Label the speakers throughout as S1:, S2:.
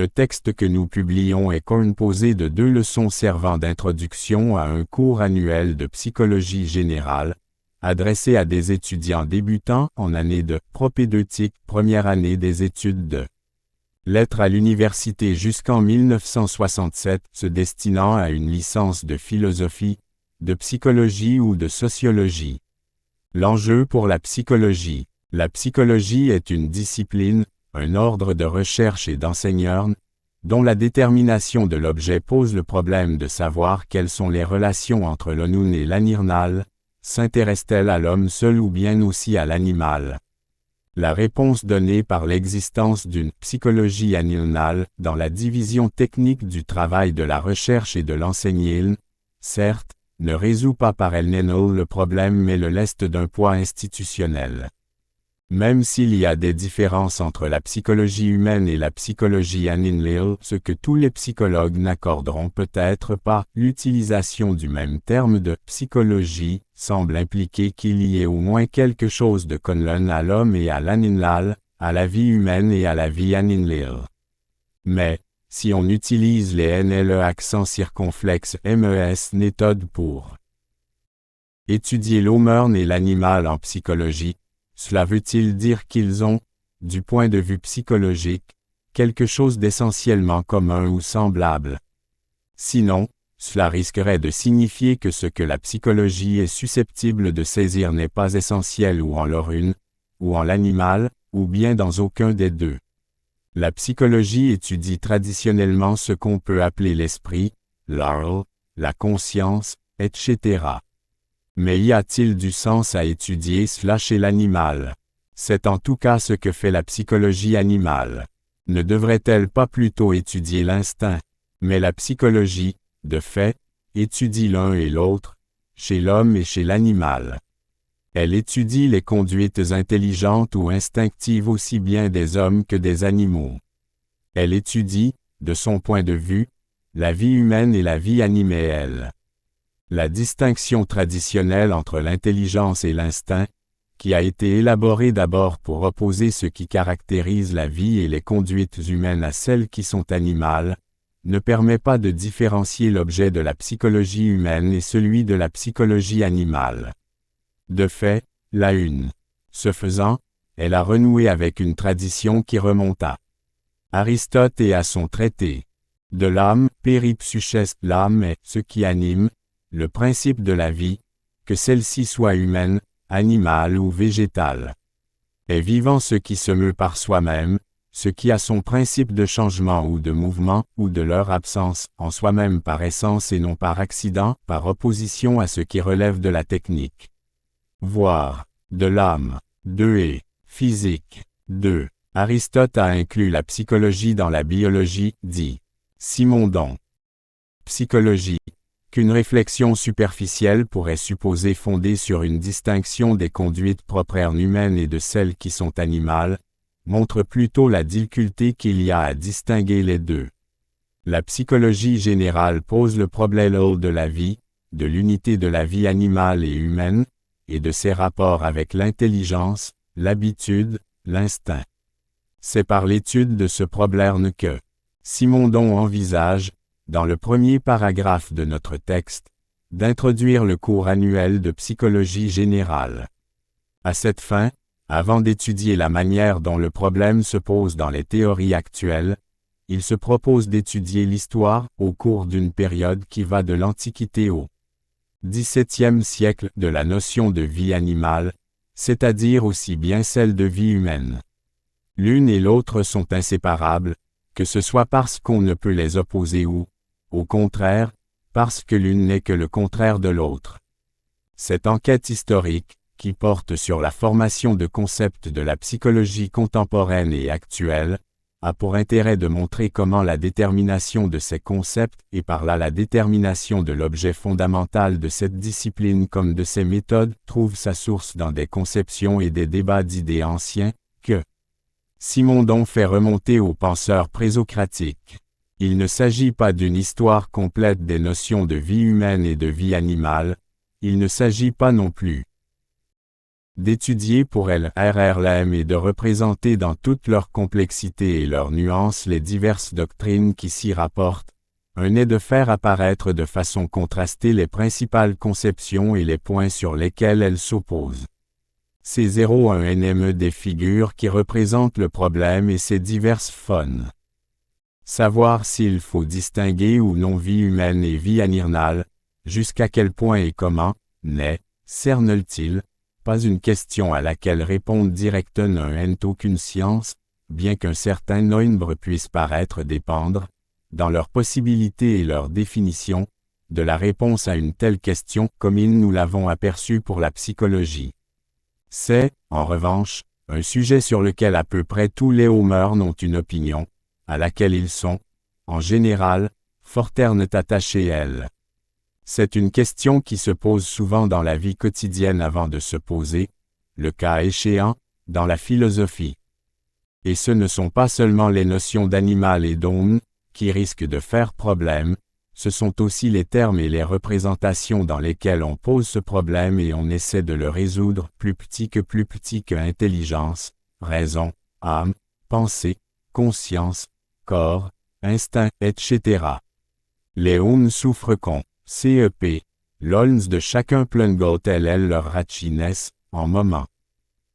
S1: Le texte que nous publions est composé de 2 leçons servant d'introduction à un cours annuel de psychologie générale, adressé à des étudiants débutants en année de propédeutique, première année des études de lettres à l'université jusqu'en 1967, se destinant à une licence de philosophie, de psychologie ou de sociologie. L'enjeu pour la psychologie. La psychologie est une discipline, un ordre de recherche et d'enseignement, dont la détermination de l'objet pose le problème de savoir quelles sont les relations entre l'onun et l'anirnal, s'intéresse-t-elle à l'homme seul ou bien aussi à l'animal? La réponse donnée par l'existence d'une psychologie anirnale dans la division technique du travail de la recherche et de l'enseignement, certes, ne résout pas par elle-même le problème mais le leste d'un poids institutionnel. Même s'il y a des différences entre la psychologie humaine et la psychologie animale, ce que tous les psychologues n'accorderont peut-être pas, l'utilisation du même terme de « psychologie » semble impliquer qu'il y ait au moins quelque chose de commun à l'homme et à l'animal, à la vie humaine et à la vie animale. Mais, si on utilise les NLE accent circonflexe MES méthode pour étudier l'homme et l'animal en psychologie, cela veut-il dire qu'ils ont, du point de vue psychologique, quelque chose d'essentiellement commun ou semblable? Sinon, cela risquerait de signifier que ce que la psychologie est susceptible de saisir n'est pas essentiel ou en l'homme, ou en l'animal, ou bien dans aucun des deux. La psychologie étudie traditionnellement ce qu'on peut appeler l'esprit, l'âme, la conscience, etc. Mais y a-t-il du sens à étudier cela chez l'animal? C'est en tout cas ce que fait la psychologie animale. Ne devrait-elle pas plutôt étudier l'instinct? Mais la psychologie, de fait, étudie l'un et l'autre, chez l'homme et chez l'animal. Elle étudie les conduites intelligentes ou instinctives aussi bien des hommes que des animaux. Elle étudie, de son point de vue, la vie humaine et la vie animale. La distinction traditionnelle entre l'intelligence et l'instinct, qui a été élaborée d'abord pour opposer ce qui caractérise la vie et les conduites humaines à celles qui sont animales, ne permet pas de différencier l'objet de la psychologie humaine et celui de la psychologie animale. De fait, la une. Ce faisant, elle a renoué avec une tradition qui remonte à Aristote et à son traité de l'âme, Péripsuchès. L'âme est ce qui anime, le principe de la vie, que celle-ci soit humaine, animale ou végétale. Est vivant ce qui se meut par soi-même, ce qui a son principe de changement ou de mouvement, ou de leur absence, en soi-même par essence et non par accident, par opposition à ce qui relève de la technique. Voir, de l'âme. 2 et physique. 2. Aristote a inclus la psychologie dans la biologie, dit Simondon. Psychologie, qu'une réflexion superficielle pourrait supposer fondée sur une distinction des conduites propres humaines et de celles qui sont animales, montre plutôt la difficulté qu'il y a à distinguer les deux. La psychologie générale pose le problème de la vie, de l'unité de la vie animale et humaine, et de ses rapports avec l'intelligence, l'habitude, l'instinct. C'est par l'étude de ce problème que Simondon envisage, dans le premier paragraphe de notre texte, d'introduire le cours annuel de psychologie générale. À cette fin, avant d'étudier la manière dont le problème se pose dans les théories actuelles, il se propose d'étudier l'histoire au cours d'une période qui va de l'Antiquité au XVIIe siècle de la notion de vie animale, c'est-à-dire aussi bien celle de vie humaine. L'une et l'autre sont inséparables, que ce soit parce qu'on ne peut les opposer ou, au contraire, parce que l'une n'est que le contraire de l'autre. Cette enquête historique, qui porte sur la formation de concepts de la psychologie contemporaine et actuelle, a pour intérêt de montrer comment la détermination de ces concepts et par là la détermination de l'objet fondamental de cette discipline comme de ses méthodes trouve sa source dans des conceptions et des débats d'idées anciens, que Simondon fait remonter aux penseurs présocratiques. Il ne s'agit pas d'une histoire complète des notions de vie humaine et de vie animale, il ne s'agit pas non plus d'étudier pour elle RRLM et de représenter dans toute leur complexité et leurs nuances les diverses doctrines qui s'y rapportent, un est de faire apparaître de façon contrastée les principales conceptions et les points sur lesquels elles s'opposent. C01NME des figures qui représentent le problème et ses diverses formes. Savoir s'il faut distinguer ou non vie humaine et vie animale, jusqu'à quel point et comment, n'est, cerne-t-il, pas une question à laquelle répondre directement aucune science, bien qu'un certain nombre puisse paraître dépendre, dans leurs possibilités et leurs définitions, de la réponse à une telle question comme nous l'avons aperçu pour la psychologie. C'est, en revanche, un sujet sur lequel à peu près tous les homeurs ont une opinion, à laquelle ils sont, en général, fort attachés elles. C'est une question qui se pose souvent dans la vie quotidienne avant de se poser, le cas échéant, dans la philosophie. Et ce ne sont pas seulement les notions d'animal et d'homme, qui risquent de faire problème, ce sont aussi les termes et les représentations dans lesquels on pose ce problème et on essaie de le résoudre, plus petit que intelligence, raison, âme, pensée, conscience, corps, instinct, etc. Les hommes souffrent qu'on, CEP, l'olns de chacun plungot elles leur ratchiness, en moment.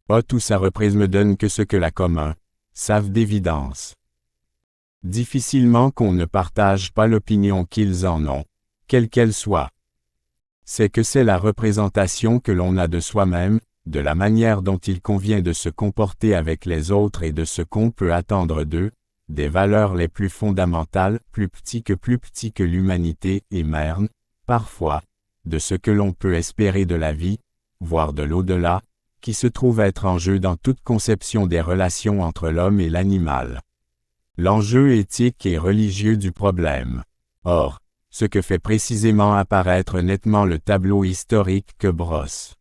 S1: Pas tout ça représente donne que ce que la commun, savent d'évidence. Difficilement qu'on ne partage pas l'opinion qu'ils en ont, quelle qu'elle soit. C'est que c'est la représentation que l'on a de soi-même, de la manière dont il convient de se comporter avec les autres et de ce qu'on peut attendre d'eux, des valeurs les plus fondamentales, plus petit que l'humanité, et merne, parfois, de ce que l'on peut espérer de la vie, voire de l'au-delà, qui se trouve être en jeu dans toute conception des relations entre l'homme et l'animal. L'enjeu éthique et religieux du problème. Or, ce que fait précisément apparaître nettement le tableau historique que brosse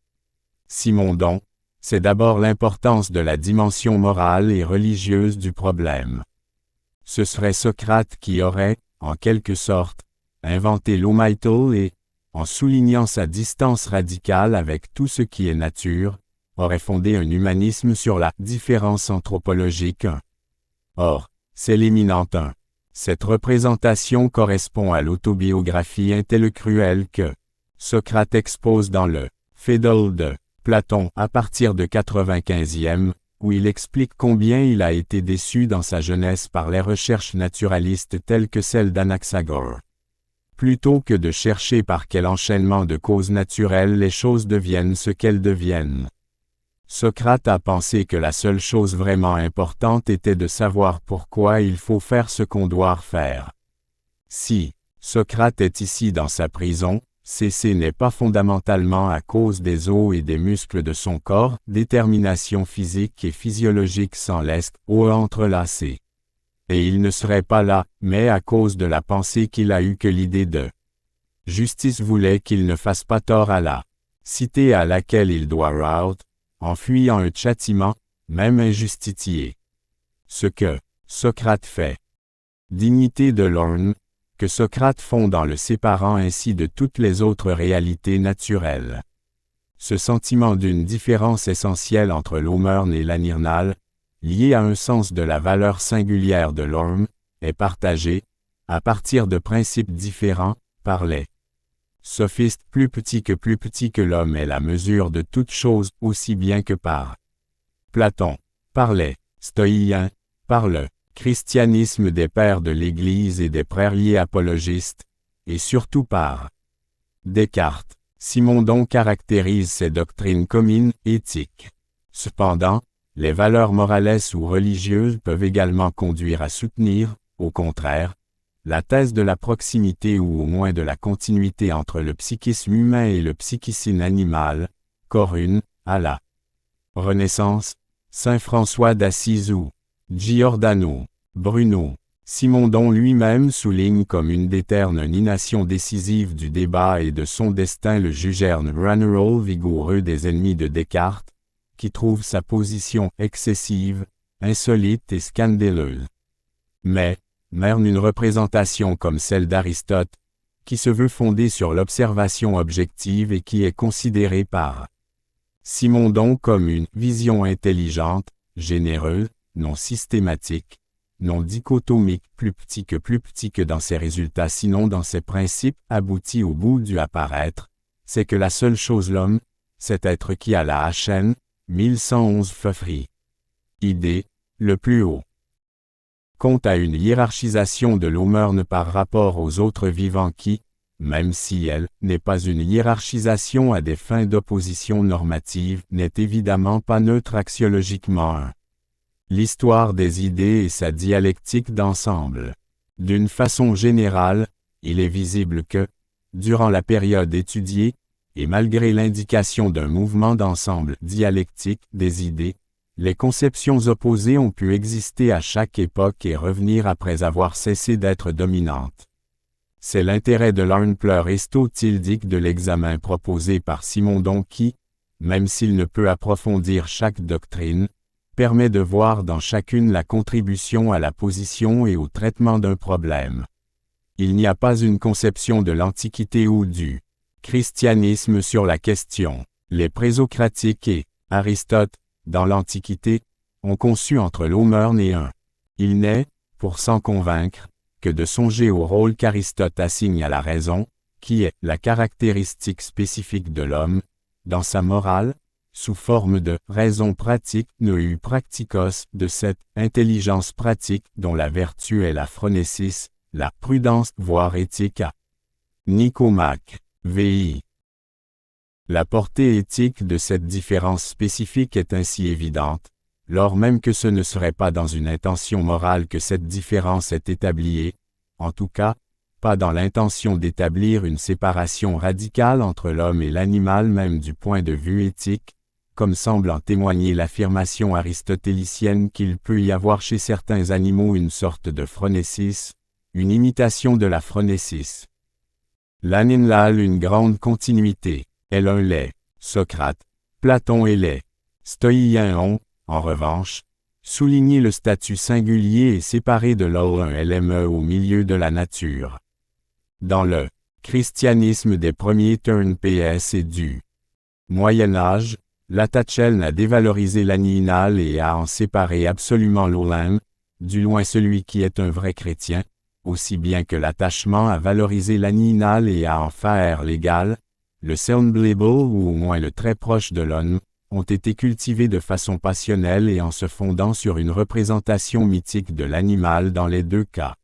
S1: Simondon, c'est d'abord l'importance de la dimension morale et religieuse du problème. Ce serait Socrate qui aurait, en quelque sorte, inventé l'Omaïtol et, en soulignant sa distance radicale avec tout ce qui est nature, aurait fondé un humanisme sur la différence anthropologique. Or, c'est l'éminent un. Cette représentation correspond à l'autobiographie intellectuelle que Socrate expose dans le Phédon de Platon à partir de 95e, où il explique combien il a été déçu dans sa jeunesse par les recherches naturalistes telles que celles d'Anaxagore. Plutôt que de chercher par quel enchaînement de causes naturelles les choses deviennent ce qu'elles deviennent. Socrate a pensé que la seule chose vraiment importante était de savoir pourquoi il faut faire ce qu'on doit faire. Si Socrate est ici dans sa prison, ce n'est pas fondamentalement à cause des os et des muscles de son corps, détermination physique et physiologique s'en laisse entrelacée. Et il ne serait pas là, mais à cause de la pensée qu'il a eue que l'idée de justice voulait qu'il ne fasse pas tort à la cité à laquelle il doit route, en fuyant un châtiment, même injustifié. Ce que Socrate fait. Dignité de l'homme, que Socrate fonde en le séparant ainsi de toutes les autres réalités naturelles. Ce sentiment d'une différence essentielle entre l'homme et l'animal, lié à un sens de la valeur singulière de l'homme, est partagé, à partir de principes différents, par les sophistes plus petit que l'homme est la mesure de toute chose aussi bien que par Platon, par les stoïens, par le christianisme des pères de l'Église et des prériers apologistes, et surtout par Descartes. Simondon caractérise ces doctrines communes, éthiques. Cependant, les valeurs morales ou religieuses peuvent également conduire à soutenir, au contraire, la thèse de la proximité ou au moins de la continuité entre le psychisme humain et le psychisme animal, Corune, à la Renaissance, Saint François d'Assise ou Giordano Bruno. Simondon lui-même souligne comme une détermination décisive du débat et de son destin le jugerne runner vigoureux des ennemis de Descartes, qui trouve sa position excessive, insolite et scandaleuse. Mais, merne une représentation comme celle d'Aristote, qui se veut fondée sur l'observation objective et qui est considérée par Simondon comme une vision intelligente, généreuse, non systématique, non dichotomique, plus petit que dans ses résultats sinon dans ses principes, aboutit au bout du apparaître, c'est que la seule chose l'homme, cet être qui a la HN, 1111 Feuffry. Idée, le plus haut. Compte à une hiérarchisation de l'homme par rapport aux autres vivants qui, même si elle n'est pas une hiérarchisation à des fins d'opposition normative, n'est évidemment pas neutre axiologiquement un. L'histoire des idées et sa dialectique d'ensemble. D'une façon générale, il est visible que, durant la période étudiée, et malgré l'indication d'un mouvement d'ensemble dialectique des idées, les conceptions opposées ont pu exister à chaque époque et revenir après avoir cessé d'être dominantes. C'est l'intérêt de l'aristotéldique de l'examen proposé par Simondon qui, même s'il ne peut approfondir chaque doctrine, permet de voir dans chacune la contribution à la position et au traitement d'un problème. Il n'y a pas une conception de l'Antiquité ou du christianisme sur la question. Les présocratiques et Aristote, dans l'Antiquité, ont conçu entre l'homme et un. Il n'est, pour s'en convaincre, que de songer au rôle qu'Aristote assigne à la raison, qui est la caractéristique spécifique de l'homme, dans sa morale, sous forme de raison pratique, nous practicos, de cette intelligence pratique dont la vertu est la phronésis, la prudence, voire éthique. Nicomaque, VI. La portée éthique de cette différence spécifique est ainsi évidente, lors même que ce ne serait pas dans une intention morale que cette différence est établie et, en tout cas, pas dans l'intention d'établir une séparation radicale entre l'homme et l'animal même du point de vue éthique, comme semble en témoigner l'affirmation aristotélicienne qu'il peut y avoir chez certains animaux une sorte de phronésis, une imitation de la phronésis. L'animal une grande continuité, elle un lait, Socrate, Platon et les stoïens ont, en revanche, souligné le statut singulier et séparé de l'LME au milieu de la nature. Dans le christianisme des premiers turns PS et du Moyen Âge, l'Atachel n'a dévalorisé l'animal et a en séparé absolument l'Olam, du loin celui qui est un vrai chrétien, aussi bien que l'attachement a valorisé l'animal et a en faire l'égal, le semblable ou au moins le très proche de l'homme, ont été cultivés de façon passionnelle et en se fondant sur une représentation mythique de l'animal dans les deux cas.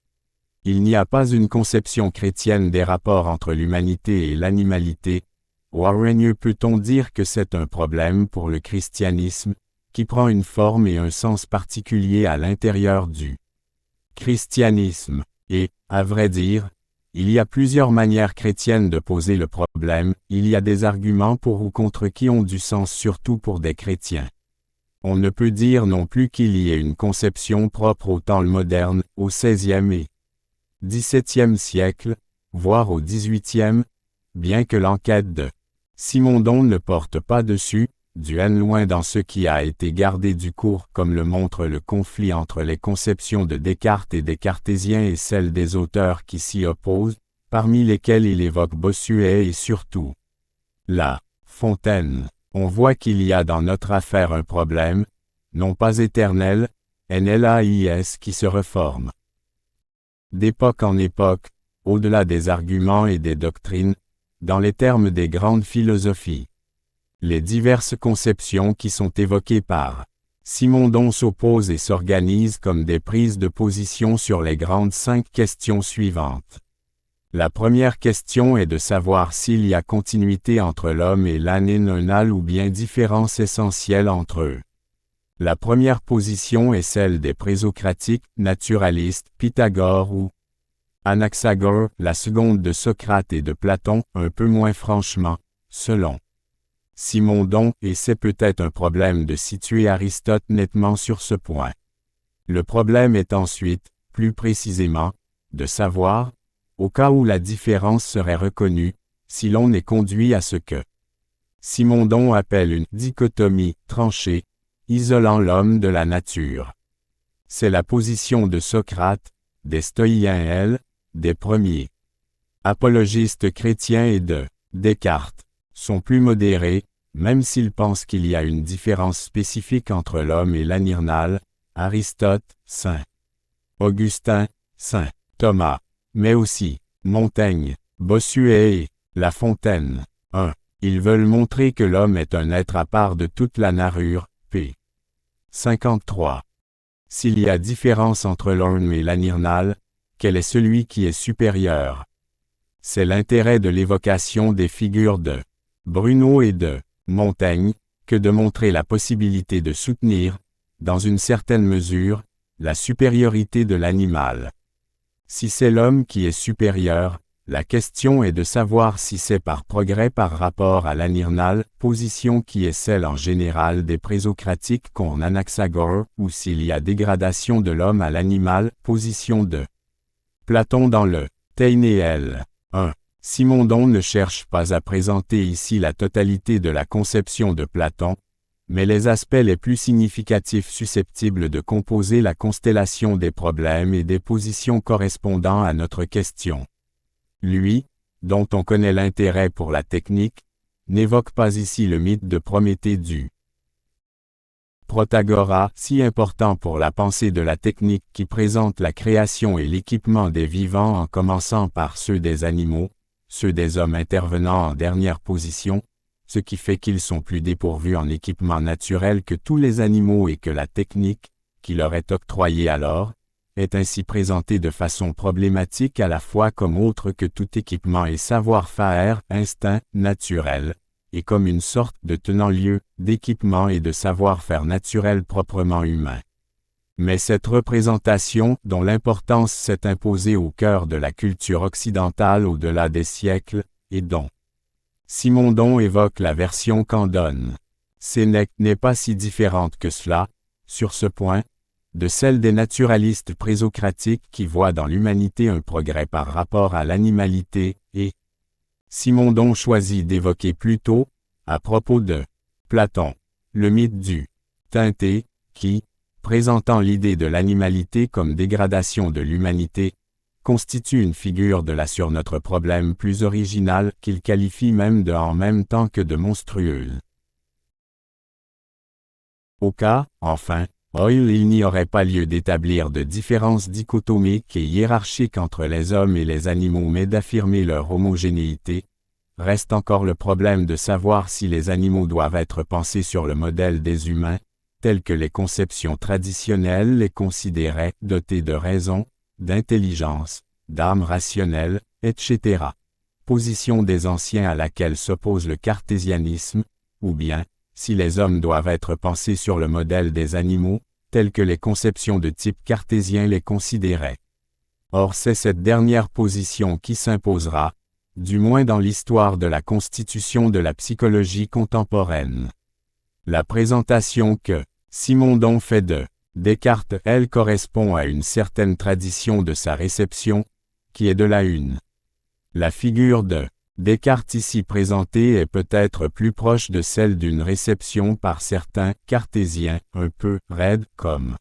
S1: Il n'y a pas une conception chrétienne des rapports entre l'humanité et l'animalité. Warren peut-on dire que c'est un problème pour le christianisme, qui prend une forme et un sens particulier à l'intérieur du christianisme, et, à vrai dire, il y a plusieurs manières chrétiennes de poser le problème, il y a des arguments pour ou contre qui ont du sens surtout pour des chrétiens. On ne peut dire non plus qu'il y ait une conception propre au temps moderne, au XVIe et XVIIe siècle, voire au XVIIIe, bien que l'enquête de Simondon ne porte pas dessus, du loin dans ce qui a été gardé du cours comme le montre le conflit entre les conceptions de Descartes et des cartésiens et celles des auteurs qui s'y opposent, parmi lesquels il évoque Bossuet et surtout La Fontaine. On voit qu'il y a dans notre affaire un problème, non pas éternel, NLAIS qui se reforme. D'époque en époque, au-delà des arguments et des doctrines, dans les termes des grandes philosophies. Les diverses conceptions qui sont évoquées par Simondon s'opposent et s'organisent comme des prises de position sur les grandes 5 questions suivantes. La première question est de savoir s'il y a continuité entre l'homme et l'animal ou bien différence essentielle entre eux. La première position est celle des présocratiques, naturalistes, Pythagore ou Anaxagore, la seconde de Socrate et de Platon, un peu moins franchement, selon Simondon, et c'est peut-être un problème de situer Aristote nettement sur ce point. Le problème est ensuite, plus précisément, de savoir, au cas où la différence serait reconnue, si l'on est conduit à ce que Simondon appelle une dichotomie tranchée, isolant l'homme de la nature. C'est la position de Socrate, des stoïens des premiers apologistes chrétiens et de Descartes, sont plus modérés, même s'il pense qu'il y a une différence spécifique entre l'homme et l'animal, Aristote, Saint Augustin, Saint Thomas, mais aussi Montaigne, Bossuet et La Fontaine. 1. Ils veulent montrer que l'homme est un être à part de toute la nature, p. 53. S'il y a différence entre l'homme et l'animal, quel est celui qui est supérieur? C'est l'intérêt de l'évocation des figures de Bruno et de Montaigne, que de montrer la possibilité de soutenir, dans une certaine mesure, la supériorité de l'animal. Si c'est l'homme qui est supérieur, la question est de savoir si c'est par progrès par rapport à l'animal, position qui est celle en général des présocratiques qu'en Anaxagore, ou s'il y a dégradation de l'homme à l'animal, position de Platon dans le Ténéel. 1. Simondon ne cherche pas à présenter ici la totalité de la conception de Platon, mais les aspects les plus significatifs susceptibles de composer la constellation des problèmes et des positions correspondant à notre question. Lui, dont on connaît l'intérêt pour la technique, n'évoque pas ici le mythe de Prométhée du Protagora, si important pour la pensée de la technique qui présente la création et l'équipement des vivants en commençant par ceux des animaux, ceux des hommes intervenant en dernière position, ce qui fait qu'ils sont plus dépourvus en équipement naturel que tous les animaux et que la technique, qui leur est octroyée alors, est ainsi présentée de façon problématique à la fois comme autre que tout équipement et savoir-faire, instinct, naturel, et comme une sorte de tenant-lieu, d'équipement et de savoir-faire naturel proprement humain. Mais cette représentation, dont l'importance s'est imposée au cœur de la culture occidentale au-delà des siècles, et dont Simondon évoque la version qu'en donne Sénèque n'est pas si différente que cela, sur ce point, de celle des naturalistes présocratiques qui voient dans l'humanité un progrès par rapport à l'animalité, et Simondon choisit d'évoquer plutôt, à propos de Platon, le mythe du Tintée, qui, présentant l'idée de l'animalité comme dégradation de l'humanité, constitue une figure de la sur notre problème plus originale qu'il qualifie même de en même temps que de monstrueuse. Au cas, enfin, il n'y aurait pas lieu d'établir de différences dichotomiques et hiérarchiques entre les hommes et les animaux mais d'affirmer leur homogénéité, reste encore le problème de savoir si les animaux doivent être pensés sur le modèle des humains, tel que les conceptions traditionnelles les considéraient, dotés de raison, d'intelligence, d'âme rationnelle, etc. Position des anciens à laquelle s'oppose le cartésianisme, ou bien, si les hommes doivent être pensés sur le modèle des animaux, tels que les conceptions de type cartésien les considéraient. Or c'est cette dernière position qui s'imposera, du moins dans l'histoire de la constitution de la psychologie contemporaine. La présentation que Simondon fait de Descartes, elle correspond à une certaine tradition de sa réception, qui est de la une. La figure de Descartes ici présentée est peut-être plus proche de celle d'une réception par certains cartésiens un peu raides comme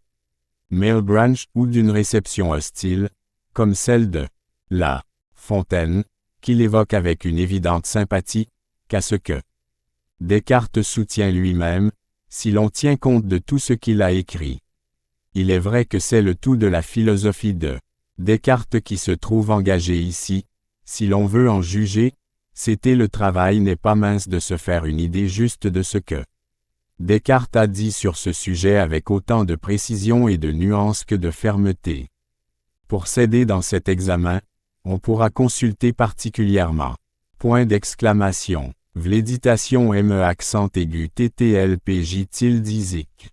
S1: Malebranche ou d'une réception hostile, comme celle de La Fontaine, qu'il évoque avec une évidente sympathie, qu'à ce que Descartes soutient lui-même, si l'on tient compte de tout ce qu'il a écrit. Il est vrai que c'est le tout de la philosophie de Descartes qui se trouve engagé ici, si l'on veut en juger, c'était le travail n'est pas mince de se faire une idée juste de ce que Descartes a dit sur ce sujet avec autant de précision et de nuance que de fermeté. Pour s'aider dans cet examen, on pourra consulter particulièrement. Point d'exclamation. Vléditation me accent aigu ttlpj tilde isic.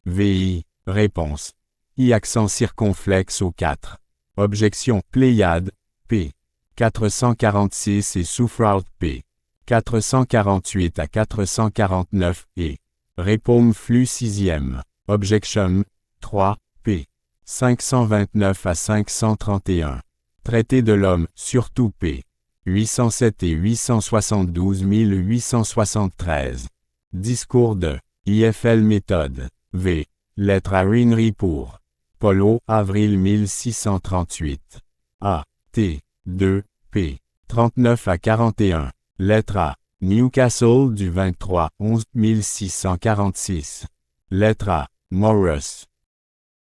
S1: VI. Réponse. I accent circonflexe au 4. Objection. Pléiade. P. 446 et Souffraut p. 448 à 449 et Répome flux 6e. Objection 3 p. 529 à 531. Traité de l'homme, surtout p. 807 et 872 873. Discours de IFL méthode. V. Lettre à Rinry pour Polo, avril 1638. A. T. 2, p. 39 à 41. Lettre A. Newcastle du 23-11-1646. Lettre A. Morus.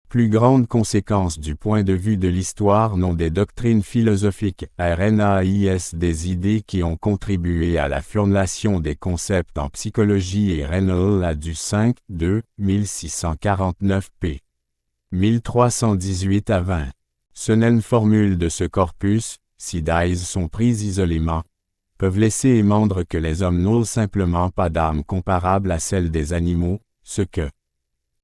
S1: Plus grande conséquence du point de vue de l'histoire non des doctrines philosophiques, RNAIS des idées qui ont contribué à la formulation des concepts en psychologie et Reynolds a du 5-2-1649 p. 1318 à 20. Senen formule de ce corpus, si d'Aïs sont prises isolément, peuvent laisser émandre que les hommes n'ont simplement pas d'âme comparable à celle des animaux, ce que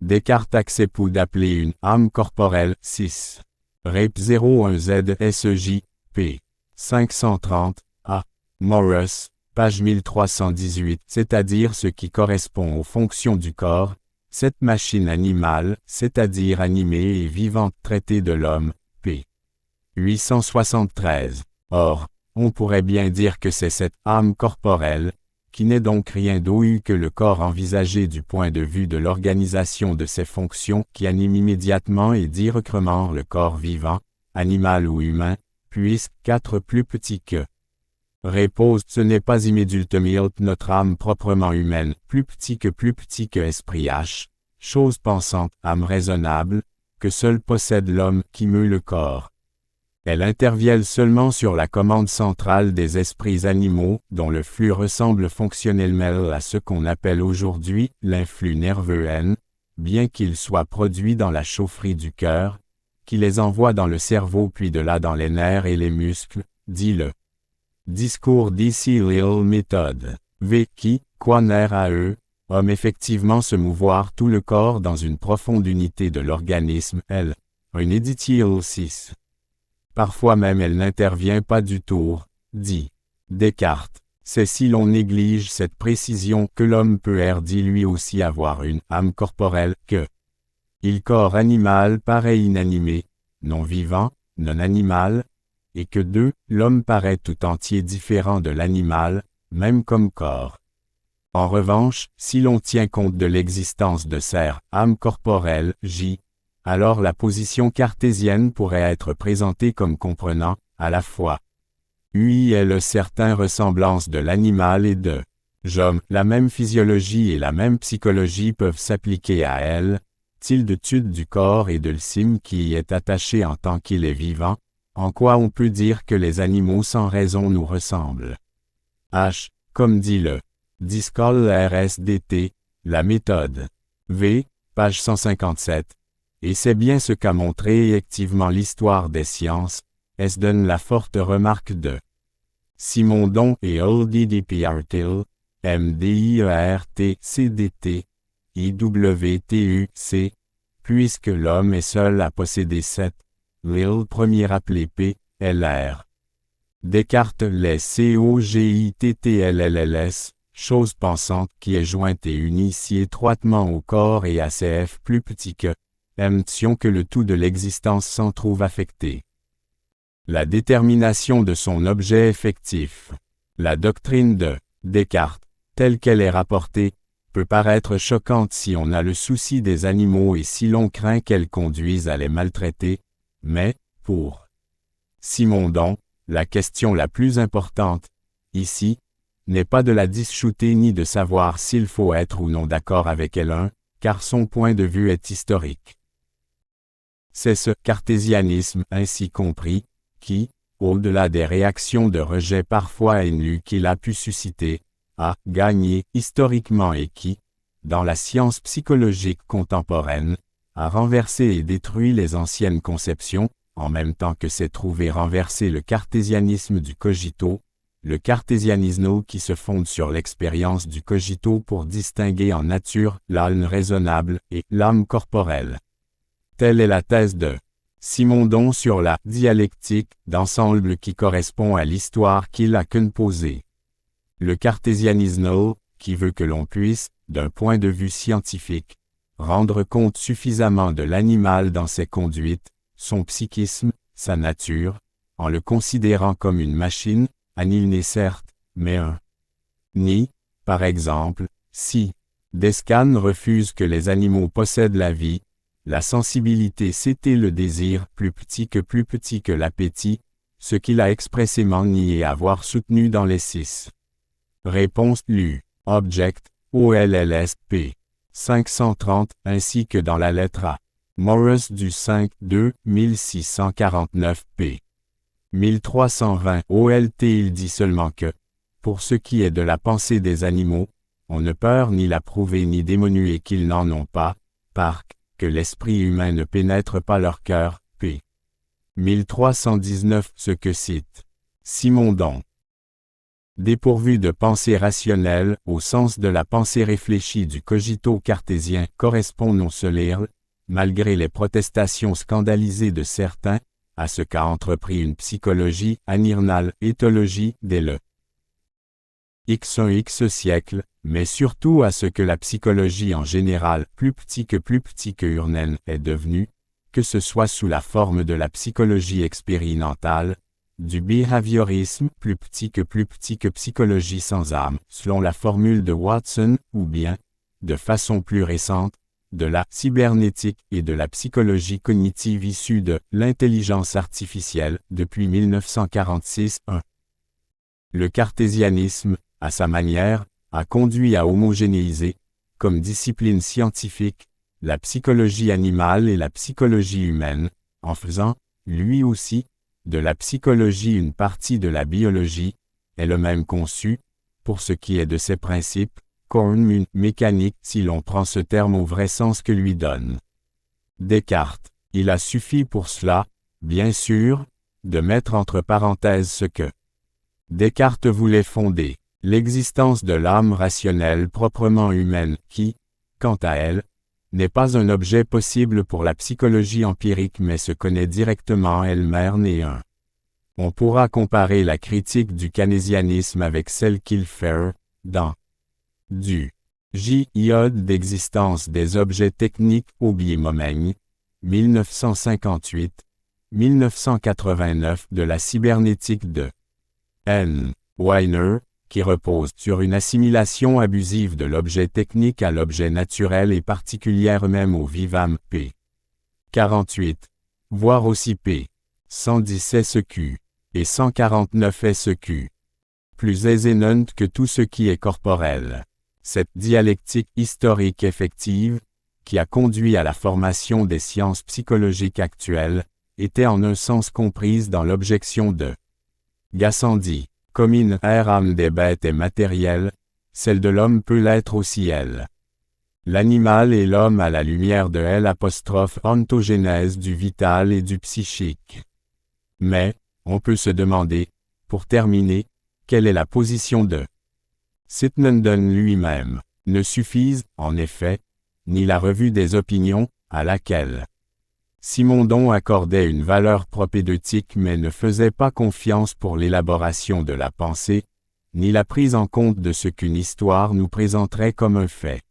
S1: Descartes accepte d'appeler une âme corporelle. 6. Rep 01 ZSEJ, p. 530, a. Morus, page 1318, c'est-à-dire ce qui correspond aux fonctions du corps, cette machine animale, c'est-à-dire animée et vivante traitée de l'homme, p. 873. Or, on pourrait bien dire que c'est cette âme corporelle, qui n'est donc rien d'autre que le corps envisagé du point de vue de l'organisation de ses fonctions qui anime immédiatement et directement le corps vivant, animal ou humain, puisque 4 plus petit que. Repose, ce n'est pas immédiatement notre âme proprement humaine, plus petit que esprit H, chose pensante, âme raisonnable, que seul possède l'homme qui meut le corps. Elle intervient seulement sur la commande centrale des esprits animaux, dont le flux ressemble fonctionnellement à ce qu'on appelle aujourd'hui l'influx nerveux N, bien qu'il soit produit dans la chaufferie du cœur, qui les envoie dans le cerveau puis de là dans les nerfs et les muscles, dit le discours d'ici Little Méthode. V. Qui, quoi nerf à eux, homme effectivement se mouvoir tout le corps dans une profonde unité de l'organisme, L. Un éditil 6. Parfois même elle n'intervient pas du tout, dit Descartes. C'est si l'on néglige cette précision que l'homme peut dit lui aussi avoir une âme corporelle, que il corps animal paraît inanimé, non vivant, non animal, et que 2, l'homme paraît tout entier différent de l'animal, même comme corps. En revanche, si l'on tient compte de l'existence de ces âmes corporelles, J, alors la position cartésienne pourrait être présentée comme comprenant, à la fois, UI est le certain ressemblance de l'animal et de l'homme. La même physiologie et la même psychologie peuvent s'appliquer à elle, tilde-tude du corps et de l'sim qui y est attaché en tant qu'il est vivant, en quoi on peut dire que les animaux sans raison nous ressemblent. H, comme dit le Discol RSDT, la méthode. V, page 157. Et c'est bien ce qu'a montré effectivement l'histoire des sciences, S donne la forte remarque de Simondon et OLDDPRTL, MDIERT-CDT, IWTUC, puisque l'homme est seul à posséder cette, l'il premier appelé P, LR. Descartes les COGITTLLS, chose pensante qui est jointe et unie si étroitement au corps et à ses F plus petits que, M-tion que le tout de l'existence s'en trouve affecté. La détermination de son objet effectif. La doctrine de Descartes, telle qu'elle est rapportée, peut paraître choquante si on a le souci des animaux et si l'on craint qu'elle conduise à les maltraiter, mais, pour Simondon, la question la plus importante, ici, n'est pas de la discuter ni de savoir s'il faut être ou non d'accord avec elle, car son point de vue est historique. C'est ce cartésianisme ainsi compris, qui, au-delà des réactions de rejet parfois haineux qu'il a pu susciter, a gagné historiquement et qui, dans la science psychologique contemporaine, a renversé et détruit les anciennes conceptions, en même temps que s'est trouvé renversé le cartésianisme du cogito, le cartésianisme qui se fonde sur l'expérience du cogito pour distinguer en nature l'âme raisonnable et l'âme corporelle. Telle est la thèse de Simondon sur la dialectique d'ensemble qui correspond à l'histoire qu'il a posée. Le cartésianisme, qui veut que l'on puisse, d'un point de vue scientifique, rendre compte suffisamment de l'animal dans ses conduites, son psychisme, sa nature, en le considérant comme une machine, il n'est certes, mais un ni, par exemple, si Descartes refuse que les animaux possèdent la vie, la sensibilité c'était le désir plus petit que l'appétit, ce qu'il a expressément nié avoir soutenu dans les 6. Réponse Lu. Object, OLLS, p. 530, ainsi que dans la lettre A. Morris du 5-2, 1649 p. 1320 OLT. Il dit seulement que, pour ce qui est de la pensée des animaux, on ne peut ni la prouver ni démontrer qu'ils n'en ont pas, que l'esprit humain ne pénètre pas leur cœur, p. 1319. Ce que cite Simondon. Dépourvu de pensée rationnelle, au sens de la pensée réfléchie du cogito cartésien, correspond non se lire, malgré les protestations scandalisées de certains, à ce qu'a entrepris une psychologie anirnale éthologie dès le X1 X siècle, mais surtout à ce que la psychologie en général, plus petit que Urnen, est devenue, que ce soit sous la forme de la psychologie expérimentale, du behaviorisme, plus petit que psychologie sans âme, selon la formule de Watson, ou bien, de façon plus récente, de la cybernétique et de la psychologie cognitive issue de l'intelligence artificielle, depuis 1946-1. Le cartésianisme, à sa manière, a conduit à homogénéiser, comme discipline scientifique, la psychologie animale et la psychologie humaine, en faisant, lui aussi, de la psychologie une partie de la biologie, elle-même conçue, pour ce qui est de ses principes, comme une mécanique si l'on prend ce terme au vrai sens que lui donne Descartes. Il a suffi pour cela, bien sûr, de mettre entre parenthèses ce que Descartes voulait fonder, l'existence de l'âme rationnelle proprement humaine qui, quant à elle, n'est pas un objet possible pour la psychologie empirique mais se connaît directement elle-même et un. On pourra comparer la critique du keynésianisme avec celle qu'il fait, dans du J.I.O.D. d'existence des objets techniques au Mommaigne, 1958, 1989 de la cybernétique de N. Weiner, qui repose sur une assimilation abusive de l'objet technique à l'objet naturel et particulière même au vivant, p. 48, voire aussi p. 110 SQ, et 149 SQ. Plus ésénante que tout ce qui est corporel. Cette dialectique historique effective, qui a conduit à la formation des sciences psychologiques actuelles, était en un sens comprise dans l'objection de Gassendi. Comme une âme des bêtes est matérielle, celle de l'homme peut l'être aussi elle. L'animal et l'homme à la lumière de l'apostrophe-ontogénèse du vital et du psychique. Mais, on peut se demander, pour terminer, quelle est la position de Sitnenden lui-même. Ne suffise, en effet, ni la revue des opinions, à laquelle Simondon accordait une valeur propédeutique mais ne faisait pas confiance pour l'élaboration de la pensée, ni la prise en compte de ce qu'une histoire nous présenterait comme un fait.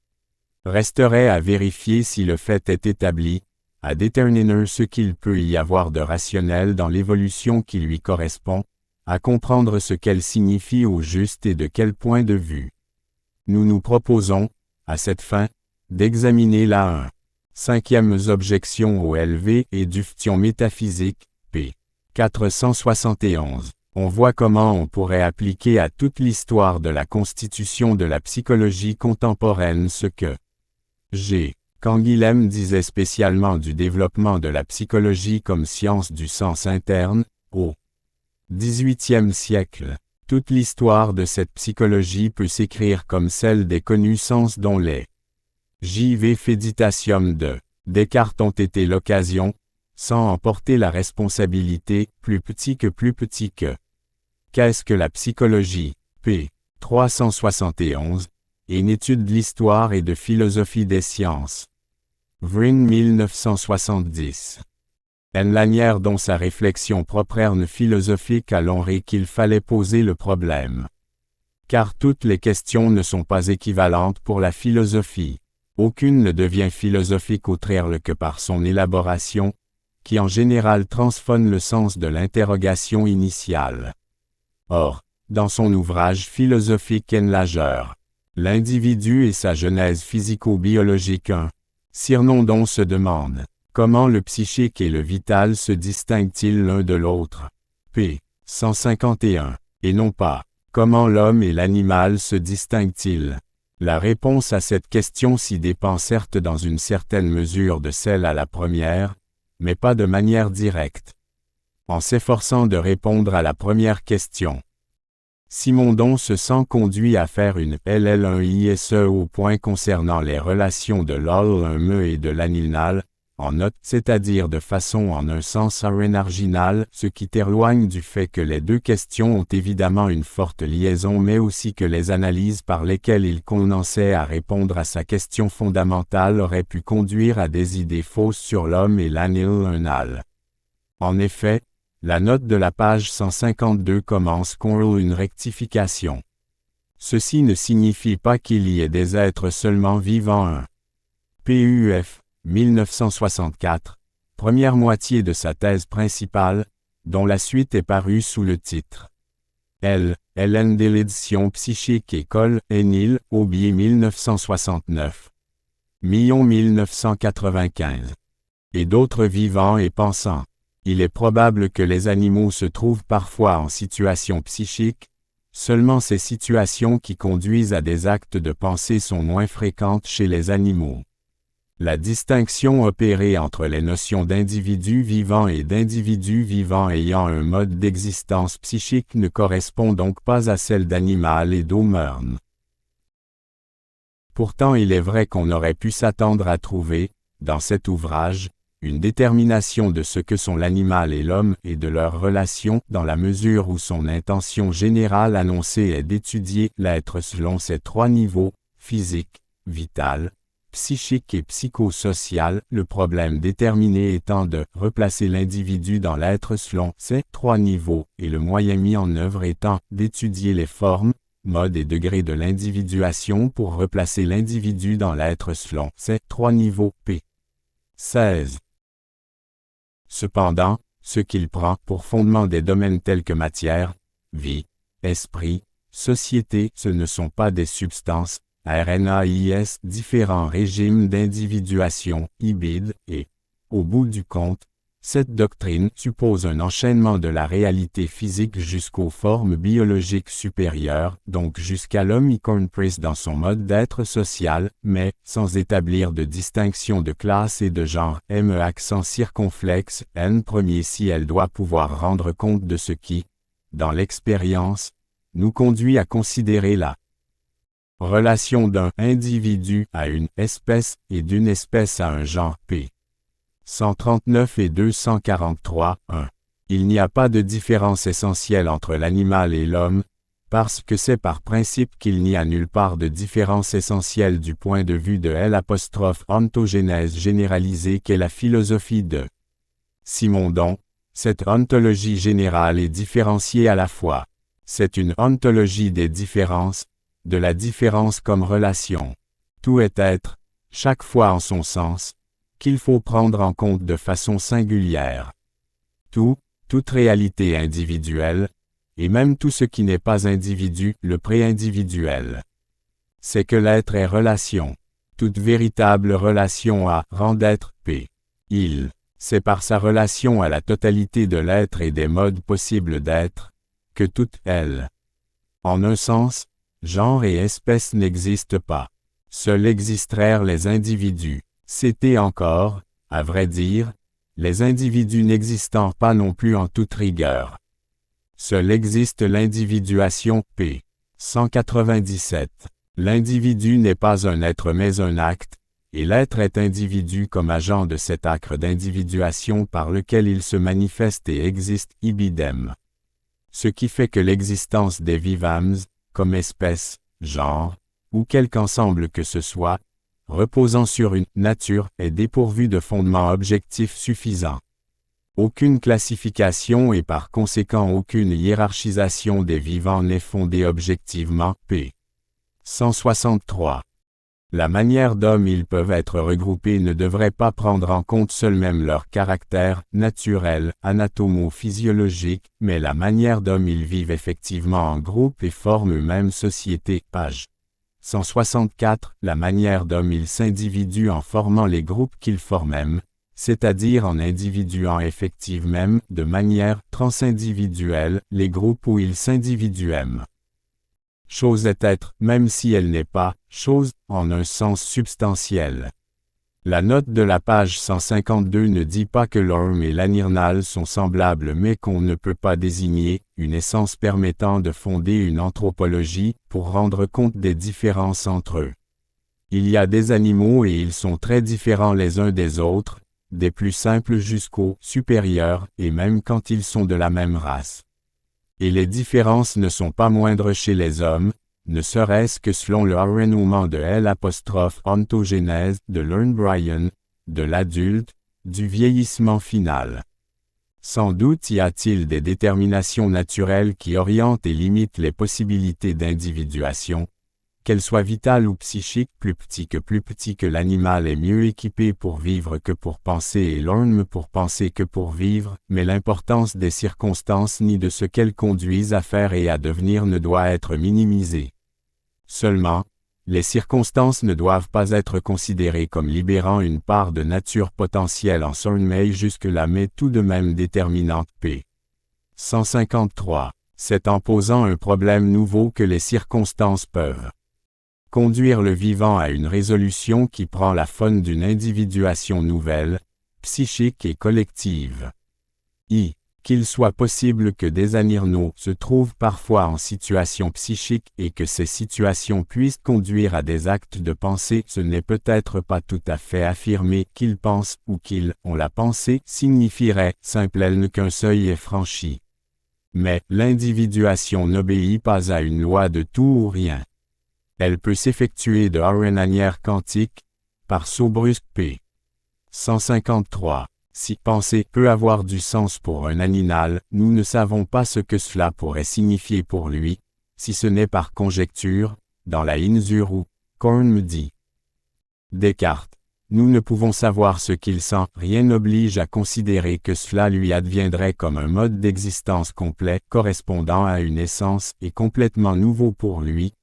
S1: Resterait à vérifier si le fait est établi, à déterminer ce qu'il peut y avoir de rationnel dans l'évolution qui lui correspond, à comprendre ce qu'elle signifie au juste et de quel point de vue. Nous nous proposons, à cette fin, d'examiner la 5e objection au LV et Duftion métaphysique, p. 471. On voit comment on pourrait appliquer à toute l'histoire de la constitution de la psychologie contemporaine ce que G. Canguilhem disait spécialement du développement de la psychologie comme science du sens interne, au XVIIIe siècle. Toute l'histoire de cette psychologie peut s'écrire comme celle des connus sens dont les J.V. Féditatium de Descartes ont été l'occasion, sans en porter la responsabilité, plus petit que. Qu'est-ce que la psychologie, p. 371, une étude de l'histoire et de philosophie des sciences. Vrin 1970. Une manière dont sa réflexion proprerne philosophique a l'honré qu'il fallait poser le problème. Car toutes les questions ne sont pas équivalentes pour la philosophie. Aucune ne devient philosophique autre que par son élaboration, qui en général transforme le sens de l'interrogation initiale. Or, dans son ouvrage philosophique Enlageur, l'individu et sa genèse physico-biologique 1, Cyrnondon se demande, comment le psychique et le vital se distinguent-ils l'un de l'autre? P. 151, et non pas, Comment l'homme et l'animal se distinguent-ils? La réponse à cette question-ci dépend certes dans une certaine mesure de celle à la première, mais pas de manière directe. En s'efforçant de répondre à la première question, Simondon se sent conduit à faire une LL1ISE au point concernant les relations de l'ol1me et de l'animal, en note, c'est-à-dire de façon en un sens arénarginal, ce qui t'éloigne du fait que les deux questions ont évidemment une forte liaison mais aussi que les analyses par lesquelles il commençait à répondre à sa question fondamentale auraient pu conduire à des idées fausses sur l'homme et l'animal. En effet, la note de la page 152 commence con une rectification. Ceci ne signifie pas qu'il y ait des êtres seulement vivants. 1. PUF, 1964, première moitié de sa thèse principale, dont la suite est parue sous le titre LN de l'édition psychique École, Énil, Aubier 1969. Millon 1995. Et d'autres vivants et pensants. Il est probable que les animaux se trouvent parfois en situation psychique, seulement ces situations qui conduisent à des actes de pensée sont moins fréquentes chez les animaux. La distinction opérée entre les notions d'individus vivants et d'individus vivants ayant un mode d'existence psychique ne correspond donc pas à celle d'animal et d'O'Mearn. Pourtant il est vrai qu'on aurait pu s'attendre à trouver, dans cet ouvrage, une détermination de ce que sont l'animal et l'homme et de leurs relations dans la mesure où son intention générale annoncée est d'étudier l'être selon ces trois niveaux, physique, vital, psychique et psychosocial, le problème déterminé étant de replacer l'individu dans l'être selon ces trois niveaux et le moyen mis en œuvre étant d'étudier les formes, modes et degrés de l'individuation pour replacer l'individu dans l'être selon ces trois niveaux p. 16. Cependant, ce qu'il prend pour fondement des domaines tels que matière, vie, esprit, société, ce ne sont pas des substances, RNAIS, différents régimes d'individuation, hybrides, et, au bout du compte, cette doctrine suppose un enchaînement de la réalité physique jusqu'aux formes biologiques supérieures, donc jusqu'à l'homme y compris dans son mode d'être social, mais, sans établir de distinction de classe et de genre, accent circonflexe, N premier si elle doit pouvoir rendre compte de ce qui, dans l'expérience, nous conduit à considérer la relation d'un individu à une espèce et d'une espèce à un genre p. 139 et 243, 1. Il n'y a pas de différence essentielle entre l'animal et l'homme, parce que c'est par principe qu'il n'y a nulle part de différence essentielle du point de vue de l'ontogénèse généralisée qu'est la philosophie de Simondon. Cette ontologie générale est différenciée à la fois. C'est une ontologie des différences, de la différence comme relation. Tout est être, chaque fois en son sens, qu'il faut prendre en compte de façon singulière. Toute réalité individuelle, et même tout ce qui n'est pas individu, le pré-individuel. C'est que l'être est relation. Toute véritable relation a rang d'être p. C'est par sa relation à la totalité de l'être et des modes possibles d'être, que toute elle. En un sens, genre et espèce n'existent pas. Seuls existeraient les individus. C'était encore, à vrai dire, les individus n'existant pas non plus en toute rigueur. Seul existe l'individuation p. 197. L'individu n'est pas un être mais un acte, et l'être est individu comme agent de cet acte d'individuation par lequel il se manifeste et existe ibidem. Ce qui fait que l'existence des vivams, comme espèce, genre, ou quelque ensemble que ce soit, reposant sur une nature, est dépourvu de fondement objectif suffisant. Aucune classification et par conséquent aucune hiérarchisation des vivants n'est fondée objectivement, p. 163. La manière dont ils peuvent être regroupés ne devrait pas prendre en compte seul même leur caractère naturel, anatomo-physiologique, mais la manière dont ils vivent effectivement en groupe et forment eux-mêmes société, page 164, la manière dont ils s'individuent en formant les groupes qu'ils forment, c'est-à-dire en individuant effectivement, de manière transindividuelle, les groupes où ils s'individuent. Chose est être, même si elle n'est pas, chose, en un sens substantiel. La note de la page 152 ne dit pas que l'Orm et l'Anirnal sont semblables mais qu'on ne peut pas désigner une essence permettant de fonder une anthropologie pour rendre compte des différences entre eux. Il y a des animaux et ils sont très différents les uns des autres, des plus simples jusqu'aux supérieurs, et même quand ils sont de la même race. Et les différences ne sont pas moindres chez les hommes, ne serait-ce que selon le renouement de l'ontogénèse de l'embryon, de l'adulte, du vieillissement final. Sans doute y a-t-il des déterminations naturelles qui orientent et limitent les possibilités d'individuation. Qu'elle soit vitale ou psychique, plus petit que l'animal est mieux équipé pour vivre que pour penser et l'homme pour penser que pour vivre, mais l'importance des circonstances ni de ce qu'elles conduisent à faire et à devenir ne doit être minimisée. Seulement, les circonstances ne doivent pas être considérées comme libérant une part de nature potentielle en son mais jusque-là mais tout de même déterminante p. 153. C'est en posant un problème nouveau que les circonstances peuvent conduire le vivant à une résolution qui prend la forme d'une individuation nouvelle, psychique et collective. Qu'il soit possible que des Anirnos se trouvent parfois en situation psychique et que ces situations puissent conduire à des actes de pensée, ce n'est peut-être pas tout à fait affirmé qu'ils pensent ou qu'ils ont la pensée signifierait simple qu'un seuil est franchi. Mais l'individuation n'obéit pas à une loi de tout ou rien. Elle peut s'effectuer de manière quantique, par saut brusque p. 153. Si penser peut avoir du sens pour un animal, nous ne savons pas ce que cela pourrait signifier pour lui, si ce n'est par conjecture, dans la insure où, Korn me dit. Descartes. Nous ne pouvons savoir ce qu'il sent, rien n'oblige à considérer que cela lui adviendrait comme un mode d'existence complet, correspondant à une essence et complètement nouveau pour lui,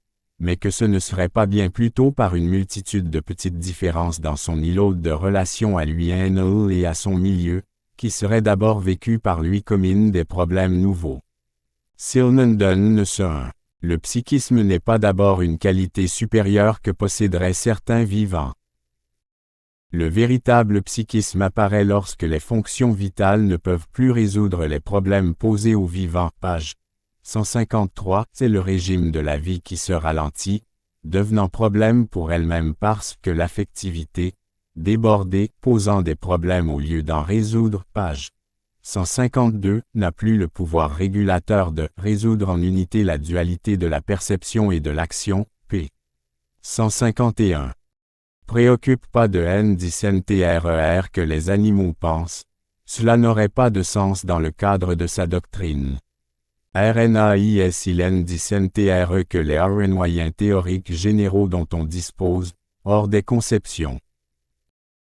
S1: mais que ce ne serait pas bien plutôt par une multitude de petites différences dans son îlot de relation à lui et à son milieu, qui seraient d'abord vécues par lui comme des problèmes nouveaux. Silnenden ne se 1. Le psychisme n'est pas d'abord une qualité supérieure que posséderaient certains vivants. Le véritable psychisme apparaît lorsque les fonctions vitales ne peuvent plus résoudre les problèmes posés aux vivants. Page 153, c'est le régime de la vie qui se ralentit, devenant problème pour elle-même parce que l'affectivité, débordée, posant des problèmes au lieu d'en résoudre. Page 152, n'a plus le pouvoir régulateur de résoudre en unité la dualité de la perception et de l'action. P. 151. Préoccupe pas de haine d'ICNTRER que les animaux pensent, cela n'aurait pas de sens dans le cadre de sa doctrine. RNAIS il d'ICNTRE que les RNoyens théoriques généraux dont on dispose, hors des conceptions.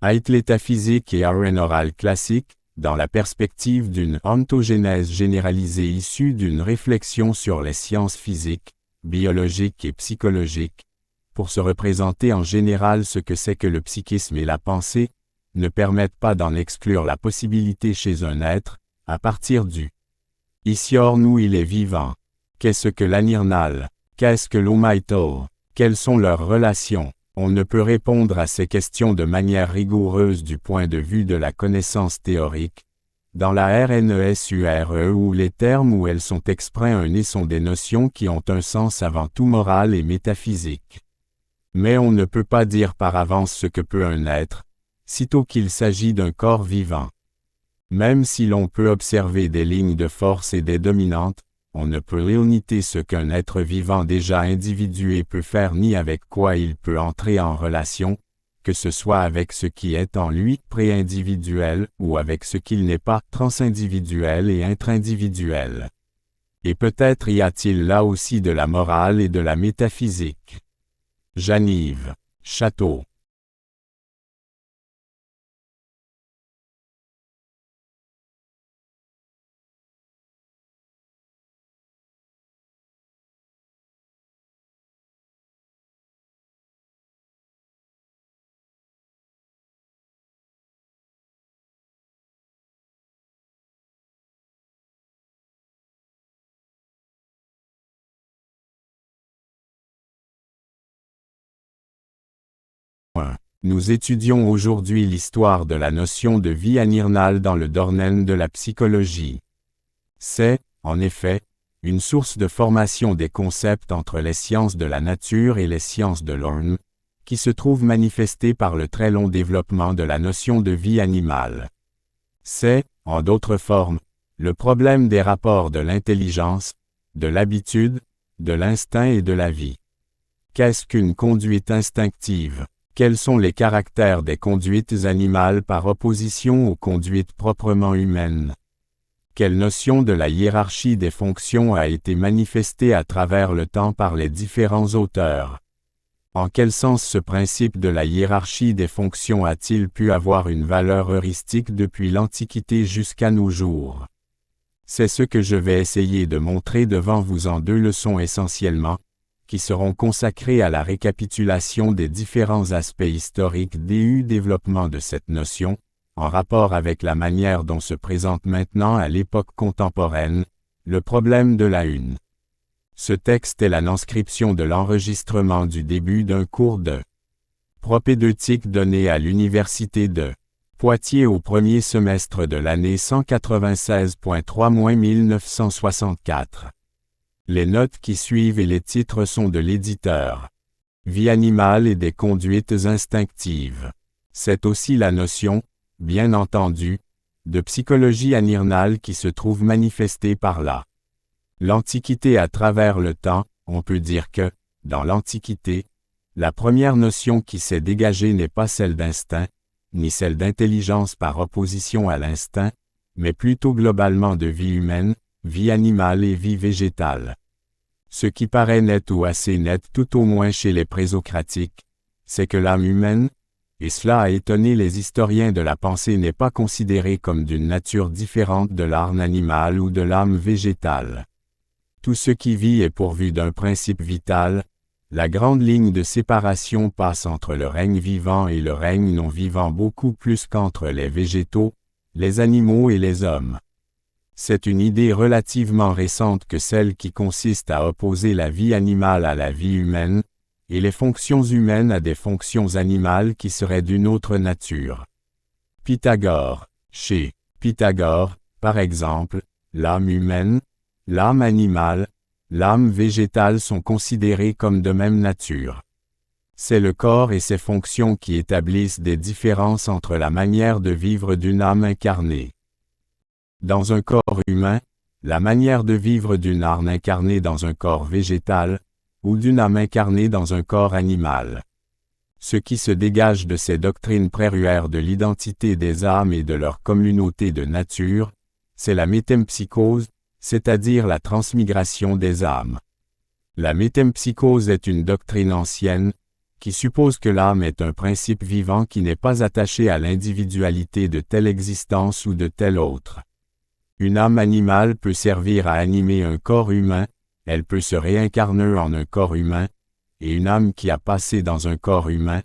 S1: Ait l'état physique et RN oral classique, dans la perspective d'une ontogénèse généralisée issue d'une réflexion sur les sciences physiques, biologiques et psychologiques, pour se représenter en général ce que c'est que le psychisme et la pensée, ne permettent pas d'en exclure la possibilité chez un être, à partir du ici hors nous il est vivant. Qu'est-ce que l'anirnal? Qu'est-ce que l'omaito? Quelles sont leurs relations? On ne peut répondre à ces questions de manière rigoureuse du point de vue de la connaissance théorique. Dans la RNESURE où les termes où elles sont exprimés sont des notions qui ont un sens avant tout moral et métaphysique. Mais on ne peut pas dire par avance ce que peut un être, sitôt qu'il s'agit d'un corps vivant. Même si l'on peut observer des lignes de force et des dominantes, on ne peut réuniter ce qu'un être vivant déjà individué peut faire ni avec quoi il peut entrer en relation, que ce soit avec ce qui est en lui pré-individuel ou avec ce qu'il n'est pas transindividuel et intra-individuel. Et peut-être y a-t-il là aussi de la morale et de la métaphysique. Janive, Château. Nous étudions aujourd'hui l'histoire de la notion de vie animale dans le domaine de la psychologie. C'est, en effet, une source de formation des concepts entre les sciences de la nature et les sciences de l'homme, qui se trouve manifestée par le très long développement de la notion de vie animale. C'est, en d'autres formes, le problème des rapports de l'intelligence, de l'habitude, de l'instinct et de la vie. Qu'est-ce qu'une conduite instinctive? Quels sont les caractères des conduites animales par opposition aux conduites proprement humaines? Quelle notion de la hiérarchie des fonctions a été manifestée à travers le temps par les différents auteurs? En quel sens ce principe de la hiérarchie des fonctions a-t-il pu avoir une valeur heuristique depuis l'Antiquité jusqu'à nos jours? C'est ce que je vais essayer de montrer devant vous en 2 leçons essentiellement, qui seront consacrées à la récapitulation des différents aspects historiques du développement de cette notion, en rapport avec la manière dont se présente maintenant à l'époque contemporaine, le problème de la une. Ce texte est la transcription de l'enregistrement du début d'un cours de propédeutique donné à l'Université de Poitiers au premier semestre de l'année 196.3-1964. Les notes qui suivent et les titres sont de l'éditeur. Vie animale et des conduites instinctives. C'est aussi la notion, bien entendu, de psychologie animale qui se trouve manifestée par là. L'Antiquité à travers le temps, on peut dire que, dans l'Antiquité, la première notion qui s'est dégagée n'est pas celle d'instinct, ni celle d'intelligence par opposition à l'instinct, mais plutôt globalement de vie humaine, vie animale et vie végétale. Ce qui paraît net ou assez net tout au moins chez les présocratiques, c'est que l'âme humaine, et cela a étonné les historiens de la pensée, n'est pas considérée comme d'une nature différente de l'âme animale ou de l'âme végétale. Tout ce qui vit est pourvu d'un principe vital. La grande ligne de séparation passe entre le règne vivant et le règne non vivant beaucoup plus qu'entre les végétaux, les animaux et les hommes. C'est une idée relativement récente que celle qui consiste à opposer la vie animale à la vie humaine, et les fonctions humaines à des fonctions animales qui seraient d'une autre nature. Pythagore. Chez Pythagore, par exemple, l'âme humaine, l'âme animale, l'âme végétale sont considérées comme de même nature. C'est le corps et ses fonctions qui établissent des différences entre la manière de vivre d'une âme incarnée dans un corps humain, la manière de vivre d'une âme incarnée dans un corps végétal, ou d'une âme incarnée dans un corps animal. Ce qui se dégage de ces doctrines préruères de l'identité des âmes et de leur communauté de nature, c'est la métempsychose, c'est-à-dire la transmigration des âmes. La métempsychose est une doctrine ancienne, qui suppose que l'âme est un principe vivant qui n'est pas attaché à l'individualité de telle existence ou de telle autre. Une âme animale peut servir à animer un corps humain, elle peut se réincarner en un corps humain, et une âme qui a passé dans un corps humain,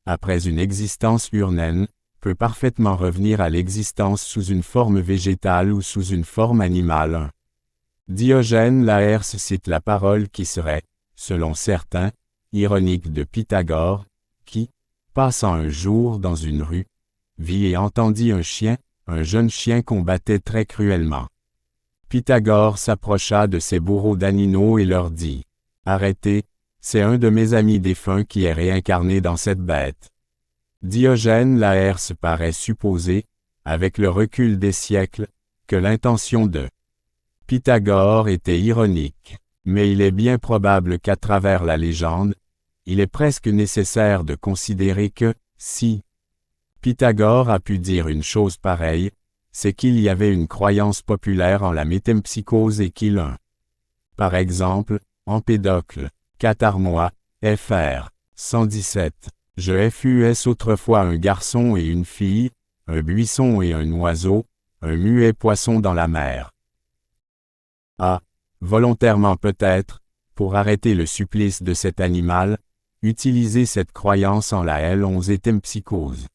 S1: après une existence urnaine, peut parfaitement revenir à l'existence sous une forme végétale ou sous une forme animale. Diogène Laërce cite la parole qui serait, selon certains, ironique de Pythagore, qui, passant un jour dans une rue, vit et entendit un jeune chien qu'on battait très cruellement. Pythagore s'approcha de ses bourreaux d'animaux et leur dit « Arrêtez, c'est un de mes amis défunts qui est réincarné dans cette bête. » Diogène Laërce paraît supposer, avec le recul des siècles, que l'intention de Pythagore était ironique, mais il est bien probable qu'à travers la légende, il est presque nécessaire de considérer que, si Pythagore a pu dire une chose pareille, c'est qu'il y avait une croyance populaire en la métempsychose et qu'il par exemple, Empédocle, Catharmois, fr. 117, je fus autrefois un garçon et une fille, un buisson et un oiseau, un muet poisson dans la mer. Volontairement peut-être, pour arrêter le supplice de cet animal, utiliser cette croyance en la métempsychose.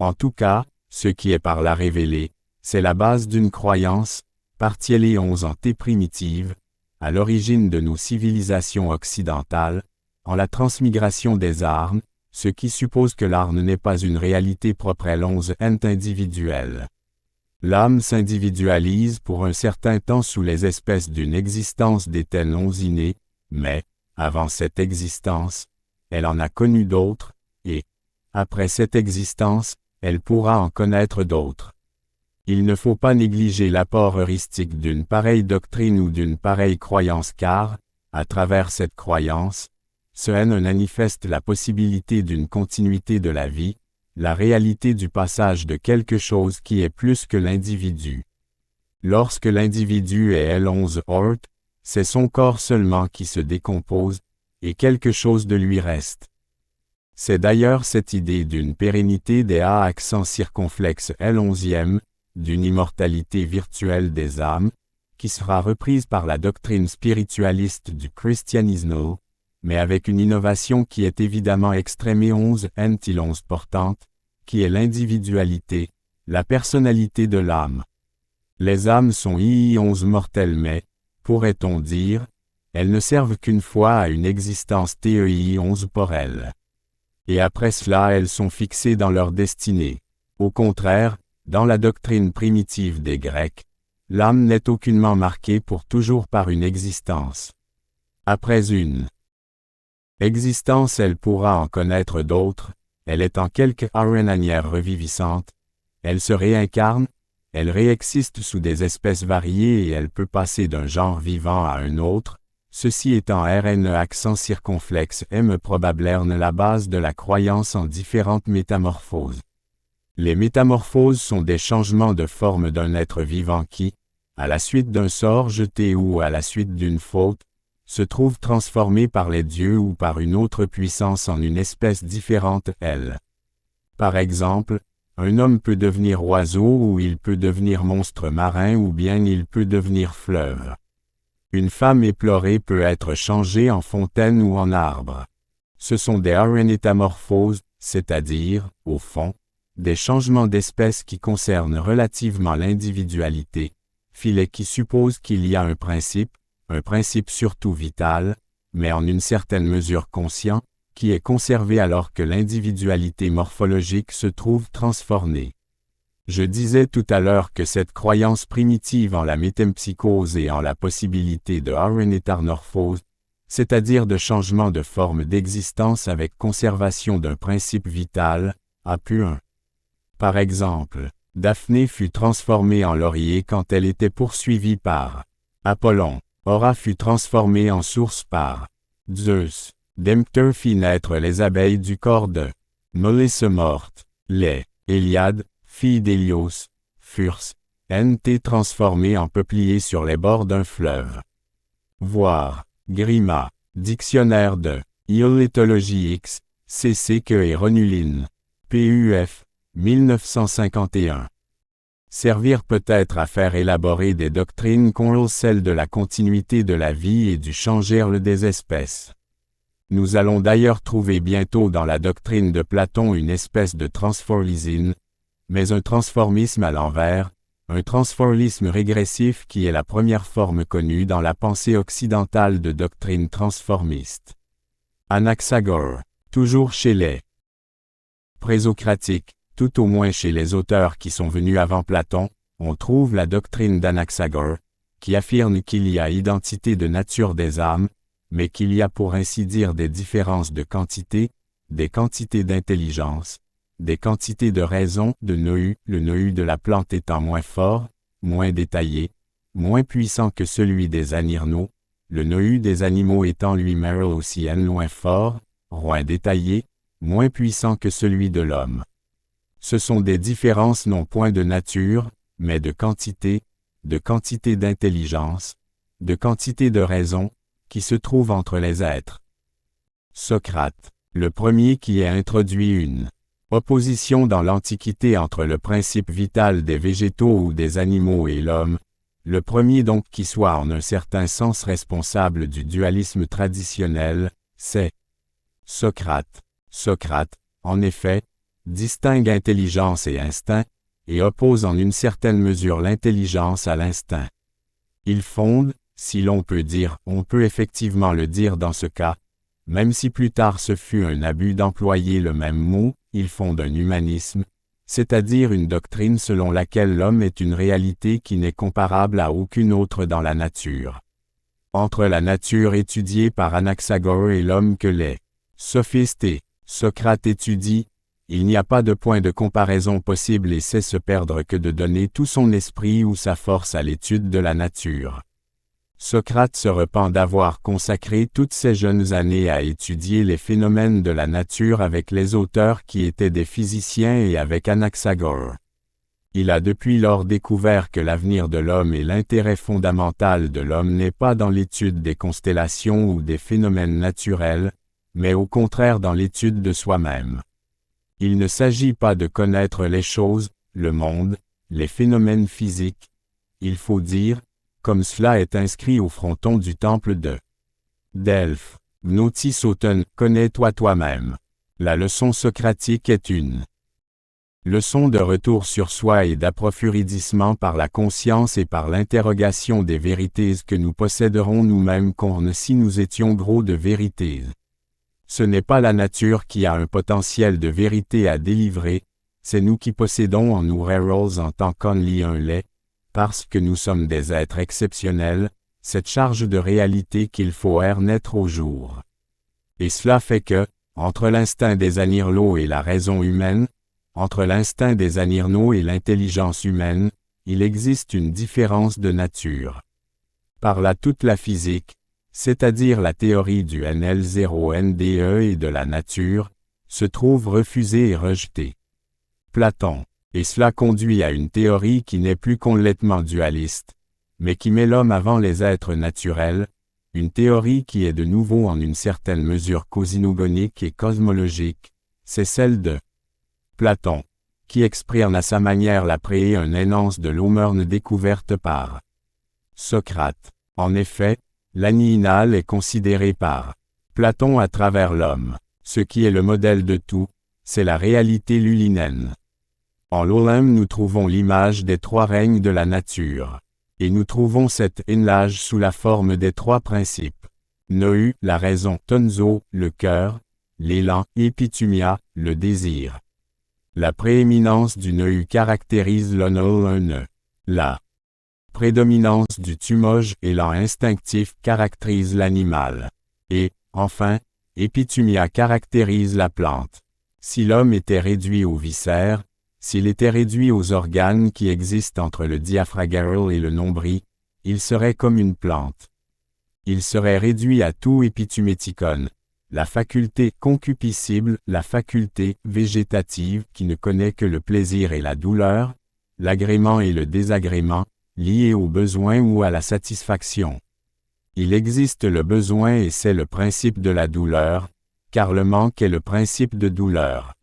S1: En tout cas, ce qui est par là révélé, c'est la base d'une croyance, partielle en T primitive, à l'origine de nos civilisations occidentales, en la transmigration des âmes, ce qui suppose que l'âme n'est pas une réalité propre à l'onze ent individuelle. L'âme s'individualise pour un certain temps sous les espèces d'une existence d'état non inné, mais, avant cette existence, elle en a connu d'autres, et, après cette existence, elle pourra en connaître d'autres. Il ne faut pas négliger l'apport heuristique d'une pareille doctrine ou d'une pareille croyance car, à travers cette croyance, ce N manifeste la possibilité d'une continuité de la vie, la réalité du passage de quelque chose qui est plus que l'individu. Lorsque l'individu est L11 Hort, c'est son corps seulement qui se décompose, et quelque chose de lui reste. C'est d'ailleurs cette idée d'une pérennité des A accent circonflexe L11e, d'une immortalité virtuelle des âmes, qui sera reprise par la doctrine spiritualiste du christianisme, mais avec une innovation qui est évidemment extrêmée 11 nt11 portante, qui est l'individualité, la personnalité de l'âme. Les âmes sont II11 mortelles mais, pourrait-on dire, elles ne servent qu'une fois à une existence TEI11 pour elles. Et après cela elles sont fixées dans leur destinée. Au contraire, dans la doctrine primitive des Grecs, l'âme n'est aucunement marquée pour toujours par une existence. Après une existence elle pourra en connaître d'autres, elle est en quelque manière revivissante, elle se réincarne, elle réexiste sous des espèces variées et elle peut passer d'un genre vivant à un autre, ceci étant RN accent circonflexe M probablement la base de la croyance en différentes métamorphoses. Les métamorphoses sont des changements de forme d'un être vivant qui, à la suite d'un sort jeté ou à la suite d'une faute, se trouve transformé par les dieux ou par une autre puissance en une espèce différente elle. Par exemple, un homme peut devenir oiseau ou il peut devenir monstre marin ou bien il peut devenir fleuve. Une femme éplorée peut être changée en fontaine ou en arbre. Ce sont des métamorphoses, c'est-à-dire, au fond, des changements d'espèce qui concernent relativement l'individualité, filet qui suppose qu'il y a un principe surtout vital, mais en une certaine mesure conscient, qui est conservé alors que l'individualité morphologique se trouve transformée. Je disais tout à l'heure que cette croyance primitive en la métempsychose et en la possibilité de métamorphose, c'est-à-dire de changement de forme d'existence avec conservation d'un principe vital, a pu un. Par exemple, Daphné fut transformée en laurier quand elle était poursuivie par Apollon. Hora fut transformée en source par Zeus. Demeter fit naître les abeilles du corps de Mélisse morte. Les Héliades, fille d'Hélios, furent nt transformées en peupliers sur les bords d'un fleuve. Voir Grima, dictionnaire de Iolétologie X, CC que et Ronuline, PUF, 1951. Servir peut-être à faire élaborer des doctrines qu'ont celles de la continuité de la vie et du changer des espèces. Nous allons d'ailleurs trouver bientôt dans la doctrine de Platon une espèce de transformisme, mais un transformisme à l'envers, un transformisme régressif qui est la première forme connue dans la pensée occidentale de doctrine transformiste. Anaxagore, toujours chez les présocratiques, tout au moins chez les auteurs qui sont venus avant Platon, on trouve la doctrine d'Anaxagore, qui affirme qu'il y a identité de nature des âmes, mais qu'il y a pour ainsi dire des différences de quantité, des quantités d'intelligence, des quantités de raison, de nohu, le nohu de la plante étant moins fort, moins détaillé, moins puissant que celui des anirnos, le nohu des animaux étant lui-même aussi moins fort, moins détaillé, moins puissant que celui de l'homme. Ce sont des différences non point de nature, mais de quantité d'intelligence, de quantité de raison, qui se trouvent entre les êtres. Socrate, le premier qui a introduit une opposition dans l'Antiquité entre le principe vital des végétaux ou des animaux et l'homme, le premier donc qui soit en un certain sens responsable du dualisme traditionnel, c'est Socrate. Socrate, en effet, distingue intelligence et instinct, et oppose en une certaine mesure l'intelligence à l'instinct. Il fonde, si l'on peut dire, on peut effectivement le dire dans ce cas, même si plus tard ce fut un abus d'employer le même mot, ils fondent un humanisme, c'est-à-dire une doctrine selon laquelle l'homme est une réalité qui n'est comparable à aucune autre dans la nature. Entre la nature étudiée par Anaxagore et l'homme que les sophistes et Socrate étudient, il n'y a pas de point de comparaison possible et c'est se perdre que de donner tout son esprit ou sa force à l'étude de la nature. Socrate se repent d'avoir consacré toutes ses jeunes années à étudier les phénomènes de la nature avec les auteurs qui étaient des physiciens et avec Anaxagore. Il a depuis lors découvert que l'avenir de l'homme et l'intérêt fondamental de l'homme n'est pas dans l'étude des constellations ou des phénomènes naturels, mais au contraire dans l'étude de soi-même. Il ne s'agit pas de connaître les choses, le monde, les phénomènes physiques. Il faut dire, comme cela est inscrit au fronton du temple de Delphes, Gnoti Soten, connais-toi toi-même. La leçon socratique est une leçon de retour sur soi et d'approfondissement par la conscience et par l'interrogation des vérités que nous posséderons nous-mêmes comme si nous étions gros de vérités. Ce n'est pas la nature qui a un potentiel de vérité à délivrer, c'est nous qui possédons en nous Rerolls en tant qu'only un lait, parce que nous sommes des êtres exceptionnels, cette charge de réalité qu'il faut naître au jour. Et cela fait que, entre l'instinct des Anirlo et la raison humaine, entre l'instinct des Anirno et l'intelligence humaine, il existe une différence de nature. Par là toute la physique, c'est-à-dire la théorie du NL0NDE et de la nature, se trouve refusée et rejetée. Platon, et cela conduit à une théorie qui n'est plus complètement dualiste, mais qui met l'homme avant les êtres naturels, une théorie qui est de nouveau en une certaine mesure cosmogonique et cosmologique, c'est celle de Platon, qui exprime à sa manière la préé un énonce de l'Homerne découverte par Socrate. En effet, l'anihinal est considéré par Platon à travers l'homme. Ce qui est le modèle de tout, c'est la réalité lulinène. En l'Olympe nous trouvons l'image des trois règnes de la nature. Et nous trouvons cette image sous la forme des trois principes. Noü, la raison, Tonzo, le cœur, l'élan, Epitumia, le désir. La prééminence du Noü caractérise l'onol. La prédominance du tumoge, élan instinctif, caractérise l'animal. Et, enfin, Epitumia caractérise la plante. Si l'homme était réduit aux viscères, s'il était réduit aux organes qui existent entre le diaphragme et le nombril, il serait comme une plante. Il serait réduit à tout épituméticone, la faculté concupiscible, la faculté végétative qui ne connaît que le plaisir et la douleur, l'agrément et le désagrément, liés au besoin ou à la satisfaction. Il existe le besoin et c'est le principe de la douleur, car le manque est le principe de douleur.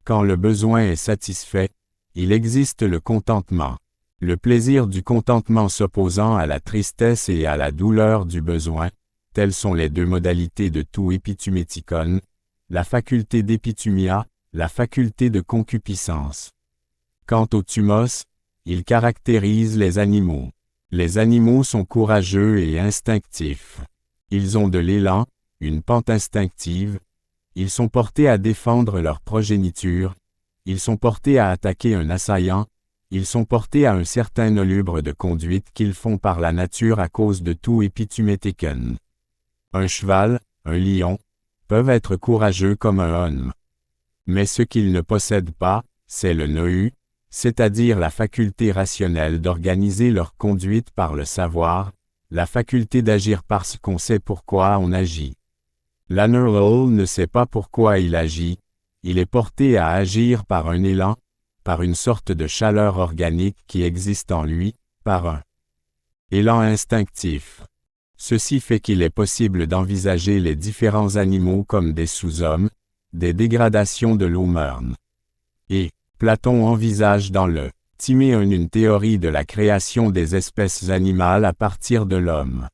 S1: Quand le besoin est satisfait, il existe le contentement. Le plaisir du contentement s'opposant à la tristesse et à la douleur du besoin, telles sont les deux modalités de tout épituméticone, la faculté d'épitumia, la faculté de concupiscence. Quant au thumos, il caractérise les animaux. Les animaux sont courageux et instinctifs. Ils ont de l'élan, une pente instinctive. Ils sont portés à défendre leur progéniture. Ils sont portés à attaquer un assaillant. Ils sont portés à un certain nolubre de conduite qu'ils font par la nature à cause de tout épituméticon. Un cheval, un lion, peuvent être courageux comme un homme. Mais ce qu'ils ne possèdent pas, c'est le noü, c'est-à-dire la faculté rationnelle d'organiser leur conduite par le savoir, la faculté d'agir parce qu'on sait pourquoi on agit. L'animal ne sait pas pourquoi il agit, il est porté à agir par un élan, par une sorte de chaleur organique qui existe en lui, par un élan instinctif. Ceci fait qu'il est possible d'envisager les différents animaux comme des sous-hommes, des dégradations de l'Homerne. Et Platon envisage dans le Timéon une théorie de la création des espèces animales à partir de l'homme.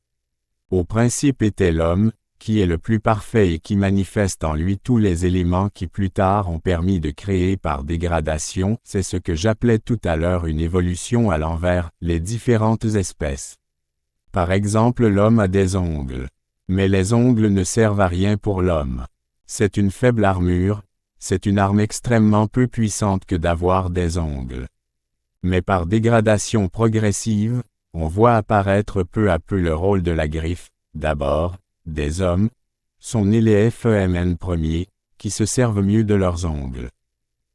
S1: Au principe était l'homme, qui est le plus parfait et qui manifeste en lui tous les éléments qui plus tard ont permis de créer par dégradation, c'est ce que j'appelais tout à l'heure une évolution à l'envers, les différentes espèces. Par exemple l'homme a des ongles. Mais les ongles ne servent à rien pour l'homme. C'est une faible armure, c'est une arme extrêmement peu puissante que d'avoir des ongles. Mais par dégradation progressive, on voit apparaître peu à peu le rôle de la griffe, d'abord, des hommes, sont nés les femmes premiers, qui se servent mieux de leurs ongles.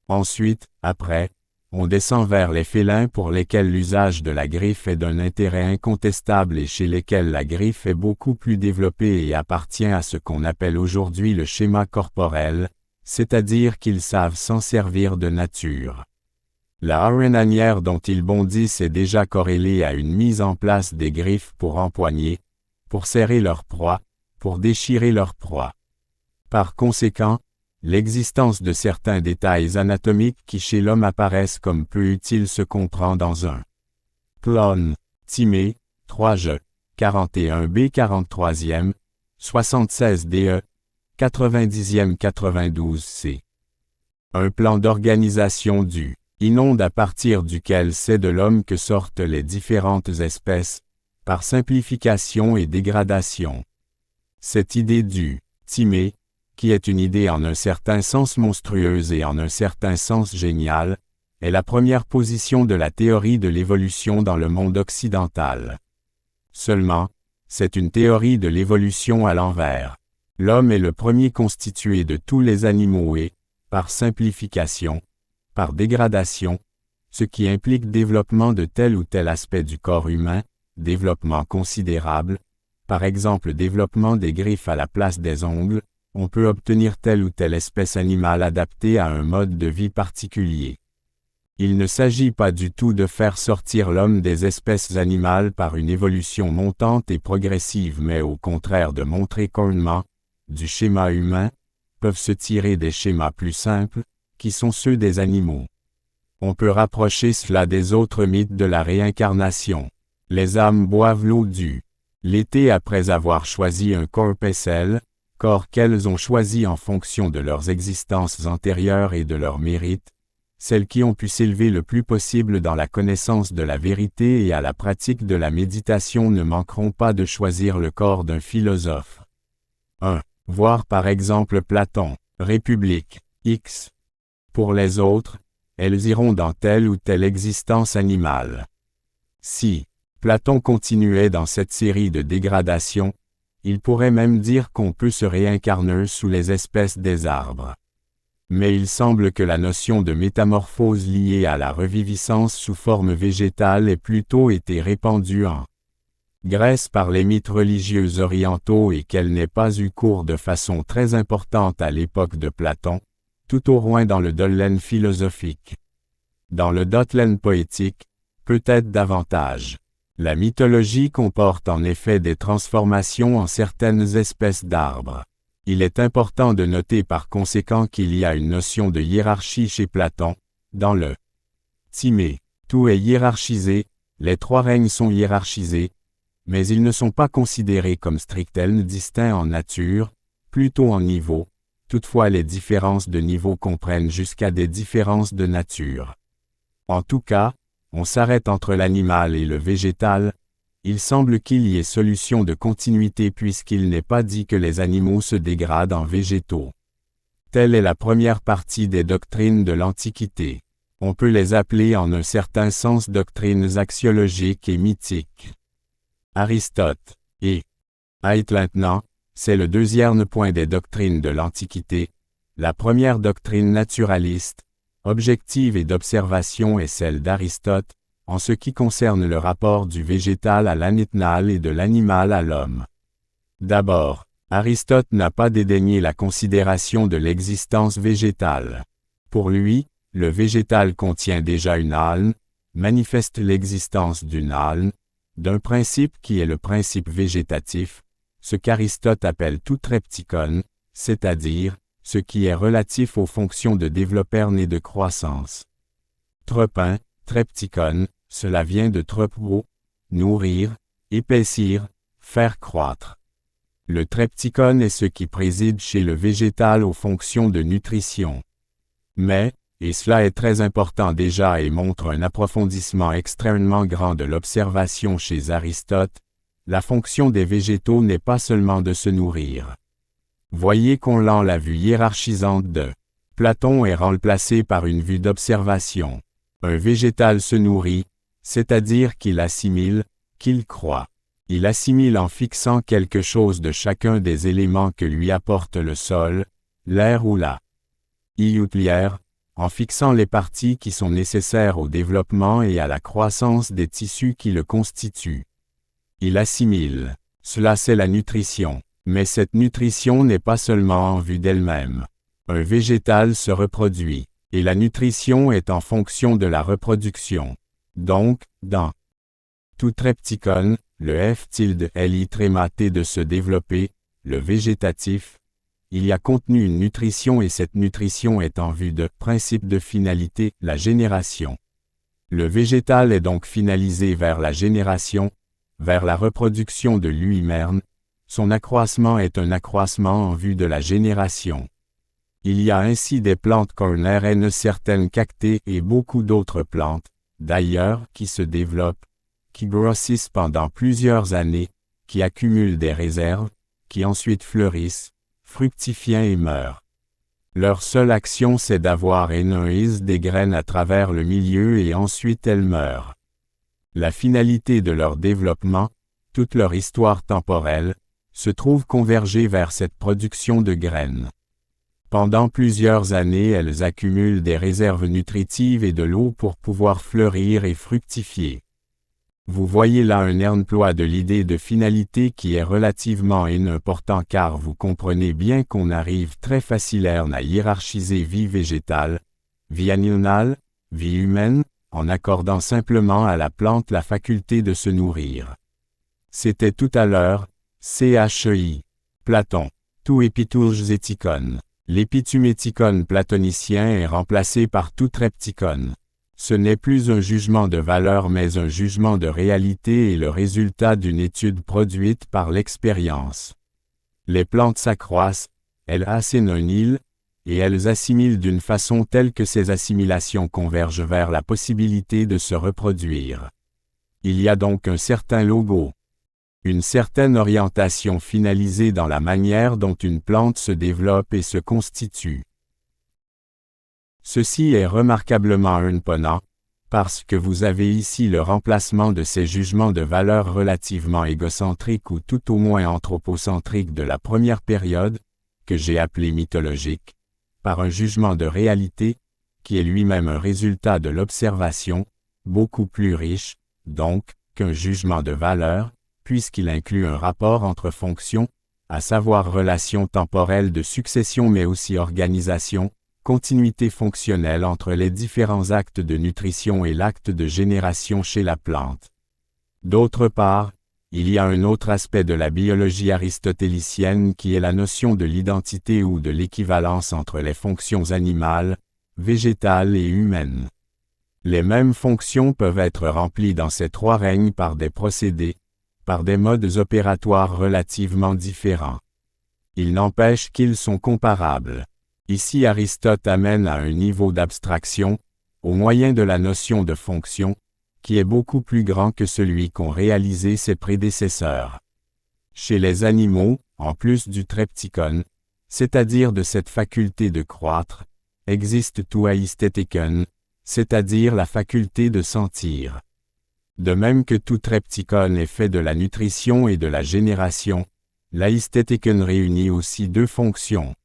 S1: Ensuite, après, on descend vers les félins pour lesquels l'usage de la griffe est d'un intérêt incontestable et chez lesquels la griffe est beaucoup plus développée et appartient à ce qu'on appelle aujourd'hui le schéma corporel, c'est-à-dire qu'ils savent s'en servir de nature. La harnanière dont ils bondissent est déjà corrélée à une mise en place des griffes pour empoigner, pour serrer leur proie, pour déchirer leur proie. Par conséquent, l'existence de certains détails anatomiques qui chez l'homme apparaissent comme peu utiles se comprend dans un Plon, Timée, 3G, 41B 43e, 76DE, 90e 92C. Un plan d'organisation du inonde à partir duquel c'est de l'homme que sortent les différentes espèces, par simplification et dégradation. Cette idée du timé, qui est une idée en un certain sens monstrueuse et en un certain sens géniale, est la première position de la théorie de l'évolution dans le monde occidental. Seulement, c'est une théorie de l'évolution à l'envers. L'homme est le premier constitué de tous les animaux et, par simplification, par dégradation, ce qui implique développement de tel ou tel aspect du corps humain, développement considérable, par exemple développement des griffes à la place des ongles, on peut obtenir telle ou telle espèce animale adaptée à un mode de vie particulier. Il ne s'agit pas du tout de faire sortir l'homme des espèces animales par une évolution montante et progressive mais au contraire de montrer qu'ornement, du schéma humain, peuvent se tirer des schémas plus simples, qui sont ceux des animaux. On peut rapprocher cela des autres mythes de la réincarnation. Les âmes boivent l'eau du l'été après avoir choisi un corps aisselle, corps qu'elles ont choisi en fonction de leurs existences antérieures et de leurs mérites, celles qui ont pu s'élever le plus possible dans la connaissance de la vérité et à la pratique de la méditation ne manqueront pas de choisir le corps d'un philosophe. 1. Voir par exemple Platon, République, X. Pour les autres, elles iront dans telle ou telle existence animale. Si Platon continuait dans cette série de dégradations, il pourrait même dire qu'on peut se réincarner sous les espèces des arbres. Mais il semble que la notion de métamorphose liée à la reviviscence sous forme végétale ait plutôt été répandue en Grèce par les mythes religieux orientaux et qu'elle n'ait pas eu cours de façon très importante à l'époque de Platon, tout au moins dans le dolmen philosophique. Dans le dolmen poétique, peut-être davantage. La mythologie comporte en effet des transformations en certaines espèces d'arbres. Il est important de noter par conséquent qu'il y a une notion de hiérarchie chez Platon, dans le Timée. Tout est hiérarchisé, les trois règnes sont hiérarchisés, mais ils ne sont pas considérés comme strictement distincts en nature, plutôt en niveau. Toutefois les différences de niveau comprennent jusqu'à des différences de nature. En tout cas, on s'arrête entre l'animal et le végétal, il semble qu'il y ait solution de continuité puisqu'il n'est pas dit que les animaux se dégradent en végétaux. Telle est la première partie des doctrines de l'Antiquité. On peut les appeler en un certain sens doctrines axiologiques et mythiques. Aristote et Ait maintenant, c'est le deuxième point des doctrines de l'Antiquité. La première doctrine naturaliste, objective et d'observation est celle d'Aristote, en ce qui concerne le rapport du végétal à l'animal et de l'animal à l'homme. D'abord, Aristote n'a pas dédaigné la considération de l'existence végétale. Pour lui, le végétal contient déjà une âne, manifeste l'existence d'une âne, d'un principe qui est le principe végétatif, ce qu'Aristote appelle tout trepticon, c'est-à-dire, ce qui est relatif aux fonctions de développement et de croissance. Tropin, trepticon, cela vient de tropo, nourrir, épaissir, faire croître. Le trepticon est ce qui préside chez le végétal aux fonctions de nutrition. Mais, et cela est très important déjà et montre un approfondissement extrêmement grand de l'observation chez Aristote, La fonction des végétaux n'est pas seulement de se nourrir. Voyez qu'on la vue hiérarchisante de Platon est remplacée par une vue d'observation. Un végétal se nourrit, c'est-à-dire qu'il assimile, qu'il croît. Il assimile en fixant quelque chose de chacun des éléments que lui apporte le sol, l'air ou la lière, en fixant les parties qui sont nécessaires au développement et à la croissance des tissus qui le constituent. Il assimile. Cela c'est la nutrition. Mais cette nutrition n'est pas seulement en vue d'elle-même. Un végétal se reproduit, et la nutrition est en fonction de la reproduction. Donc, dans tout triptychon, le F-Li trématé de se développer, le végétatif, il y a contenu une nutrition et cette nutrition est en vue de principe de finalité, la génération. Le végétal est donc finalisé vers la génération, vers la reproduction de lui-même. Son accroissement est un accroissement en vue de la génération. Il y a ainsi des plantes cornéennes, certaines cactées et beaucoup d'autres plantes, d'ailleurs, qui se développent, qui grossissent pendant plusieurs années, qui accumulent des réserves, qui ensuite fleurissent, fructifient et meurent. Leur seule action c'est d'avoir énoïs des graines à travers le milieu et ensuite elles meurent. La finalité de leur développement, toute leur histoire temporelle, se trouve converger vers cette production de graines. Pendant plusieurs années elles accumulent des réserves nutritives et de l'eau pour pouvoir fleurir et fructifier. Vous voyez là un emploi de l'idée de finalité qui est relativement important car vous comprenez bien qu'on arrive très facilement à hiérarchiser vie végétale, vie animale, vie humaine, en accordant simplement à la plante la faculté de se nourrir. C'était tout à l'heure, CHEI. Platon. Tout épitourzétikon. L'épitumétikon platonicien est remplacé par tout triptychon. Ce n'est plus un jugement de valeur mais un jugement de réalité et le résultat d'une étude produite par l'expérience. Les plantes s'accroissent, elles assénonilent, et elles assimilent d'une façon telle que ces assimilations convergent vers la possibilité de se reproduire. Il y a donc un certain logo. Une certaine orientation finalisée dans la manière dont une plante se développe et se constitue. Ceci est remarquablement imponent, parce que vous avez ici le remplacement de ces jugements de valeur relativement égocentriques ou tout au moins anthropocentriques de la première période, que j'ai appelé mythologique, par un jugement de réalité, qui est lui-même un résultat de l'observation, beaucoup plus riche, donc, qu'un jugement de valeur, puisqu'il inclut un rapport entre fonctions, à savoir relation temporelle de succession mais aussi organisation, continuité fonctionnelle entre les différents actes de nutrition et l'acte de génération chez la plante. D'autre part, il y a un autre aspect de la biologie aristotélicienne qui est la notion de l'identité ou de l'équivalence entre les fonctions animales, végétales et humaines. Les mêmes fonctions peuvent être remplies dans ces trois règnes par des procédés, par des modes opératoires relativement différents. Il n'empêche qu'ils sont comparables. Ici Aristote amène à un niveau d'abstraction, au moyen de la notion de fonction, qui est beaucoup plus grand que celui qu'ont réalisé ses prédécesseurs. Chez les animaux, en plus du triptychon, c'est-à-dire de cette faculté de croître, existe tout aisthétikon, c'est-à-dire la faculté de sentir. De même que tout triptychon est fait de la nutrition et de la génération, l'aisthétikon réunit aussi deux fonctions.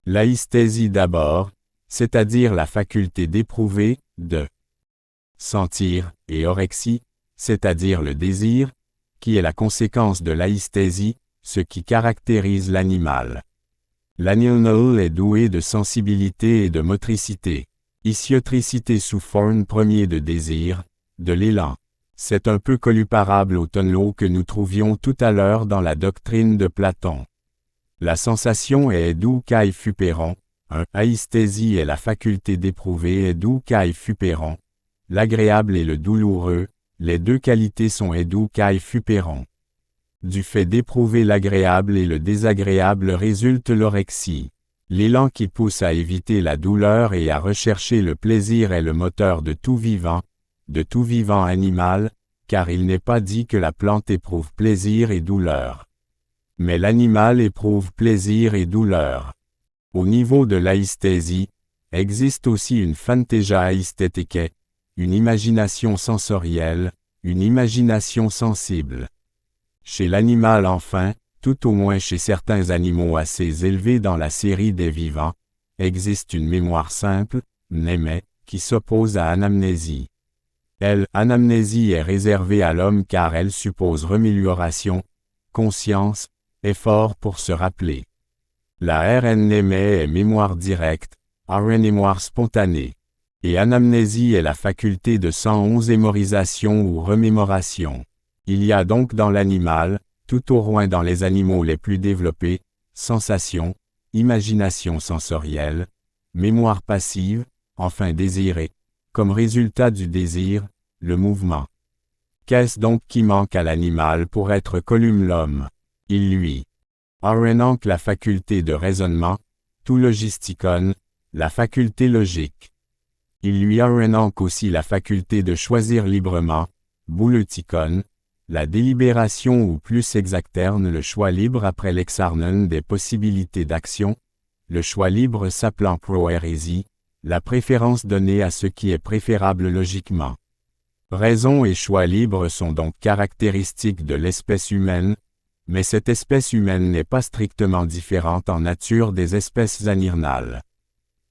S1: L'aïsthésie d'abord, c'est-à-dire la faculté d'éprouver, de sentir, et orexie, c'est-à-dire le désir, qui est la conséquence de l'aïsthésie, ce qui caractérise l'animal. L'animal est doué de sensibilité et de motricité. Ischiotricité sous forme premier de désir, de l'élan. C'est un peu comparable au tonneau que nous trouvions tout à l'heure dans la doctrine de Platon. La sensation est doux kai fupéron, aïsthésie est la faculté d'éprouver est doux kai fupéron. L'agréable et le douloureux, les deux qualités sont doux kai fupéron. Du fait d'éprouver l'agréable et le désagréable résulte l'orexie. L'élan qui pousse à éviter la douleur et à rechercher le plaisir est le moteur de tout vivant animal, car il n'est pas dit que la plante éprouve plaisir et douleur. Mais l'animal éprouve plaisir et douleur. Au niveau de l'aïsthésie, existe aussi une phantasia aïsthétique, une imagination sensorielle, une imagination sensible. Chez l'animal enfin, tout au moins chez certains animaux assez élevés dans la série des vivants, existe une mémoire simple, mnémé, qui s'oppose à anamnésie. Anamnésie est réservée à l'homme car elle suppose remémoration, conscience, effort pour se rappeler. La RN-mnémé est mémoire directe, RN-mémoire spontanée. Et anamnésie est la faculté de 111 mémorisation ou remémoration. Il y a donc dans l'animal, tout au moins dans les animaux les plus développés, sensation, imagination sensorielle, mémoire passive, enfin désirée, comme résultat du désir, le mouvement. Qu'est-ce donc qui manque à l'animal pour être comme l'homme? Il lui manque la faculté de raisonnement, tout logisticon, la faculté logique. Il lui manque aussi la faculté de choisir librement, bouleticon, la délibération ou plus exacterne le choix libre après l'exarnen des possibilités d'action, le choix libre s'appelant prohérésie, la préférence donnée à ce qui est préférable logiquement. Raison et choix libre sont donc caractéristiques de l'espèce humaine, mais cette espèce humaine n'est pas strictement différente en nature des espèces animales.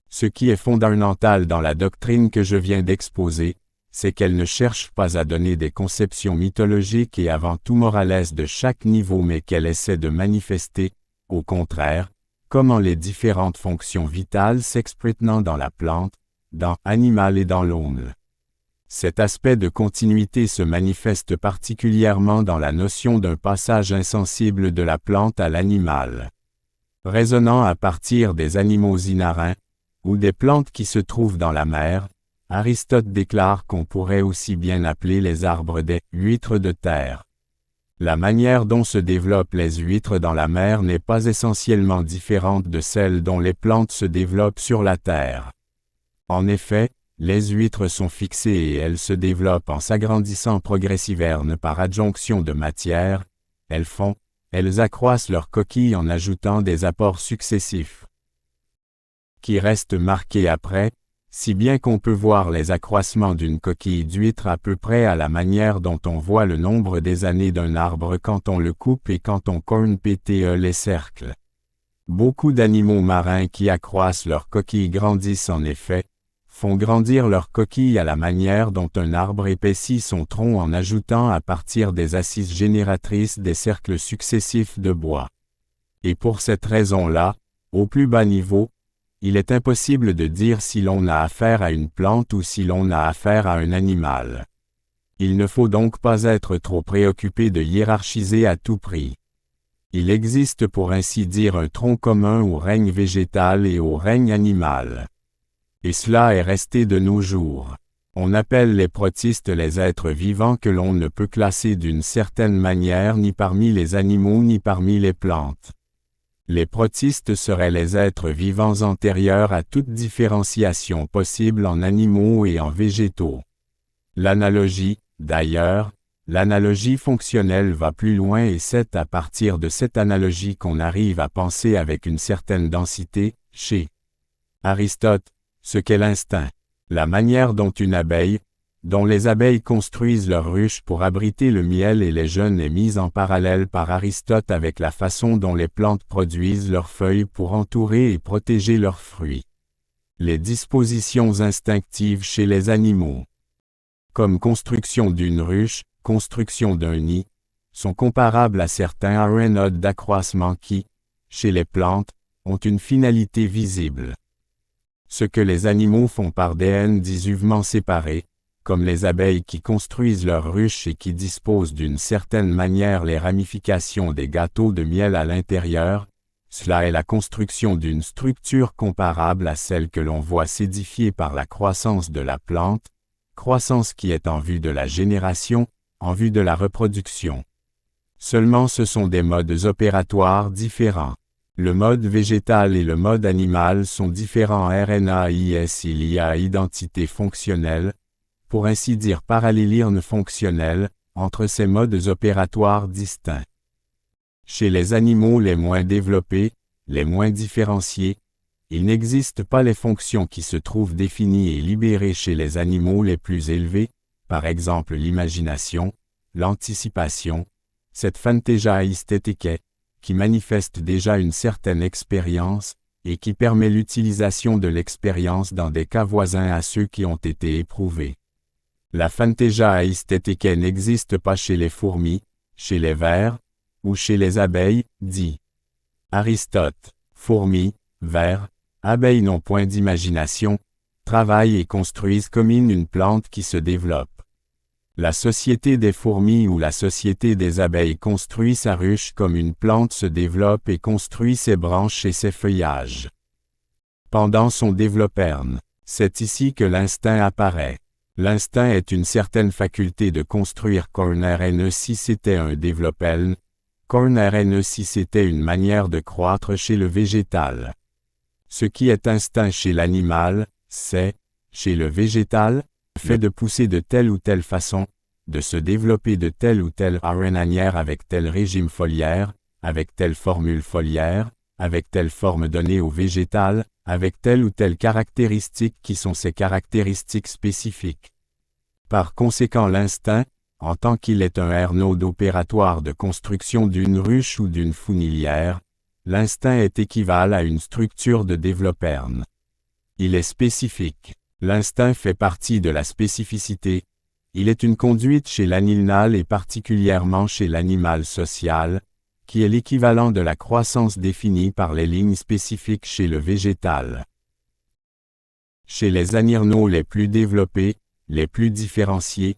S1: Ce qui est fondamental dans la doctrine que je viens d'exposer, c'est qu'elle ne cherche pas à donner des conceptions mythologiques et avant tout morales de chaque niveau mais qu'elle essaie de manifester, au contraire, comment les différentes fonctions vitales s'expriment dans la plante, dans l'animal et dans l'homme. Cet aspect de continuité se manifeste particulièrement dans la notion d'un passage insensible de la plante à l'animal. Raisonnant à partir des animaux inarins, ou des plantes qui se trouvent dans la mer, Aristote déclare qu'on pourrait aussi bien appeler les arbres des huîtres de terre. La manière dont se développent les huîtres dans la mer n'est pas essentiellement différente de celle dont les plantes se développent sur la terre. En effet, les huîtres sont fixées et elles se développent en s'agrandissant progressivement par adjonction de matière, elles accroissent leur coquille en ajoutant des apports successifs qui restent marqués après, si bien qu'on peut voir les accroissements d'une coquille d'huître à peu près à la manière dont on voit le nombre des années d'un arbre quand on le coupe et quand on corne les cercles. Beaucoup d'animaux marins qui accroissent leur coquille grandissent en effet, font grandir leur coquille à la manière dont un arbre épaissit son tronc en ajoutant à partir des assises génératrices des cercles successifs de bois. Et pour cette raison-là, au plus bas niveau, il est impossible de dire si l'on a affaire à une plante ou si l'on a affaire à un animal. Il ne faut donc pas être trop préoccupé de hiérarchiser à tout prix. Il existe pour ainsi dire un tronc commun au règne végétal et au règne animal. Et cela est resté de nos jours. On appelle les protistes les êtres vivants que l'on ne peut classer d'une certaine manière ni parmi les animaux ni parmi les plantes. Les protistes seraient les êtres vivants antérieurs à toute différenciation possible en animaux et en végétaux. L'analogie, d'ailleurs, l'analogie fonctionnelle va plus loin et c'est à partir de cette analogie qu'on arrive à penser avec une certaine densité, chez Aristote, ce qu'est l'instinct, la manière dont dont les abeilles construisent leurs ruches pour abriter le miel et les jeunes est mise en parallèle par Aristote avec la façon dont les plantes produisent leurs feuilles pour entourer et protéger leurs fruits. Les dispositions instinctives chez les animaux, comme construction d'une ruche, construction d'un nid, sont comparables à certains arénodes d'accroissement qui, chez les plantes, ont une finalité visible. Ce que les animaux font par des haines disjuvement séparées, comme les abeilles qui construisent leurs ruches et qui disposent d'une certaine manière les ramifications des gâteaux de miel à l'intérieur, cela est la construction d'une structure comparable à celle que l'on voit s'édifier par la croissance de la plante, croissance qui est en vue de la génération, en vue de la reproduction. Seulement ce sont des modes opératoires différents. Le mode végétal et le mode animal sont différents en RNAIS. Il y a identité fonctionnelle, pour ainsi dire parallélisme fonctionnel, entre ces modes opératoires distincts. Chez les animaux les moins développés, les moins différenciés, il n'existe pas les fonctions qui se trouvent définies et libérées chez les animaux les plus élevés, par exemple l'imagination, l'anticipation, cette fantasia aesthetica, qui manifeste déjà une certaine expérience, et qui permet l'utilisation de l'expérience dans des cas voisins à ceux qui ont été éprouvés. La fantasia aesthetica n'existe pas chez les fourmis, chez les vers, ou chez les abeilles, dit Aristote. Fourmis, vers, abeilles n'ont point d'imagination, travaillent et construisent comme une plante qui se développe. La société des fourmis ou la société des abeilles construit sa ruche comme une plante se développe et construit ses branches et ses feuillages. Pendant son développement, c'est ici que l'instinct apparaît. L'instinct est une certaine faculté de construire cornerne si c'était un développement, cornerne si c'était une manière de croître chez le végétal. Ce qui est instinct chez l'animal, c'est, chez le végétal, le fait de pousser de telle ou telle façon, de se développer de telle ou telle manière avec tel régime foliaire, avec telle formule foliaire, avec telle forme donnée au végétal, avec telle ou telle caractéristique qui sont ses caractéristiques spécifiques. Par conséquent l'instinct, en tant qu'il est un node opératoire de construction d'une ruche ou d'une fourmilière, l'instinct est équivalent à une structure de développement. Il est spécifique. L'instinct fait partie de la spécificité. Il est une conduite chez l'animal et particulièrement chez l'animal social, qui est l'équivalent de la croissance définie par les lignes spécifiques chez le végétal. Chez les animaux les plus développés, les plus différenciés,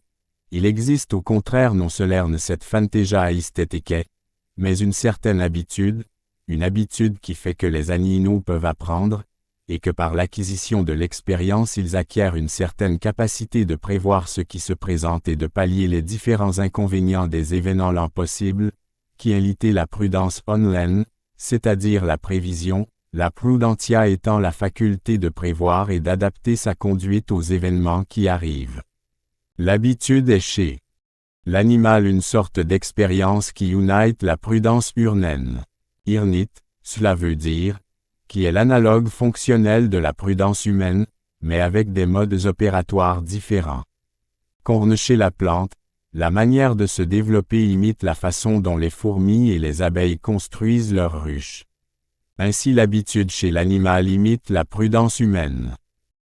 S1: il existe au contraire non seulement cette fantasia aesthetica, mais une certaine habitude, une habitude qui fait que les animaux peuvent apprendre, et que par l'acquisition de l'expérience ils acquièrent une certaine capacité de prévoir ce qui se présente et de pallier les différents inconvénients des événements possibles, qui invitent la prudence online, c'est-à-dire la prévision, la prudentia étant la faculté de prévoir et d'adapter sa conduite aux événements qui arrivent. L'habitude est chez l'animal une sorte d'expérience qui unite la prudence urnaine. Irnit, cela veut dire, qui est l'analogue fonctionnel de la prudence humaine, mais avec des modes opératoires différents. Corne chez la plante, la manière de se développer imite la façon dont les fourmis et les abeilles construisent leurs ruches. Ainsi l'habitude chez l'animal imite la prudence humaine.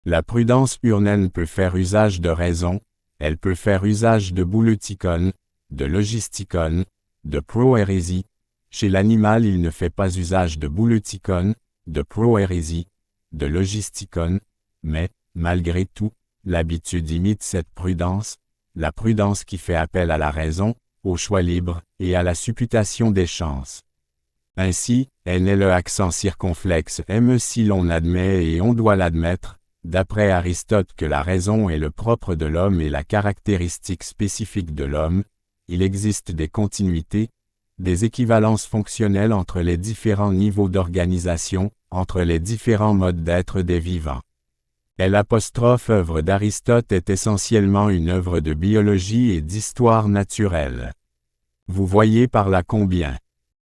S1: La prudence urnaine peut faire usage de raison, elle peut faire usage de bouleuticon, de logisticon, de prohérésie. Chez l'animal il ne fait pas usage de bouleuticon, de prohérésie, de logisticon, mais, malgré tout, l'habitude imite cette prudence, la prudence qui fait appel à la raison, au choix libre, et à la supputation des chances. Ainsi, elle n'est le accent circonflexe M si l'on admet et on doit l'admettre, d'après Aristote que la raison est le propre de l'homme et la caractéristique spécifique de l'homme, il existe des continuités, des équivalences fonctionnelles entre les différents niveaux d'organisation, entre les différents modes d'être des vivants. L'œuvre d'Aristote est essentiellement une œuvre de biologie et d'histoire naturelle. Vous voyez par là combien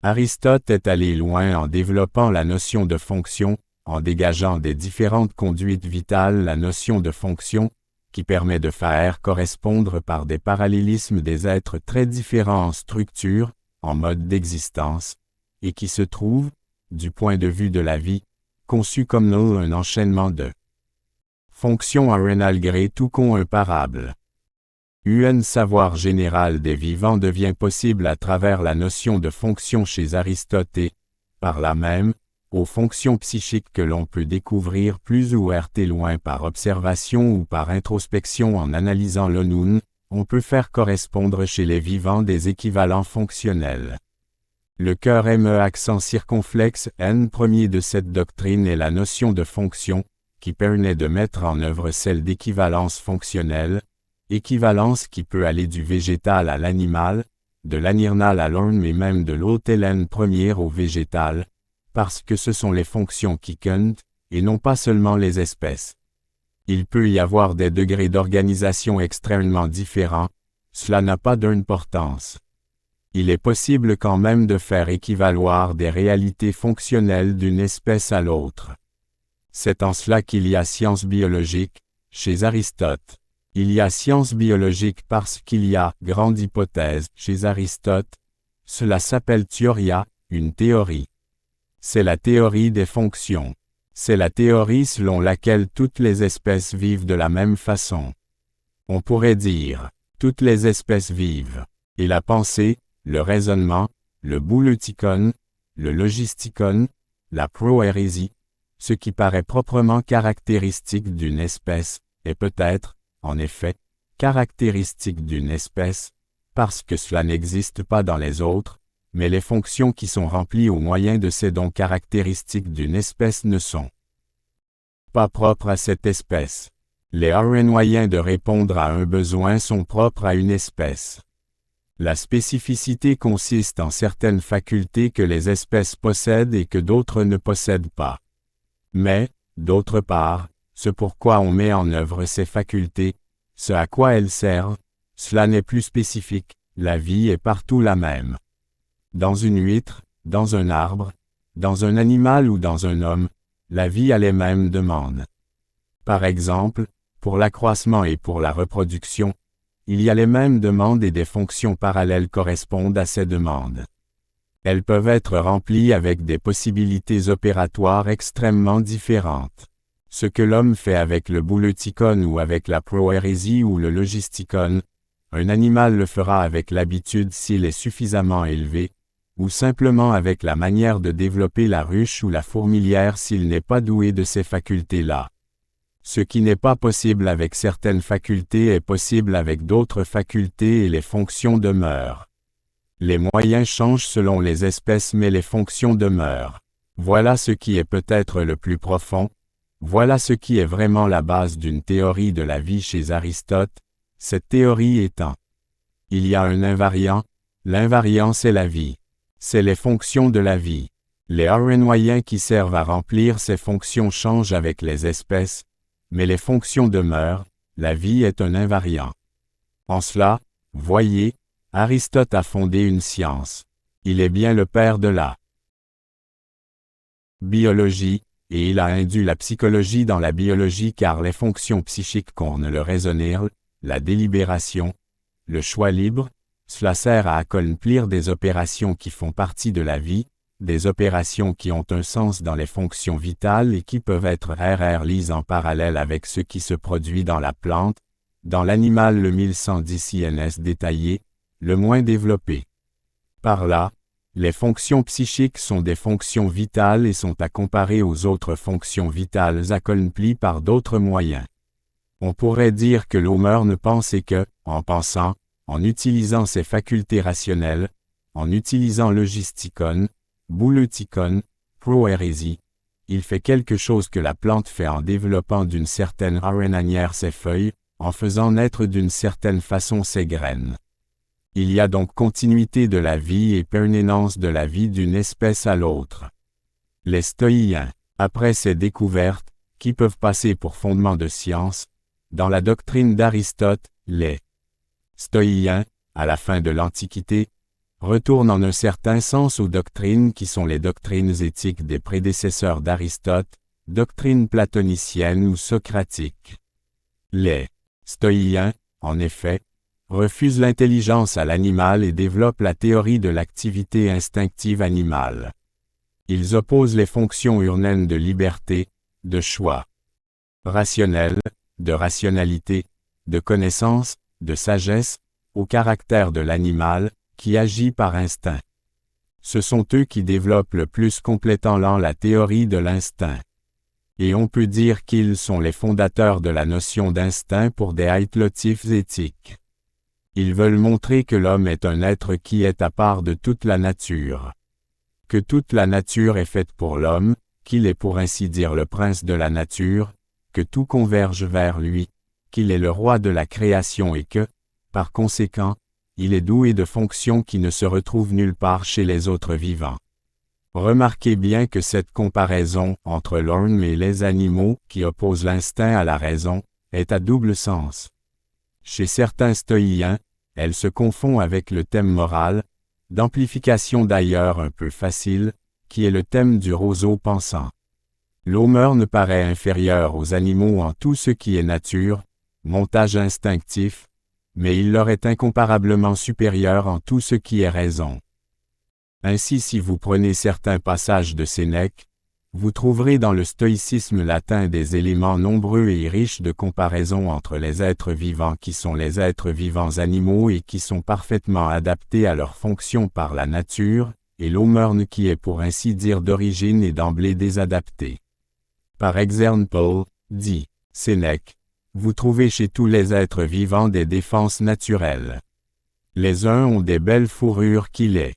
S1: Aristote est allé loin en développant la notion de fonction, en dégageant des différentes conduites vitales la notion de fonction, qui permet de faire correspondre par des parallélismes des êtres très différents en structure, en mode d'existence, et qui se trouve, du point de vue de la vie, conçu comme un enchaînement de fonctions malgré tout comparable. Un savoir général des vivants devient possible à travers la notion de fonction chez Aristote et, par là même, aux fonctions psychiques que l'on peut découvrir plus ou loin par observation ou par introspection en analysant le nous, on peut faire correspondre chez les vivants des équivalents fonctionnels. Le cœur accent circonflexe N premier de cette doctrine est la notion de fonction, qui permet de mettre en œuvre celle d'équivalence fonctionnelle, équivalence qui peut aller du végétal à l'animal, de l'animal à l'homme et même de l'autel première au végétal, parce que ce sont les fonctions qui comptent, et non pas seulement les espèces. Il peut y avoir des degrés d'organisation extrêmement différents, cela n'a pas d'importance. Il est possible quand même de faire équivaloir des réalités fonctionnelles d'une espèce à l'autre. C'est en cela qu'il y a science biologique, chez Aristote. Il y a science biologique parce qu'il y a grande hypothèse, chez Aristote. Cela s'appelle théoria, une théorie. C'est la théorie des fonctions. C'est la théorie selon laquelle toutes les espèces vivent de la même façon. On pourrait dire, toutes les espèces vivent. Et la pensée, le raisonnement, le bouleutikon, le logistikon, la prohérésie, ce qui paraît proprement caractéristique d'une espèce, est peut-être, en effet, caractéristique d'une espèce, parce que cela n'existe pas dans les autres, mais les fonctions qui sont remplies au moyen de ces dons caractéristiques d'une espèce ne sont pas propres à cette espèce. Les moyens de répondre à un besoin sont propres à une espèce. La spécificité consiste en certaines facultés que les espèces possèdent et que d'autres ne possèdent pas. Mais, d'autre part, ce pourquoi on met en œuvre ces facultés, ce à quoi elles servent, cela n'est plus spécifique, la vie est partout la même. Dans une huître, dans un arbre, dans un animal ou dans un homme, la vie a les mêmes demandes. Par exemple, pour l'accroissement et pour la reproduction, il y a les mêmes demandes et des fonctions parallèles correspondent à ces demandes. Elles peuvent être remplies avec des possibilités opératoires extrêmement différentes. Ce que l'homme fait avec le bouleutikon ou avec la prohérésie ou le logistikon, un animal le fera avec l'habitude s'il est suffisamment élevé, ou simplement avec la manière de développer la ruche ou la fourmilière s'il n'est pas doué de ces facultés-là. Ce qui n'est pas possible avec certaines facultés est possible avec d'autres facultés et les fonctions demeurent. Les moyens changent selon les espèces mais les fonctions demeurent. Voilà ce qui est peut-être le plus profond. Voilà ce qui est vraiment la base d'une théorie de la vie chez Aristote, cette théorie étant. Il y a un invariant, l'invariant c'est la vie. C'est les fonctions de la vie. Les moyens qui servent à remplir ces fonctions changent avec les espèces, mais les fonctions demeurent, la vie est un invariant. En cela, voyez, Aristote a fondé une science. Il est bien le père de la biologie, et il a induit la psychologie dans la biologie car les fonctions psychiques cornent le raisonner, la délibération, le choix libre, cela sert à accomplir des opérations qui font partie de la vie, des opérations qui ont un sens dans les fonctions vitales et qui peuvent être lises en parallèle avec ce qui se produit dans la plante, dans l'animal le 1110 INS détaillé, le moins développé. Par là, les fonctions psychiques sont des fonctions vitales et sont à comparer aux autres fonctions vitales accomplies par d'autres moyens. On pourrait dire que l'homme ne pensait que, en pensant, en utilisant ses facultés rationnelles, en utilisant logistikon, bouleutikon, prohérésie, il fait quelque chose que la plante fait en développant d'une certaine manière ses feuilles, en faisant naître d'une certaine façon ses graines. Il y a donc continuité de la vie et permanence de la vie d'une espèce à l'autre. Les stoïciens, après ces découvertes, qui peuvent passer pour fondement de science, dans la doctrine d'Aristote, les stoïciens, à la fin de l'Antiquité, retournent en un certain sens aux doctrines qui sont les doctrines éthiques des prédécesseurs d'Aristote, doctrines platoniciennes ou socratiques. Les stoïciens, en effet, refusent l'intelligence à l'animal et développent la théorie de l'activité instinctive animale. Ils opposent les fonctions urnaines de liberté, de choix rationnel, de rationalité, de connaissance, de sagesse, au caractère de l'animal, qui agit par instinct. Ce sont eux qui développent le plus complètement la théorie de l'instinct. Et on peut dire qu'ils sont les fondateurs de la notion d'instinct pour des motifs éthiques. Ils veulent montrer que l'homme est un être qui est à part de toute la nature. Que toute la nature est faite pour l'homme, qu'il est pour ainsi dire le prince de la nature, que tout converge vers lui, qu'il est le roi de la création et que, par conséquent, il est doué de fonctions qui ne se retrouvent nulle part chez les autres vivants. Remarquez bien que cette comparaison entre l'homme et les animaux, qui oppose l'instinct à la raison, est à double sens. Chez certains stoïciens, elle se confond avec le thème moral, d'amplification d'ailleurs un peu facile, qui est le thème du roseau pensant. L'Homer ne paraît inférieur aux animaux en tout ce qui est nature, montage instinctif, mais il leur est incomparablement supérieur en tout ce qui est raison. Ainsi si vous prenez certains passages de Sénèque, vous trouverez dans le stoïcisme latin des éléments nombreux et riches de comparaison entre les êtres vivants qui sont les êtres vivants animaux et qui sont parfaitement adaptés à leurs fonctions par la nature, et l'Homer qui est pour ainsi dire d'origine et d'emblée désadapté. Par exemple, dit Sénèque, vous trouvez chez tous les êtres vivants des défenses naturelles. Les uns ont des belles fourrures qui les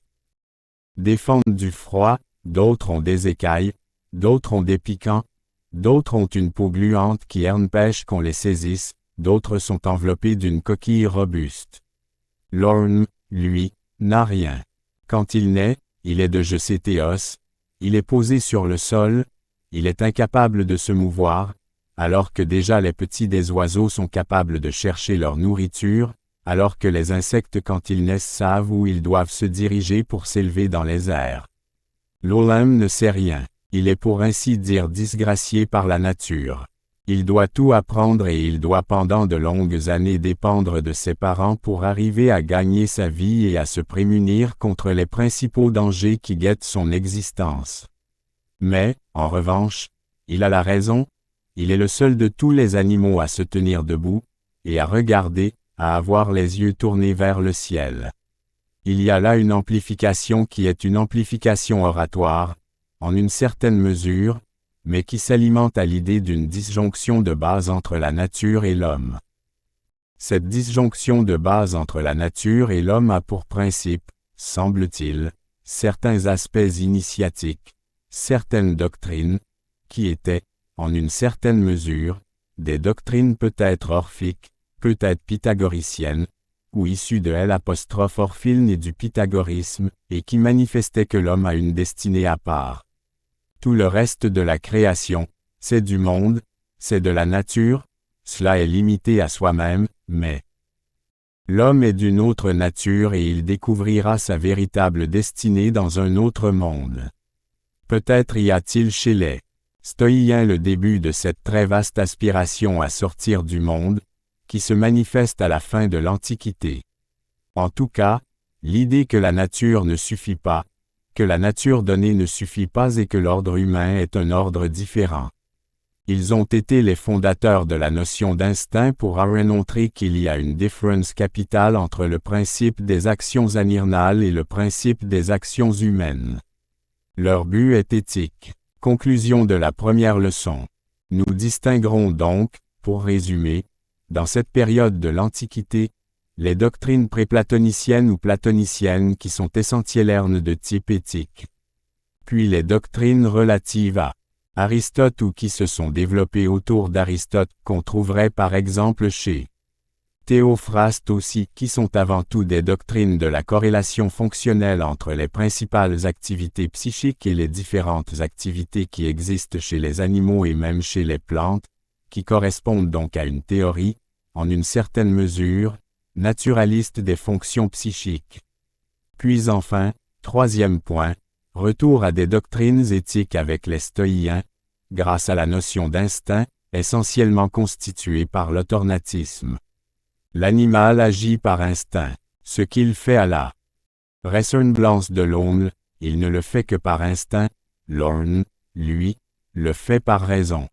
S1: défendent du froid, d'autres ont des écailles, d'autres ont des piquants, d'autres ont une peau gluante qui empêche qu'on les saisisse, d'autres sont enveloppés d'une coquille robuste. L'orme, lui, n'a rien. Quand il naît, il est de Jeusétéos, il est posé sur le sol, il est incapable de se mouvoir, alors que déjà les petits des oiseaux sont capables de chercher leur nourriture, alors que les insectes quand ils naissent savent où ils doivent se diriger pour s'élever dans les airs. L'Olym ne sait rien, il est pour ainsi dire disgracié par la nature. Il doit tout apprendre et il doit pendant de longues années dépendre de ses parents pour arriver à gagner sa vie et à se prémunir contre les principaux dangers qui guettent son existence. Mais, en revanche, il a la raison, il est le seul de tous les animaux à se tenir debout, et à regarder, à avoir les yeux tournés vers le ciel. Il y a là une amplification qui est une amplification oratoire, en une certaine mesure, mais qui s'alimente à l'idée d'une disjonction de base entre la nature et l'homme. Cette disjonction de base entre la nature et l'homme a pour principe, semble-t-il, certains aspects initiatiques, certaines doctrines, qui étaient, en une certaine mesure, des doctrines peut-être orphiques, peut-être pythagoriciennes, ou issues de L'(orphilne et du pythagorisme, et qui manifestaient que l'homme a une destinée à part. Tout le reste de la création, c'est du monde, c'est de la nature, cela est limité à soi-même, mais l'homme est d'une autre nature et il découvrira sa véritable destinée dans un autre monde. Peut-être y a-t-il chez les stoïens le début de cette très vaste aspiration à sortir du monde, qui se manifeste à la fin de l'Antiquité. En tout cas, l'idée que la nature ne suffit pas, que la nature donnée ne suffit pas et que l'ordre humain est un ordre différent. Ils ont été les fondateurs de la notion d'instinct pour montrer qu'il y a une différence capitale entre le principe des actions animales et le principe des actions humaines. Leur but est éthique. Conclusion de la première leçon. Nous distinguerons donc, pour résumer, dans cette période de l'Antiquité, les doctrines préplatoniciennes ou platoniciennes qui sont essentiellement de type éthique. Puis les doctrines relatives à Aristote ou qui se sont développées autour d'Aristote qu'on trouverait par exemple chez Théophraste aussi qui sont avant tout des doctrines de la corrélation fonctionnelle entre les principales activités psychiques et les différentes activités qui existent chez les animaux et même chez les plantes, qui correspondent donc à une théorie, en une certaine mesure, naturaliste des fonctions psychiques. Puis enfin, troisième point, retour à des doctrines éthiques avec les stoïens, grâce à la notion d'instinct, essentiellement constituée par l'autornatisme. L'animal agit par instinct. Ce qu'il fait à la ressemblance de l'homme, il ne le fait que par instinct, l'homme, lui, le fait par raison.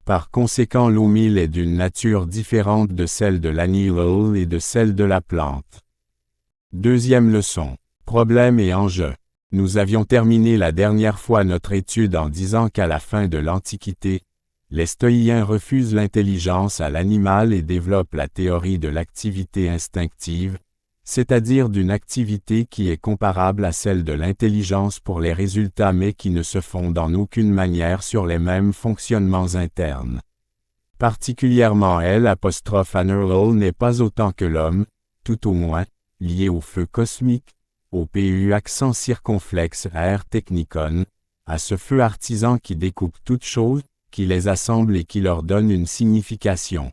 S1: Par conséquent l'homme est d'une nature différente de celle de l'animal et de celle de la plante. Deuxième leçon. Problème et enjeu. Nous avions terminé la dernière fois notre étude en disant qu'à la fin de l'Antiquité, les stoïens refusent l'intelligence à l'animal et développent la théorie de l'activité instinctive, c'est-à-dire d'une activité qui est comparable à celle de l'intelligence pour les résultats mais qui ne se fonde en aucune manière sur les mêmes fonctionnements internes. Particulièrement L'(animal) n'est pas autant que l'homme, tout au moins, lié au feu cosmique, au pu accent circonflexe R technicon, à ce feu artisan qui découpe toutes choses, qui les assemble et qui leur donne une signification.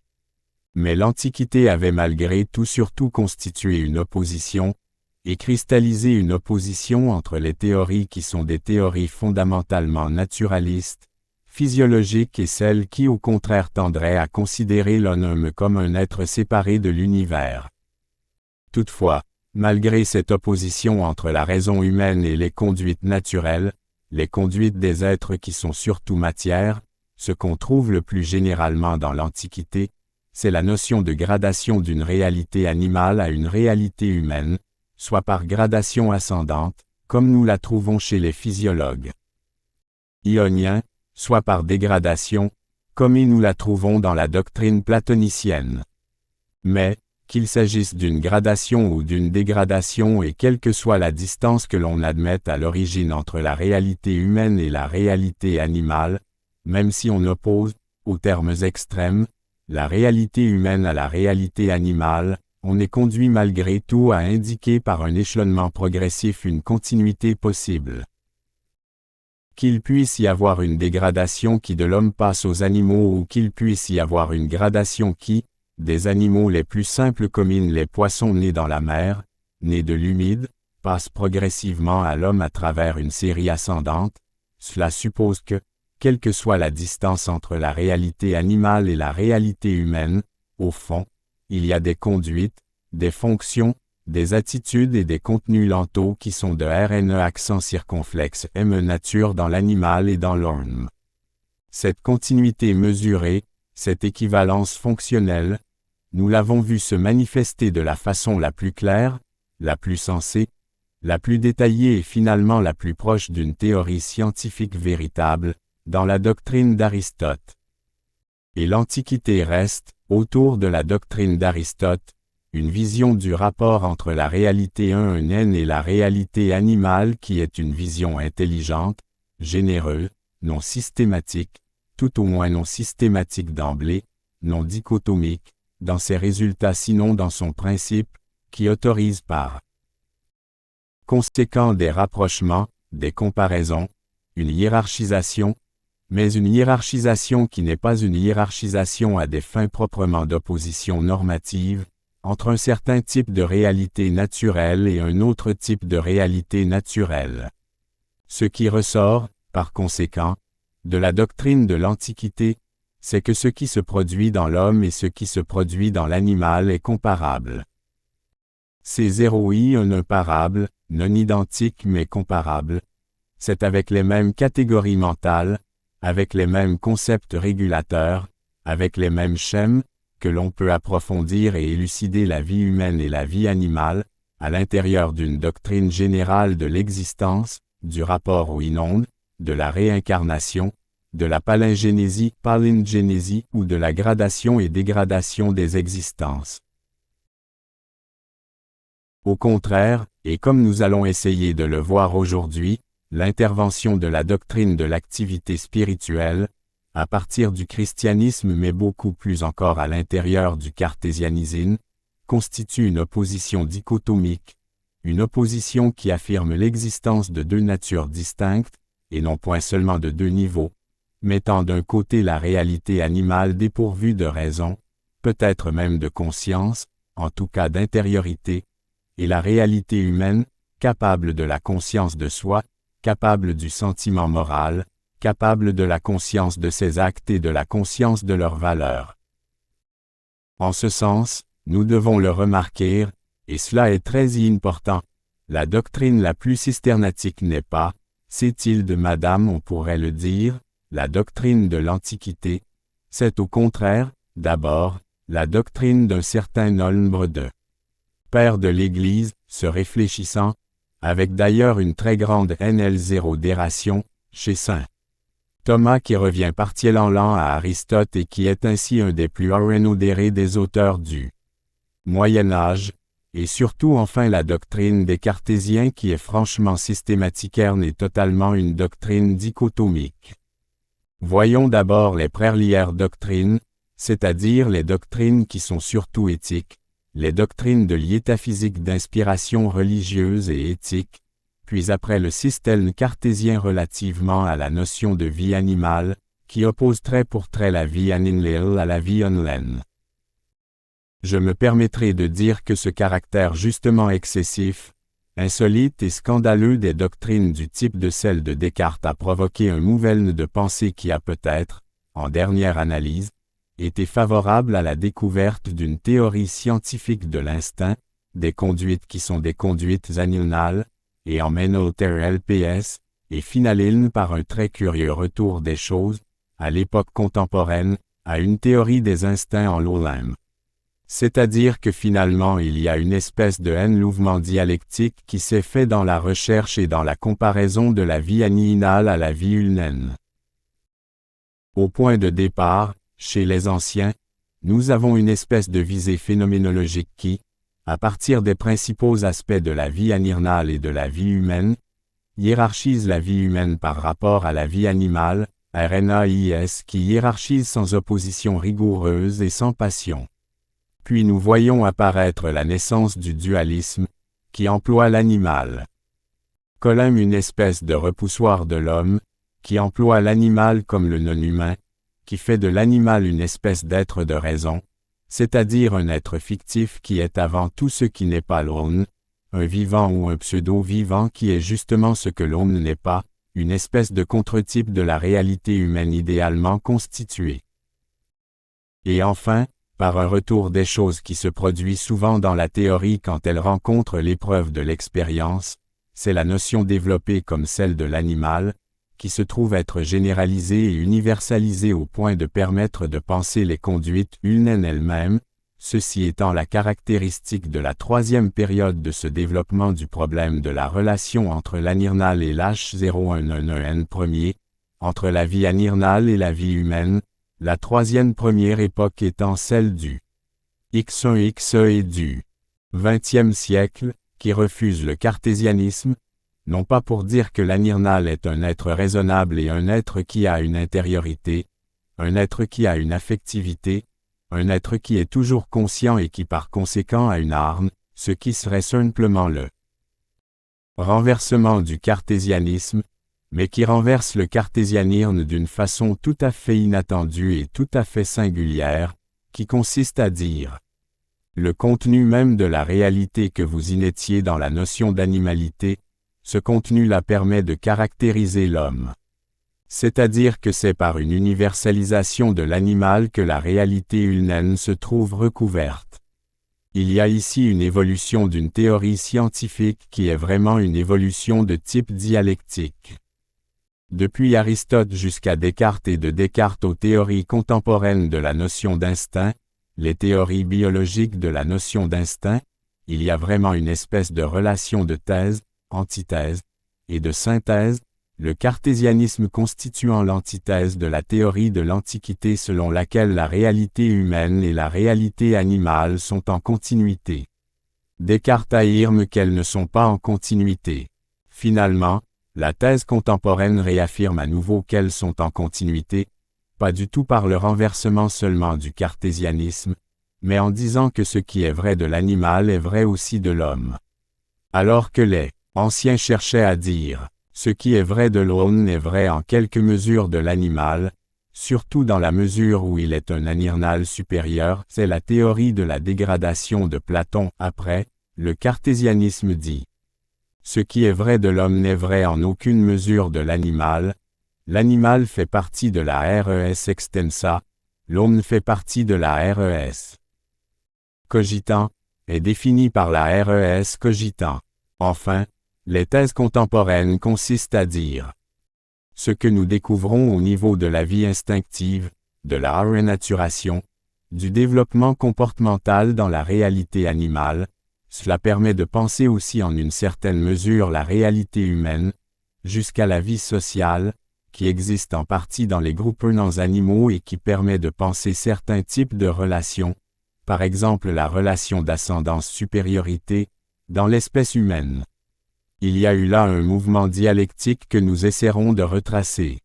S1: Mais l'Antiquité avait malgré tout surtout constitué une opposition, et cristallisé une opposition entre les théories qui sont des théories fondamentalement naturalistes, physiologiques et celles qui au contraire tendraient à considérer l'homme comme un être séparé de l'univers. Toutefois, malgré cette opposition entre la raison humaine et les conduites naturelles, les conduites des êtres qui sont surtout matière, ce qu'on trouve le plus généralement dans l'Antiquité, c'est la notion de gradation d'une réalité animale à une réalité humaine, soit par gradation ascendante, comme nous la trouvons chez les physiologues ioniens, soit par dégradation, comme nous la trouvons dans la doctrine platonicienne. Mais, qu'il s'agisse d'une gradation ou d'une dégradation et quelle que soit la distance que l'on admette à l'origine entre la réalité humaine et la réalité animale, même si on oppose, aux termes extrêmes, la réalité humaine à la réalité animale, on est conduit malgré tout à indiquer par un échelonnement progressif une continuité possible. Qu'il puisse y avoir une dégradation qui de l'homme passe aux animaux ou qu'il puisse y avoir une gradation qui, des animaux les plus simples comme les poissons nés dans la mer, nés de l'humide, passe progressivement à l'homme à travers une série ascendante, cela suppose que, quelle que soit la distance entre la réalité animale et la réalité humaine, au fond, il y a des conduites, des fonctions, des attitudes et des contenus lentaux qui sont de RNE accent circonflexe M nature dans l'animal et dans l'homme. Cette continuité mesurée, cette équivalence fonctionnelle, nous l'avons vu se manifester de la façon la plus claire, la plus sensée, la plus détaillée et finalement la plus proche d'une théorie scientifique véritable, dans la doctrine d'Aristote. Et l'Antiquité reste, autour de la doctrine d'Aristote, une vision du rapport entre la réalité humaine et la réalité animale qui est une vision intelligente, généreuse, non systématique, tout au moins non systématique d'emblée, non dichotomique, dans ses résultats sinon dans son principe, qui autorise par conséquent des rapprochements, des comparaisons, une hiérarchisation, mais une hiérarchisation qui n'est pas une hiérarchisation à des fins proprement d'opposition normative, entre un certain type de réalité naturelle et un autre type de réalité naturelle. Ce qui ressort, par conséquent, de la doctrine de l'Antiquité, c'est que ce qui se produit dans l'homme et ce qui se produit dans l'animal est comparable. Ces héroïs imparables, non identiques mais comparables, c'est avec les mêmes catégories mentales, avec les mêmes concepts régulateurs, avec les mêmes schèmes, que l'on peut approfondir et élucider la vie humaine et la vie animale, à l'intérieur d'une doctrine générale de l'existence, du rapport aux inondes, de la réincarnation, de la palingénésie ou de la gradation et dégradation des existences. Au contraire, et comme nous allons essayer de le voir aujourd'hui, l'intervention de la doctrine de l'activité spirituelle, à partir du christianisme mais beaucoup plus encore à l'intérieur du cartésianisme, constitue une opposition dichotomique, une opposition qui affirme l'existence de deux natures distinctes, et non point seulement de deux niveaux, mettant d'un côté la réalité animale dépourvue de raison, peut-être même de conscience, en tout cas d'intériorité, et la réalité humaine, capable de la conscience de soi, capable du sentiment moral, capable de la conscience de ses actes et de la conscience de leurs valeurs. En ce sens, nous devons le remarquer, et cela est très important, la doctrine la plus systématique n'est pas, c'est-il de Madame on pourrait le dire, la doctrine de l'Antiquité, c'est au contraire, d'abord, la doctrine d'un certain nombre de pères de l'Église, se réfléchissant, avec d'ailleurs une très grande NL0 chez Saint Thomas qui revient partiellement à Aristote et qui est ainsi un des plus renodérés des auteurs du Moyen Âge, et surtout enfin la doctrine des cartésiens qui est franchement systématiquerne et totalement une doctrine dichotomique. Voyons d'abord les premières doctrines, c'est-à-dire les doctrines qui sont surtout éthiques, les doctrines de l'étaphysique d'inspiration religieuse et éthique, puis après le système cartésien relativement à la notion de vie animale, qui oppose trait pour trait la vie animale à la vie humaine. Je me permettrai de dire que ce caractère justement excessif, insolite et scandaleux des doctrines du type de celle de Descartes a provoqué un mouvement de pensée qui a peut-être, en dernière analyse, été favorable à la découverte d'une théorie scientifique de l'instinct, des conduites qui sont des conduites animales, et emmène au LPS, et finaline par un très curieux retour des choses, à l'époque contemporaine, à une théorie des instincts en l'OLM. C'est-à-dire que finalement il y a une espèce de mouvement dialectique qui s'est fait dans la recherche et dans la comparaison de la vie animale à la vie humaine. Au point de départ, chez les anciens, nous avons une espèce de visée phénoménologique qui, à partir des principaux aspects de la vie animale et de la vie humaine, hiérarchise la vie humaine par rapport à la vie animale, RNAIS qui hiérarchise sans opposition rigoureuse et sans passion. Puis nous voyons apparaître la naissance du dualisme, qui emploie l'animal. Colin une espèce de repoussoir de l'homme, qui emploie l'animal comme le non-humain, qui fait de l'animal une espèce d'être de raison, c'est-à-dire un être fictif qui est avant tout ce qui n'est pas l'homme, un vivant ou un pseudo-vivant qui est justement ce que l'homme n'est pas, une espèce de contre-type de la réalité humaine idéalement constituée. Et enfin, par un retour des choses qui se produit souvent dans la théorie quand elle rencontre l'épreuve de l'expérience, c'est la notion développée comme celle de l'animal, qui se trouve être généralisée et universalisée au point de permettre de penser les conduites humaines elles-mêmes, ceci étant la caractéristique de la troisième période de ce développement du problème de la relation entre l'animal et l'H0111N premier, entre la vie animale et la vie humaine, la troisième première époque étant celle du X1 et du XXe siècle, qui refuse le cartésianisme, non pas pour dire que l'animal est un être raisonnable et un être qui a une intériorité, un être qui a une affectivité, un être qui est toujours conscient et qui par conséquent a une âme, ce qui serait simplement le renversement du cartésianisme, mais qui renverse le cartésianisme d'une façon tout à fait inattendue et tout à fait singulière, qui consiste à dire le contenu même de la réalité que vous initiez dans la notion d'animalité, ce contenu-là permet de caractériser l'homme. C'est-à-dire que c'est par une universalisation de l'animal que la réalité humaine se trouve recouverte. Il y a ici une évolution d'une théorie scientifique qui est vraiment une évolution de type dialectique. Depuis Aristote jusqu'à Descartes et de Descartes aux théories contemporaines de la notion d'instinct, les théories biologiques de la notion d'instinct, il y a vraiment une espèce de relation de thèse, antithèse, et de synthèse, le cartésianisme constituant l'antithèse de la théorie de l'Antiquité selon laquelle la réalité humaine et la réalité animale sont en continuité. Descartes affirme qu'elles ne sont pas en continuité. Finalement, la thèse contemporaine réaffirme à nouveau qu'elles sont en continuité, pas du tout par le renversement seulement du cartésianisme, mais en disant que ce qui est vrai de l'animal est vrai aussi de l'homme. Alors que les anciens cherchaient à dire ce qui est vrai de l'homme est vrai en quelque mesure de l'animal, surtout dans la mesure où il est un animal supérieur, c'est la théorie de la dégradation de Platon. Après, le cartésianisme dit ce qui est vrai de l'homme n'est vrai en aucune mesure de l'animal, l'animal fait partie de la res extensa, l'homme fait partie de la res cogitant, est défini par la res cogitant. Enfin, les thèses contemporaines consistent à dire ce que nous découvrons au niveau de la vie instinctive, de la renaturation, du développement comportemental dans la réalité animale, cela permet de penser aussi en une certaine mesure la réalité humaine, jusqu'à la vie sociale, qui existe en partie dans les groupes non animaux et qui permet de penser certains types de relations, par exemple la relation d'ascendance-supériorité, dans l'espèce humaine. Il y a eu là un mouvement dialectique que nous essaierons de retracer.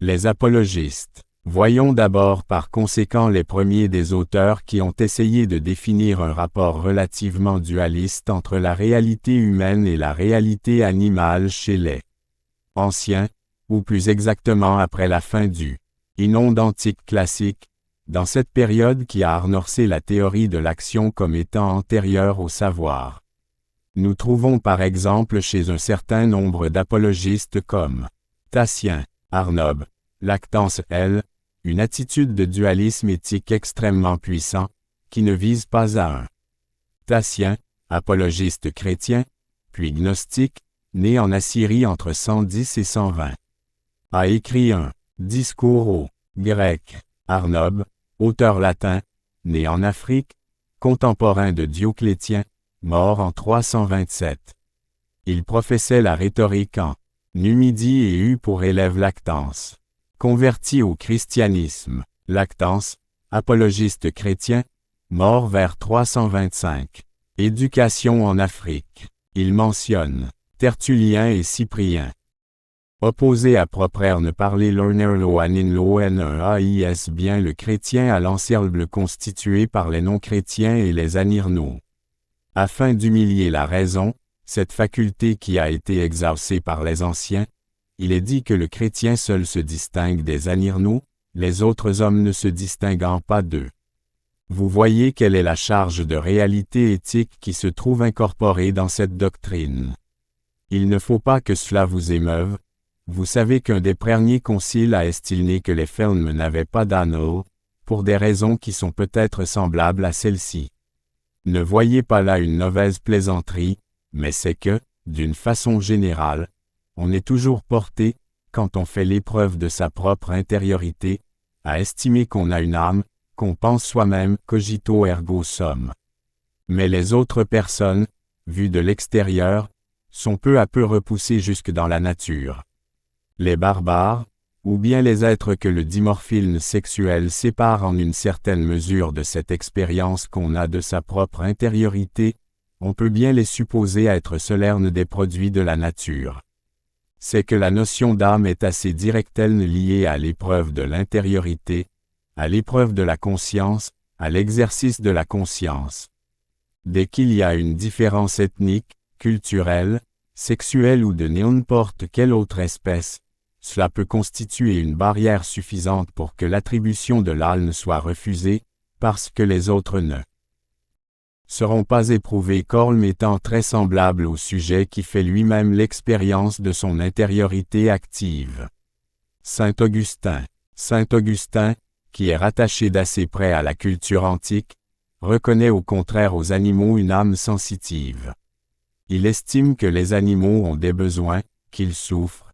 S1: Les apologistes. Voyons d'abord par conséquent les premiers des auteurs qui ont essayé de définir un rapport relativement dualiste entre la réalité humaine et la réalité animale chez les anciens, ou plus exactement après la fin du inonde antique classique, dans cette période qui a amorcé la théorie de l'action comme étant antérieure au savoir. Nous trouvons par exemple chez un certain nombre d'apologistes comme Thatien, Arnob, Lactance L., une attitude de dualisme éthique extrêmement puissant, qui ne vise pas à un Thatien, apologiste chrétien, puis gnostique, né en Assyrie entre 110 et 120. A écrit un discours au grec, Arnob, auteur latin, né en Afrique, contemporain de Dioclétien, mort en 327. Il professait la rhétorique en Numidie et eut pour élève Lactance. Converti au christianisme, Lactance, apologiste chrétien, mort vers 325. Éducation en Afrique. Il mentionne Tertullien et Cyprien. Opposé à proprère ne parler learner loanin loen ais bien le chrétien à l'ensemble constitué par les non-chrétiens et les anirnos. Afin d'humilier la raison, cette faculté qui a été exaucée par les anciens, il est dit que le chrétien seul se distingue des anirnos, les autres hommes ne se distinguant pas d'eux. Vous voyez quelle est la charge de réalité éthique qui se trouve incorporée dans cette doctrine. Il ne faut pas que cela vous émeuve. Vous savez qu'un des premiers conciles a estimé que les Felmes n'avaient pas d'anneau, pour des raisons qui sont peut-être semblables à celles-ci. Ne voyez pas là une mauvaise plaisanterie, mais c'est que, d'une façon générale, on est toujours porté, quand on fait l'épreuve de sa propre intériorité, à estimer qu'on a une âme, qu'on pense soi-même cogito ergo sum. Mais les autres personnes, vues de l'extérieur, sont peu à peu repoussées jusque dans la nature. Les barbares, ou bien les êtres que le dimorphisme sexuel sépare en une certaine mesure de cette expérience qu'on a de sa propre intériorité, on peut bien les supposer être seulernes des produits de la nature. C'est que la notion d'âme est assez directement liée à l'épreuve de l'intériorité, à l'épreuve de la conscience, à l'exercice de la conscience. Dès qu'il y a une différence ethnique, culturelle, sexuelle ou de n'importe quelle autre espèce, cela peut constituer une barrière suffisante pour que l'attribution de l'âme soit refusée, parce que les autres ne seront pas éprouvés comme étant très semblables au sujet qui fait lui-même l'expérience de son intériorité active. Saint Augustin, qui est rattaché d'assez près à la culture antique, reconnaît au contraire aux animaux une âme sensitive. Il estime que les animaux ont des besoins, qu'ils souffrent,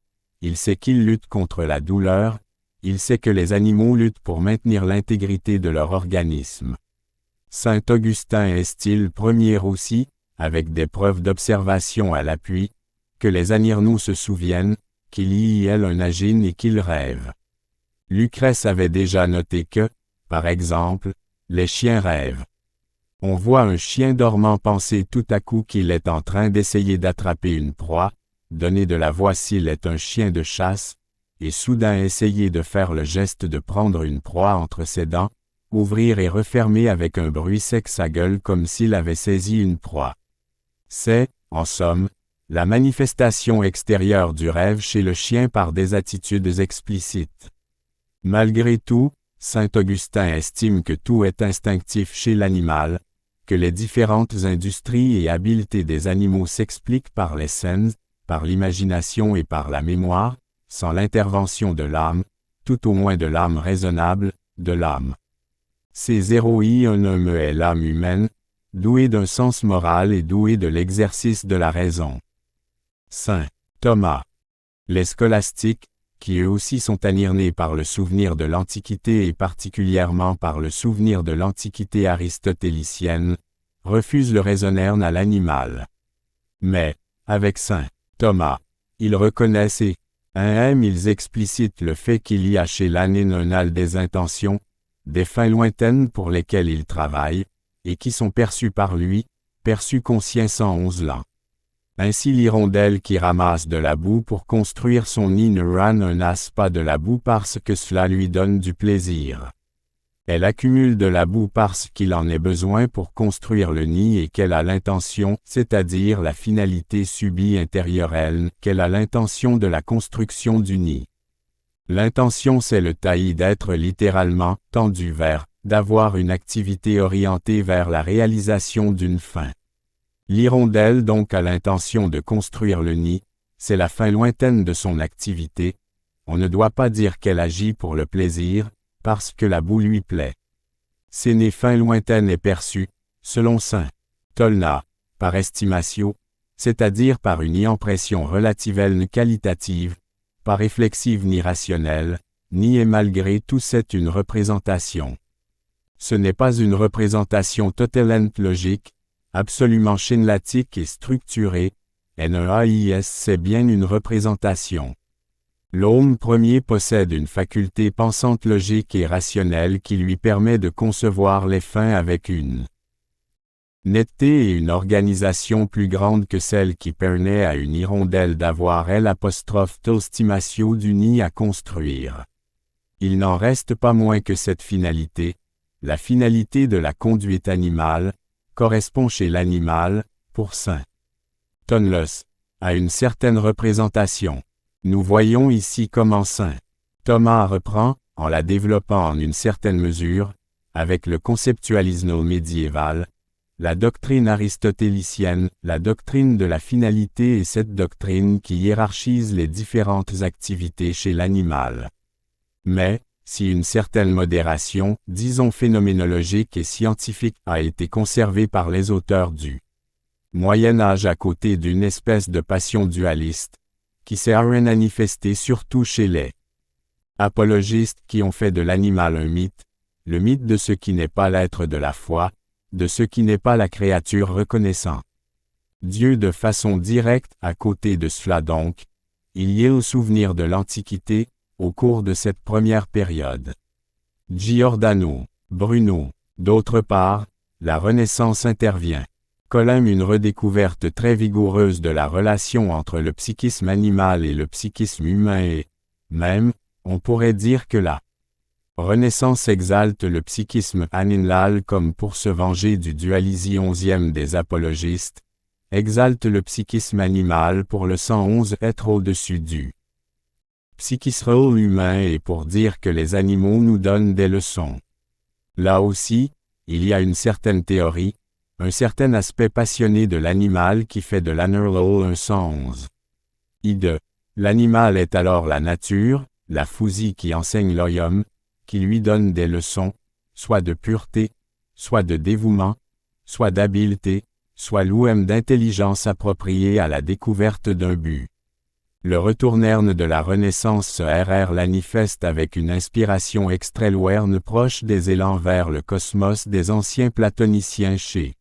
S1: il sait qu'ils luttent contre la douleur, il sait que les animaux luttent pour maintenir l'intégrité de leur organisme. Saint Augustin est-il premier aussi, avec des preuves d'observation à l'appui, que les animaux se souviennent, qu'il y a un agine et qu'ils rêvent. Lucrèce avait déjà noté que, par exemple, les chiens rêvent. On voit un chien dormant penser tout à coup qu'il est en train d'essayer d'attraper une proie, donner de la voix s'il est un chien de chasse, et soudain essayer de faire le geste de prendre une proie entre ses dents, ouvrir et refermer avec un bruit sec sa gueule comme s'il avait saisi une proie. C'est, en somme, la manifestation extérieure du rêve chez le chien par des attitudes explicites. Malgré tout, saint Augustin estime que tout est instinctif chez l'animal, que les différentes industries et habiletés des animaux s'expliquent par les sens, par l'imagination et par la mémoire, sans l'intervention de l'âme, tout au moins de l'âme raisonnable, de l'âme. Ces héroïs un homme est l'âme humaine, douée d'un sens moral et douée de l'exercice de la raison. Saint Thomas. Les scolastiques, qui eux aussi sont anirnés par le souvenir de l'Antiquité et particulièrement par le souvenir de l'Antiquité aristotélicienne, refusent le raisonnaire à l'animal. Mais, avec saint Thomas, ils reconnaissent et, ils explicitent le fait qu'il y a chez l'animal des intentions, des fins lointaines pour lesquelles il travaille, et qui sont perçues par lui, perçues conscient 111 l'an. Ainsi l'hirondelle qui ramasse de la boue pour construire son nid ne ramasse pas de la boue parce que cela lui donne du plaisir. Elle accumule de la boue parce qu'il en ait besoin pour construire le nid et qu'elle a l'intention, c'est-à-dire la finalité subie intérieure qu'elle a l'intention de la construction du nid. L'intention c'est le taillis d'être littéralement tendu vers, d'avoir une activité orientée vers la réalisation d'une fin. L'hirondelle donc a l'intention de construire le nid, c'est la fin lointaine de son activité. On ne doit pas dire qu'elle agit pour le plaisir, parce que la boue lui plaît. Cette fin lointaine est perçue, selon saint Tolna, par estimatio, c'est-à-dire par une impression relativelle ni qualitative, pas réflexive ni rationnelle, ni et malgré tout c'est une représentation. Ce n'est pas une représentation totalement logique, absolument schématique et structurée, NEAIS c'est bien une représentation. L'homme premier possède une faculté pensante logique et rationnelle qui lui permet de concevoir les fins avec une netteté et une organisation plus grande que celle qui permet à une hirondelle d'avoir l'estimation du nid à construire. Il n'en reste pas moins que cette finalité, la finalité de la conduite animale, correspond chez l'animal, pour saint Tonlos, à une certaine représentation. Nous voyons ici comment saint Thomas reprend, en la développant en une certaine mesure, avec le conceptualisme médiéval, la doctrine aristotélicienne, la doctrine de la finalité et cette doctrine qui hiérarchise les différentes activités chez l'animal. Mais, si une certaine modération, disons phénoménologique et scientifique, a été conservée par les auteurs du Moyen Âge à côté d'une espèce de passion dualiste, qui s'est manifestée surtout chez les apologistes qui ont fait de l'animal un mythe, le mythe de ce qui n'est pas l'être de la foi, de ce qui n'est pas la créature reconnaissant Dieu de façon directe. À côté de cela donc, il y a au souvenir de l'Antiquité, au cours de cette première période. Giordano, Bruno. D'autre part, la Renaissance intervient. Colin une redécouverte très vigoureuse de la relation entre le psychisme animal et le psychisme humain et, même, on pourrait dire que la Renaissance exalte le psychisme animal comme pour se venger du dualisme 11e des apologistes, exalte le psychisme animal pour le 111 être au-dessus du psychisme humain et pour dire que les animaux nous donnent des leçons. Là aussi, il y a une certaine théorie, un certain aspect passionné de l'animal qui fait de l'animal un 111. L'animal est alors la nature, la fousie qui enseigne l'homme, qui lui donne des leçons, soit de pureté, soit de dévouement, soit d'habileté, soit l'ouem d'intelligence appropriée à la découverte d'un but. Le retournerne de la Renaissance se manifeste avec une inspiration extrême proche des élans vers le cosmos des anciens platoniciens chez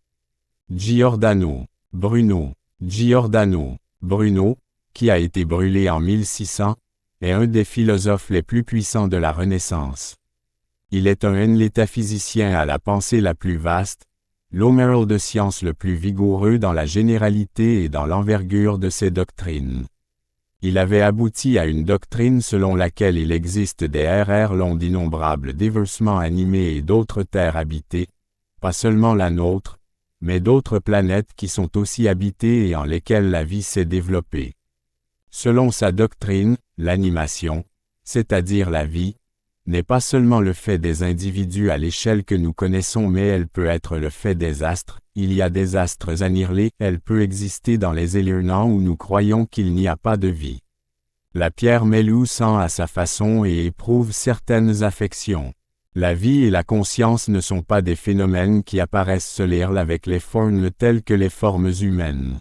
S1: Giordano Bruno. Giordano Bruno, qui a été brûlé en 1600, est un des philosophes les plus puissants de la Renaissance. Il est un métaphysicien à la pensée la plus vaste, l'homéral de science le plus vigoureux dans la généralité et dans l'envergure de ses doctrines. Il avait abouti à une doctrine selon laquelle il existe des longs d'innombrables déversements animés et d'autres terres habitées, pas seulement la nôtre, mais d'autres planètes qui sont aussi habitées et en lesquelles la vie s'est développée. Selon sa doctrine, l'animation, c'est-à-dire la vie, n'est pas seulement le fait des individus à l'échelle que nous connaissons mais elle peut être le fait des astres, il y a des astres annihilés, elle peut exister dans les éléments où nous croyons qu'il n'y a pas de vie. La pierre Melou sent à sa façon et éprouve certaines affections. La vie et la conscience ne sont pas des phénomènes qui apparaissent seuls avec les formes telles que les formes humaines.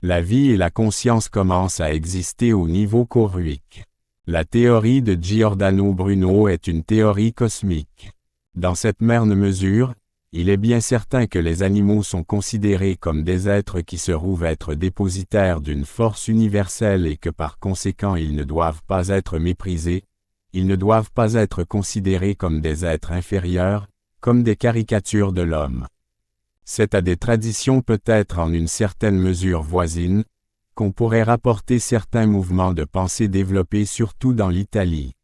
S1: La vie et la conscience commencent à exister au niveau choruique. La théorie de Giordano Bruno est une théorie cosmique. Dans cette même mesure, il est bien certain que les animaux sont considérés comme des êtres qui se trouvent être dépositaires d'une force universelle et que par conséquent ils ne doivent pas être méprisés, ils ne doivent pas être considérés comme des êtres inférieurs, comme des caricatures de l'homme. C'est à des traditions peut-être en une certaine mesure voisines, qu'on pourrait rapporter certains mouvements de pensée développés surtout dans l'Italie.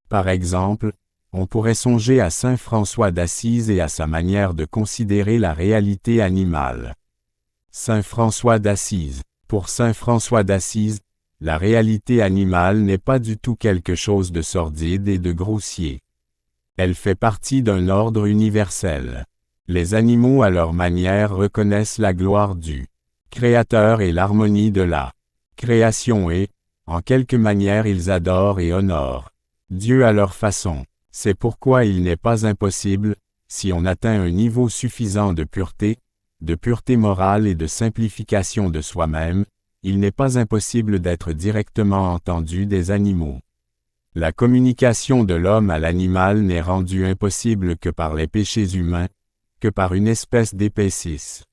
S1: Par exemple, on pourrait songer à saint François d'Assise et à sa manière de considérer la réalité animale. Saint François d'Assise. Pour saint François d'Assise, la réalité animale n'est pas du tout quelque chose de sordide et de grossier. Elle fait partie d'un ordre universel. Les animaux à leur manière reconnaissent la gloire du Créateur et l'harmonie de la création et, en quelque manière ils adorent et honorent Dieu à leur façon. C'est pourquoi il n'est pas impossible, si on atteint un niveau suffisant de pureté morale et de simplification de soi-même, il n'est pas impossible d'être directement entendu des animaux. La communication de l'homme à l'animal n'est rendue impossible que par les péchés humains, que par une espèce d'épaississe.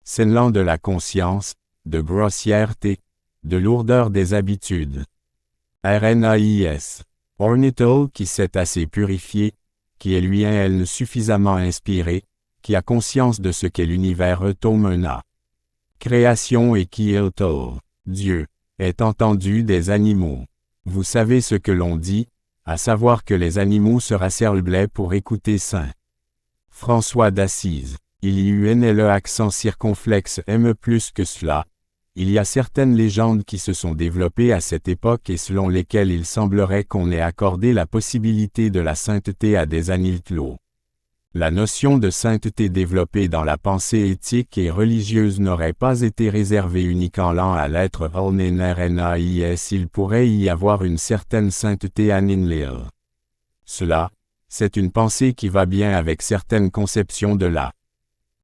S1: S'élan de la conscience, de grossièreté, de lourdeur des habitudes. RNAIS. Ornithol qui s'est assez purifié, qui est lui-elle suffisamment inspiré, qui a conscience de ce qu'est l'univers Tomena. Création et qui Dieu, est entendu des animaux. Vous savez ce que l'on dit, à savoir que les animaux se rassemblaient pour écouter Saint François d'Assise. Il y eut le accent circonflexe M plus que cela. Il y a certaines légendes qui se sont développées à cette époque et selon lesquelles il semblerait qu'on ait accordé la possibilité de la sainteté à des aniltlos. La notion de sainteté développée dans la pensée éthique et religieuse n'aurait pas été réservée uniquement à l'être RNAIS, il pourrait y avoir une certaine sainteté aninlil. Cela, c'est une pensée qui va bien avec certaines conceptions de la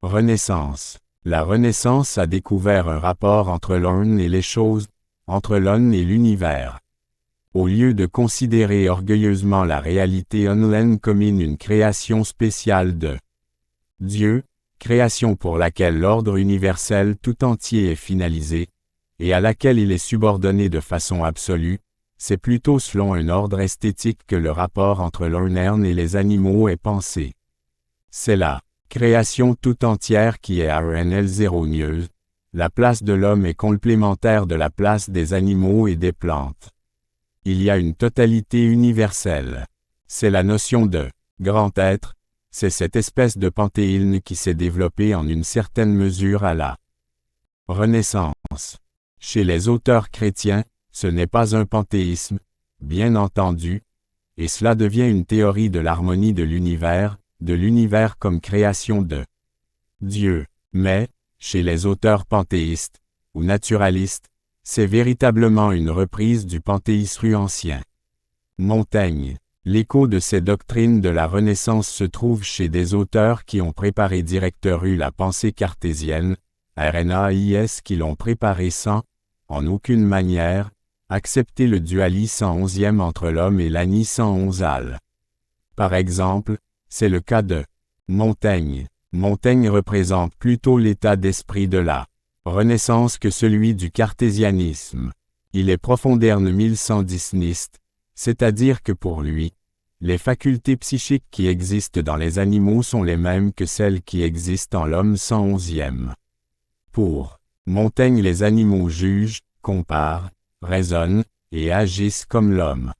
S1: Renaissance. La Renaissance a découvert un rapport entre l'homme et les choses, entre l'homme et l'univers. Au lieu de considérer orgueilleusement la réalité online comme une création spéciale de Dieu, création pour laquelle l'ordre universel tout entier est finalisé, et à laquelle il est subordonné de façon absolue, c'est plutôt selon un ordre esthétique que le rapport entre l'homme et les animaux est pensé. C'est la création tout entière qui est RNL0nieuse, la place de l'homme est complémentaire de la place des animaux et des plantes. Il y a une totalité universelle. C'est la notion de grand être, c'est cette espèce de panthéisme qui s'est développée en une certaine mesure à la Renaissance. Chez les auteurs chrétiens, ce n'est pas un panthéisme, bien entendu, et cela devient une théorie de l'harmonie de l'univers comme création de Dieu. Mais, chez les auteurs panthéistes, ou naturalistes, c'est véritablement une reprise du panthéisme ancien. Montaigne. L'écho de ces doctrines de la Renaissance se trouve chez des auteurs qui ont préparé directement la pensée cartésienne, RNAIS qui l'ont préparé sans, en aucune manière, accepter le dualisme 111e entre l'homme et l'ani 111 al. Par exemple, c'est le cas de Montaigne. Montaigne représente plutôt l'état d'esprit de la Renaissance que celui du cartésianisme. Il est profonderne 1110niste, c'est-à-dire que pour lui, les facultés psychiques qui existent dans les animaux sont les mêmes que celles qui existent en l'homme 111e. Pour Montaigne, les animaux jugent, comparent, raisonnent, et agissent comme l'homme.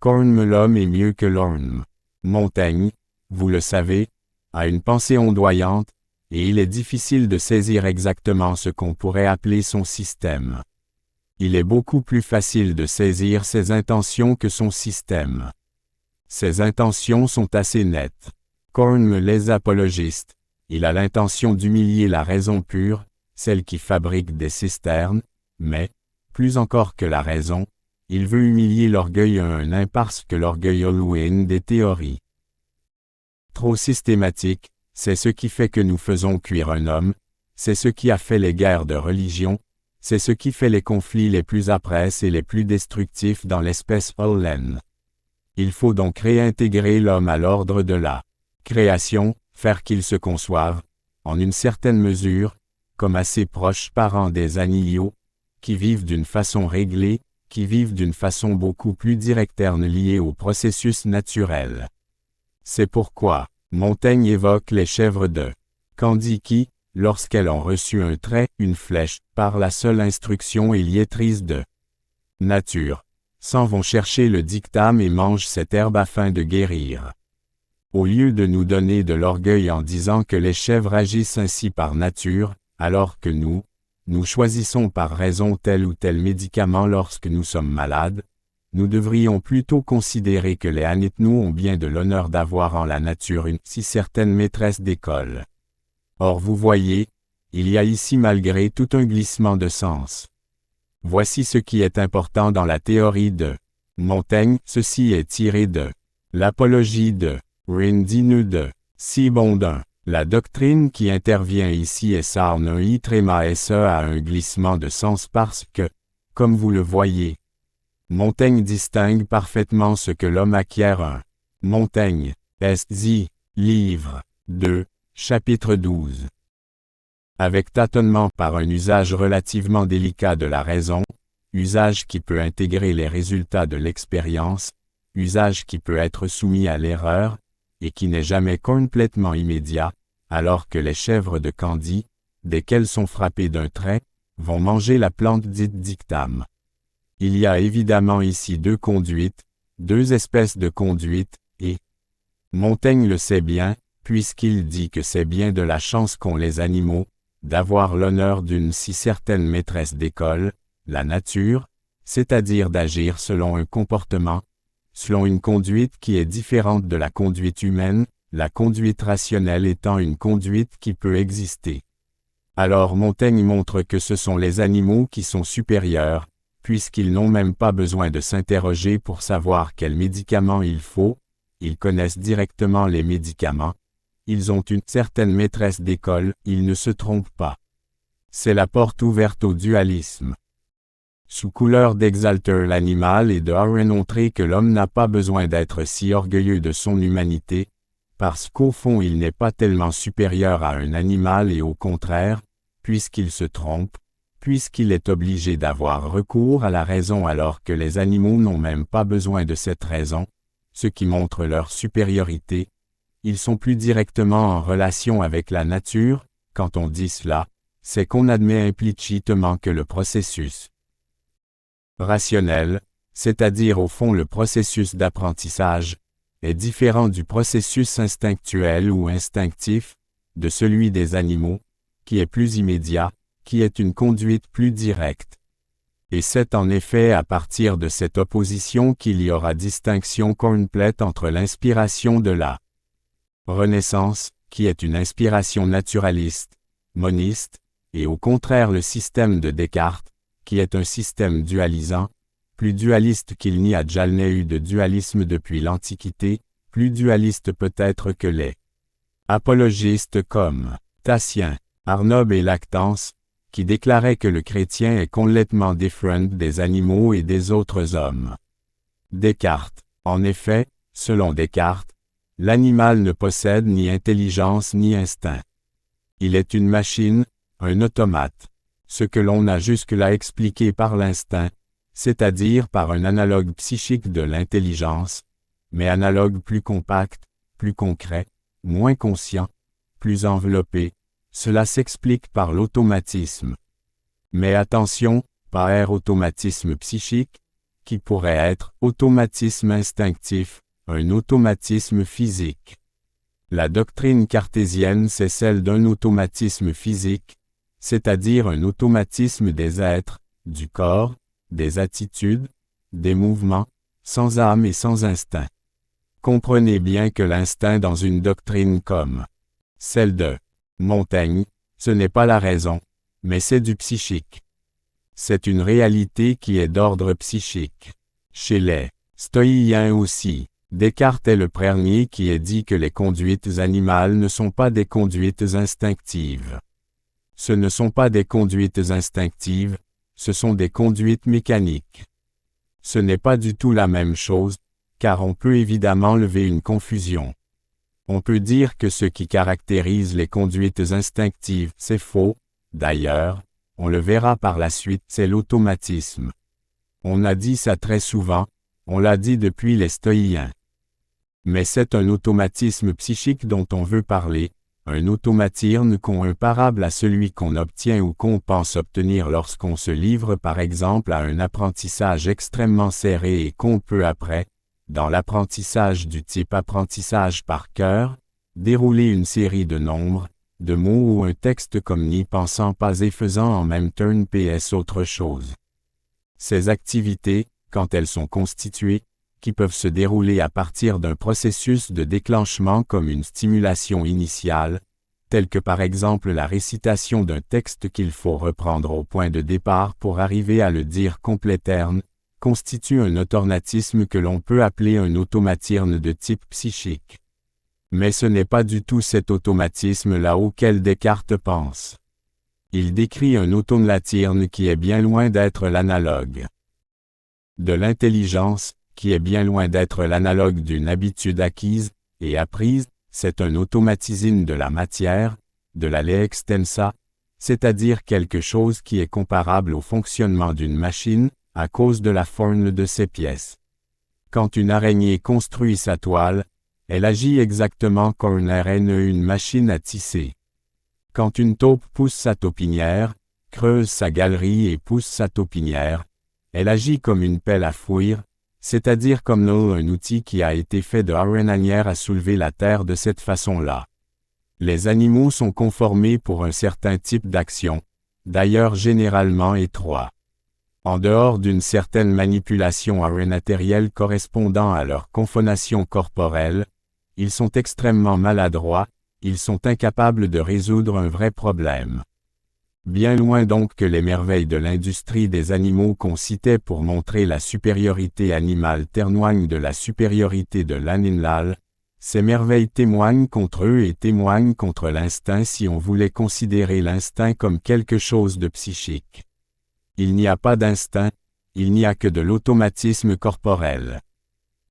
S1: L'homme est mieux que l'homme. Montaigne, vous le savez, a une pensée ondoyante, et il est difficile de saisir exactement ce qu'on pourrait appeler son système. Il est beaucoup plus facile de saisir ses intentions que son système. Ses intentions sont assez nettes. Les apologistes, il a l'intention d'humilier la raison pure, celle qui fabrique des cisternes, mais, plus encore que la raison, il veut humilier l'orgueil parce que l'orgueil loin des théories. Trop systématique, c'est ce qui fait que nous faisons cuire un homme, c'est ce qui a fait les guerres de religion, c'est ce qui fait les conflits les plus âpres et les plus destructifs dans l'espèce humaine. Il faut donc réintégrer l'homme à l'ordre de la création, faire qu'il se conçoive, en une certaine mesure, comme assez proches parents des animaux, qui vivent d'une façon réglée, qui vivent d'une façon beaucoup plus directe liée au processus naturel. C'est pourquoi Montaigne évoque les chèvres de Candie qui, lorsqu'elles ont reçu un trait, une flèche, par la seule instruction et liétrise de nature, s'en vont chercher le dictame et mangent cette herbe afin de guérir. Au lieu de nous donner de l'orgueil en disant que les chèvres agissent ainsi par nature, alors que nous nous choisissons par raison tel ou tel médicament lorsque nous sommes malades, nous devrions plutôt considérer que les Anitnous ont bien de l'honneur d'avoir en la nature une si certaine maîtresse d'école. Or vous voyez, il y a ici malgré tout un glissement de sens. Voici ce qui est important dans la théorie de Montaigne, ceci est tiré de l'Apologie de Rindinu de Sibondin. La doctrine qui intervient ici est sarnei tréma se a un glissement de sens parce que, comme vous le voyez, Montaigne distingue parfaitement ce que l'homme acquiert. 1. Montaigne, Est-y, livre 2, chapitre 12. Avec tâtonnement par un usage relativement délicat de la raison, usage qui peut intégrer les résultats de l'expérience, usage qui peut être soumis à l'erreur, et qui n'est jamais complètement immédiat, alors que les chèvres de Candie, dès qu'elles sont frappées d'un trait, vont manger la plante dite dictame. Il y a évidemment ici deux conduites, deux espèces de conduites, et Montaigne le sait bien, puisqu'il dit que c'est bien de la chance qu'ont les animaux, d'avoir l'honneur d'une si certaine maîtresse d'école, la nature, c'est-à-dire d'agir selon un comportement, selon une conduite qui est différente de la conduite humaine, la conduite rationnelle étant une conduite qui peut exister. Alors Montaigne montre que ce sont les animaux qui sont supérieurs, puisqu'ils n'ont même pas besoin de s'interroger pour savoir quel médicament il faut, ils connaissent directement les médicaments, ils ont une certaine maîtresse d'école, ils ne se trompent pas. C'est la porte ouverte au dualisme. Sous couleur d'exalter l'animal et de remontrer que l'homme n'a pas besoin d'être si orgueilleux de son humanité, parce qu'au fond il n'est pas tellement supérieur à un animal et au contraire, puisqu'il se trompe, puisqu'il est obligé d'avoir recours à la raison alors que les animaux n'ont même pas besoin de cette raison, ce qui montre leur supériorité, ils sont plus directement en relation avec la nature, quand on dit cela, c'est qu'on admet implicitement que le processus rationnel, c'est-à-dire au fond le processus d'apprentissage, est différent du processus instinctuel ou instinctif, de celui des animaux, qui est plus immédiat, qui est une conduite plus directe. Et c'est en effet à partir de cette opposition qu'il y aura distinction complète entre l'inspiration de la Renaissance, qui est une inspiration naturaliste, moniste, et au contraire le système de Descartes, qui est un système dualisant, plus dualiste qu'il n'y a jamais eu de dualisme depuis l'Antiquité, plus dualiste peut-être que les apologistes comme Tatien, Arnob et Lactance, qui déclaraient que le chrétien est complètement différent des animaux et des autres hommes. Descartes. En effet, selon Descartes, l'animal ne possède ni intelligence ni instinct. Il est une machine, un automate. Ce que l'on a jusque-là expliqué par l'instinct, c'est-à-dire par un analogue psychique de l'intelligence, mais analogue plus compact, plus concret, moins conscient, plus enveloppé, cela s'explique par l'automatisme. Mais attention, pas automatisme psychique, qui pourrait être automatisme instinctif, un automatisme physique. La doctrine cartésienne c'est celle d'un automatisme physique, c'est-à-dire un automatisme des êtres, du corps, des attitudes, des mouvements, sans âme et sans instinct. Comprenez bien que l'instinct dans une doctrine comme celle de Montaigne, ce n'est pas la raison, mais c'est du psychique. C'est une réalité qui est d'ordre psychique. Chez les stoïciens aussi, Descartes est le premier qui ait dit que les conduites animales ne sont pas des conduites instinctives. Ce ne sont pas des conduites instinctives, ce sont des conduites mécaniques. Ce n'est pas du tout la même chose, car on peut évidemment lever une confusion. On peut dire que ce qui caractérise les conduites instinctives, c'est faux, d'ailleurs, on le verra par la suite, c'est l'automatisme. On a dit ça très souvent, on l'a dit depuis les stoïciens. Mais c'est un automatisme psychique dont on veut parler, un automatisme comparable à celui qu'on obtient ou qu'on pense obtenir lorsqu'on se livre par exemple à un apprentissage extrêmement serré et qu'on peut après, dans l'apprentissage du type apprentissage par cœur, dérouler une série de nombres, de mots ou un texte comme n'y pensant pas et faisant en même temps PS autre chose. Ces activités, quand elles sont constituées, qui peuvent se dérouler à partir d'un processus de déclenchement comme une stimulation initiale, telle que par exemple la récitation d'un texte qu'il faut reprendre au point de départ pour arriver à le dire compléterne, constituent un automatisme que l'on peut appeler un automatisme de type psychique. Mais ce n'est pas du tout cet automatisme-là auquel Descartes pense. Il décrit un automatisme qui est bien loin d'être l'analogue de l'intelligence, qui est bien loin d'être l'analogue d'une habitude acquise et apprise, c'est un automatisme de la matière, de la lei extensa, c'est-à-dire quelque chose qui est comparable au fonctionnement d'une machine, à cause de la forme de ses pièces. Quand une araignée construit sa toile, elle agit exactement comme une machine à tisser. Quand une taupe pousse sa taupinière, creuse sa galerie et pousse sa taupinière, elle agit comme une pelle à fouir, c'est-à-dire comme un outil qui a été fait de manière à soulever la terre de cette façon-là. Les animaux sont conformés pour un certain type d'action, d'ailleurs généralement étroit. En dehors d'une certaine manipulation matérielle correspondant à leur conformation corporelle, ils sont extrêmement maladroits, ils sont incapables de résoudre un vrai problème. Bien loin donc que les merveilles de l'industrie des animaux qu'on citait pour montrer la supériorité animale témoignent de la supériorité de l'animal, ces merveilles témoignent contre eux et témoignent contre l'instinct si on voulait considérer l'instinct comme quelque chose de psychique. Il n'y a pas d'instinct, il n'y a que de l'automatisme corporel.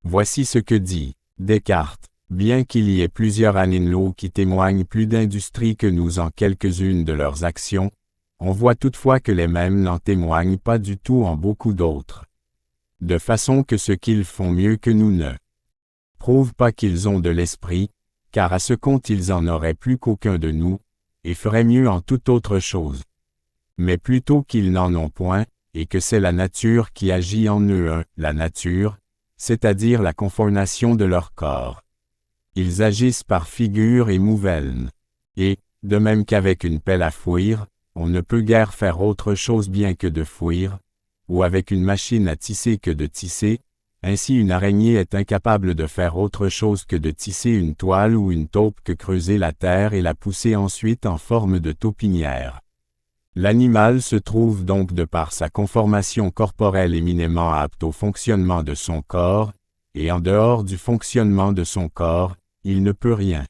S1: Voici ce que dit Descartes. Bien qu'il y ait plusieurs animaux qui témoignent plus d'industrie que nous en quelques-unes de leurs actions, on voit toutefois que les mêmes n'en témoignent pas du tout en beaucoup d'autres. De façon que ce qu'ils font mieux que nous ne prouve pas qu'ils ont de l'esprit, car à ce compte ils en auraient plus qu'aucun de nous, et feraient mieux en toute autre chose. Mais plutôt qu'ils n'en ont point, et que c'est la nature qui agit en eux, la nature, c'est-à-dire la conformation de leur corps. Ils agissent par figure et mouvement. Et, de même qu'avec une pelle à fouir, on ne peut guère faire autre chose bien que de fouir, ou avec une machine à tisser que de tisser, ainsi une araignée est incapable de faire autre chose que de tisser une toile ou une taupe que creuser la terre et la pousser ensuite en forme de taupinière. L'animal se trouve donc de par sa conformation corporelle éminemment apte au fonctionnement de son corps, et en dehors du fonctionnement de son corps, il ne peut rien.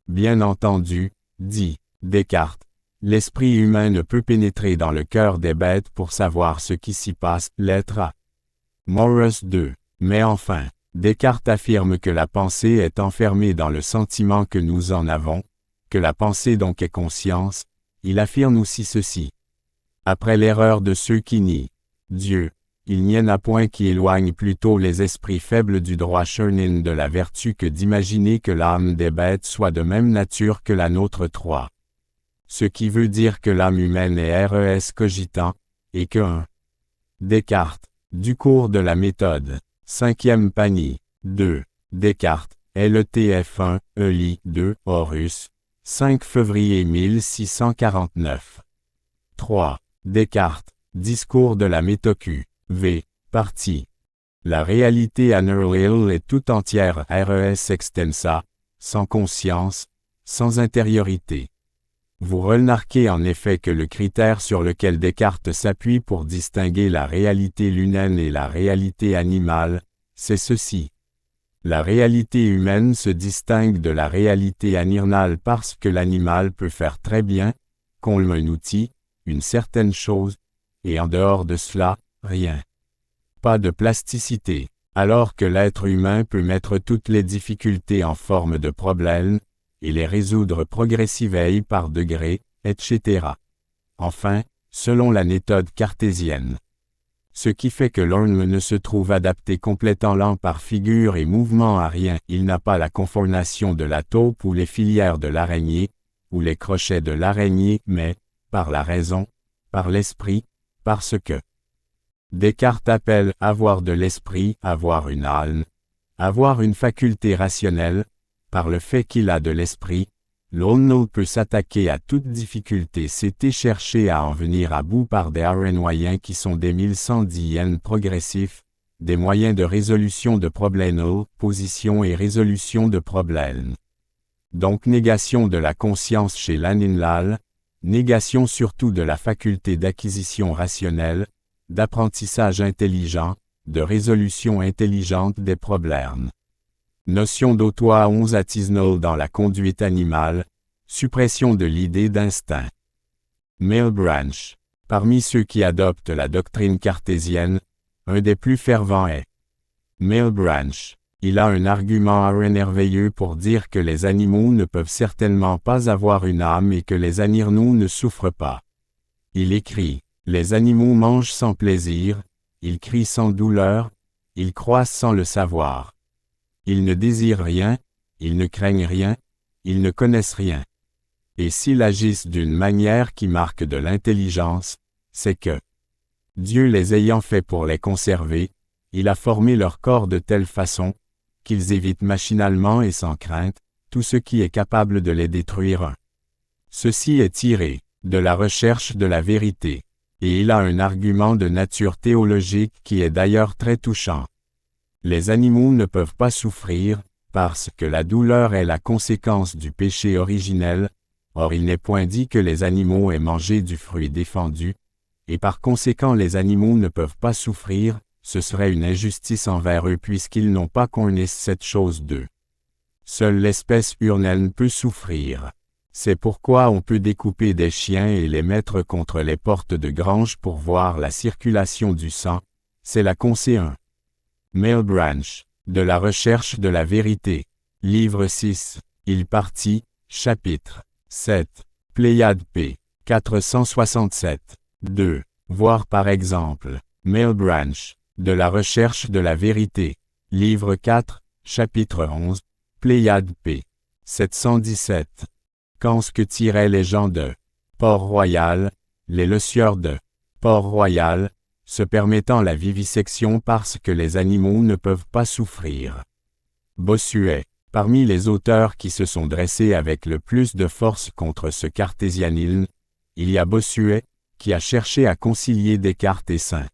S1: Bien entendu, dit Descartes, l'esprit humain ne peut pénétrer dans le cœur des bêtes pour savoir ce qui s'y passe, lettre A. Morus 2. Mais enfin, Descartes affirme que la pensée est enfermée dans le sentiment que nous en avons, que la pensée donc est conscience, il affirme aussi ceci. Après l'erreur de ceux qui nient Dieu, il n'y en a point qui éloigne plutôt les esprits faibles du droit chemin de la vertu que d'imaginer que l'âme des bêtes soit de même nature que la nôtre 3. Ce qui veut dire que l'âme humaine est res cogitant, et que 1. Descartes, du cours de la méthode, 5e panie, 2. Descartes, LETF1, ELI 2, Horus, 5 février 1649. 3. Descartes, discours de la métocu, V. Partie. La réalité annuelle est tout entière res extensa, sans conscience, sans intériorité. Vous remarquez en effet que le critère sur lequel Descartes s'appuie pour distinguer la réalité humaine et la réalité animale, c'est ceci. La réalité humaine se distingue de la réalité animale parce que l'animal peut faire très bien, comme un outil, une certaine chose, et en dehors de cela, rien. Pas de plasticité, alors que l'être humain peut mettre toutes les difficultés en forme de problèmes, et les résoudre progressivement par degrés, etc. Enfin, selon la méthode cartésienne. Ce qui fait que l'homme ne se trouve adapté complètement par figure et mouvement à rien. Il n'a pas la conformation de la taupe ou les filières de l'araignée, ou les crochets de l'araignée, mais, par la raison, par l'esprit, parce que Descartes appelle avoir de l'esprit, avoir une âme, avoir une faculté rationnelle, par le fait qu'il a de l'esprit, L'ONL peut s'attaquer à toute difficulté, c'est chercher à en venir à bout par des moyens qui sont des 1110 N progressifs, des moyens de résolution de problèmes, position et résolution de problèmes. Donc négation de la conscience chez l'Aninlal, négation surtout de la faculté d'acquisition rationnelle, d'apprentissage intelligent, de résolution intelligente des problèmes. Notion d'Otwa 11 Atisnol dans la conduite animale, suppression de l'idée d'instinct. Malebranche. Parmi ceux qui adoptent la doctrine cartésienne, un des plus fervents est Malebranche. Il a un argument merveilleux pour dire que les animaux ne peuvent certainement pas avoir une âme et que les animaux ne souffrent pas. Il écrit, les animaux mangent sans plaisir, ils crient sans douleur, ils croissent sans le savoir. Ils ne désirent rien, ils ne craignent rien, ils ne connaissent rien. Et s'ils agissent d'une manière qui marque de l'intelligence, c'est que Dieu les ayant faits pour les conserver, il a formé leur corps de telle façon, qu'ils évitent machinalement et sans crainte, tout ce qui est capable de les détruire. Ceci est tiré de la recherche de la vérité, et il a un argument de nature théologique qui est d'ailleurs très touchant. Les animaux ne peuvent pas souffrir, parce que la douleur est la conséquence du péché originel, or il n'est point dit que les animaux aient mangé du fruit défendu, et par conséquent les animaux ne peuvent pas souffrir, ce serait une injustice envers eux puisqu'ils n'ont pas connu cette chose d'eux. Seule l'espèce humaine peut souffrir. C'est pourquoi on peut découper des chiens et les mettre contre les portes de grange pour voir la circulation du sang, c'est la Concé 1. Malebranche, de la recherche de la vérité. Livre 6, Il partit, chapitre 7, Pléiade p. 467. 2. Voir par exemple, Malebranche, de la recherche de la vérité. Livre 4, chapitre 11, Pléiade p. 717. Quand ce que tiraient les gens de Port-Royal, les le sieur de Port-Royal, se permettant la vivisection parce que les animaux ne peuvent pas souffrir. Bossuet. Parmi les auteurs qui se sont dressés avec le plus de force contre ce cartésianisme, il y a Bossuet, qui a cherché à concilier Descartes et Saint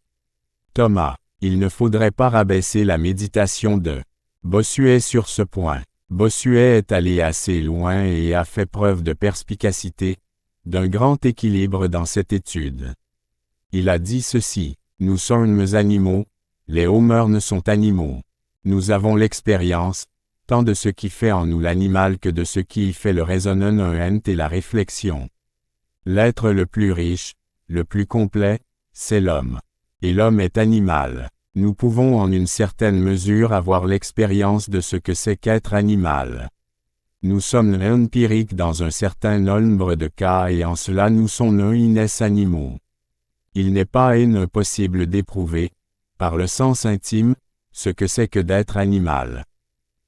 S1: Thomas. Il ne faudrait pas rabaisser la méditation de Bossuet sur ce point. Bossuet est allé assez loin et a fait preuve de perspicacité, d'un grand équilibre dans cette étude. Il a dit ceci, nous sommes animaux, les hommes sont animaux. Nous avons l'expérience, tant de ce qui fait en nous l'animal que de ce qui y fait le raisonnement et la réflexion. L'être le plus riche, le plus complet, c'est l'homme. Et l'homme est animal. Nous pouvons en une certaine mesure avoir l'expérience de ce que c'est qu'être animal. Nous sommes empiriques dans un certain nombre de cas et en cela nous sommes animaux. Il n'est pas impossible d'éprouver, par le sens intime, ce que c'est que d'être animal.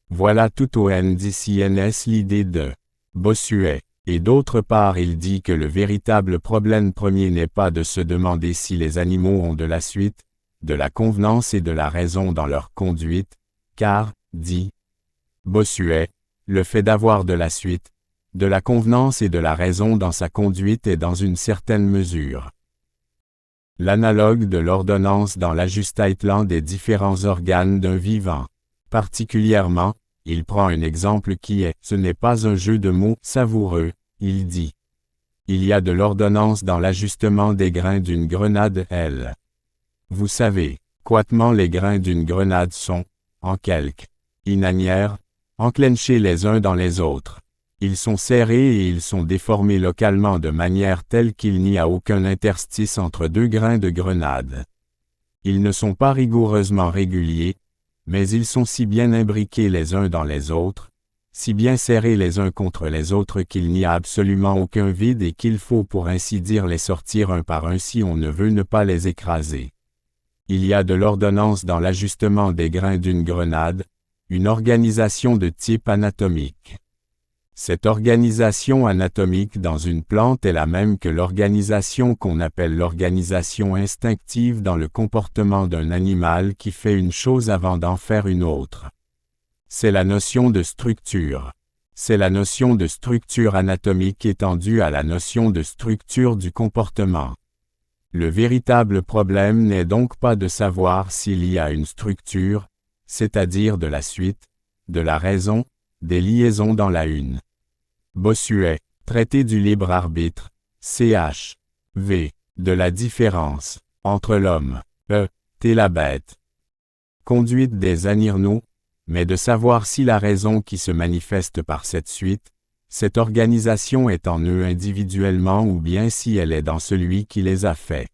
S1: Voilà tout au d'ici l'idée de Bossuet. Et d'autre part il dit que le véritable problème premier n'est pas de se demander si les animaux ont de la suite, de la convenance et de la raison dans leur conduite, car, dit Bossuet, le fait d'avoir de la suite, de la convenance et de la raison dans sa conduite est dans une certaine mesure l'analogue de l'ordonnance dans l'ajustement des différents organes d'un vivant. Particulièrement, il prend un exemple qui est, ce n'est pas un jeu de mots savoureux, il dit. Il y a de l'ordonnance dans l'ajustement des grains d'une grenade L. Vous savez, quoitement les grains d'une grenade sont, en quelque manière, enclenchés les uns dans les autres. Ils sont serrés et ils sont déformés localement de manière telle qu'il n'y a aucun interstice entre deux grains de grenade. Ils ne sont pas rigoureusement réguliers, mais ils sont si bien imbriqués les uns dans les autres, si bien serrés les uns contre les autres qu'il n'y a absolument aucun vide et qu'il faut pour ainsi dire les sortir un par un si on ne veut ne pas les écraser. Il y a de l'ordonnance dans l'ajustement des grains d'une grenade, une organisation de type anatomique. Cette organisation anatomique dans une plante est la même que l'organisation qu'on appelle l'organisation instinctive dans le comportement d'un animal qui fait une chose avant d'en faire une autre. C'est la notion de structure. C'est la notion de structure anatomique étendue à la notion de structure du comportement. Le véritable problème n'est donc pas de savoir s'il y a une structure, c'est-à-dire de la suite, de la raison, des liaisons dans la une. Bossuet, Traité du libre arbitre, ch. v. De la différence, entre l'homme, et la bête. Conduite des Anirno, mais de savoir si la raison qui se manifeste par cette suite, cette organisation est en eux individuellement ou bien si elle est dans celui qui les a faits.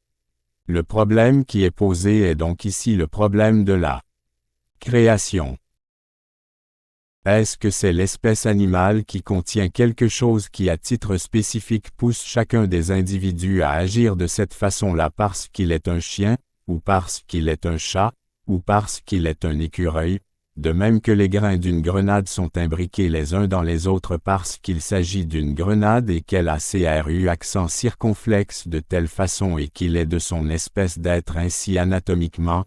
S1: Le problème qui est posé est donc ici le problème de la création. Est-ce que c'est l'espèce animale qui contient quelque chose qui à titre spécifique pousse chacun des individus à agir de cette façon-là parce qu'il est un chien, ou parce qu'il est un chat, ou parce qu'il est un écureuil, de même que les grains d'une grenade sont imbriqués les uns dans les autres parce qu'il s'agit d'une grenade et qu'elle a CRU accent circonflexe de telle façon et qu'il est de son espèce d'être ainsi anatomiquement,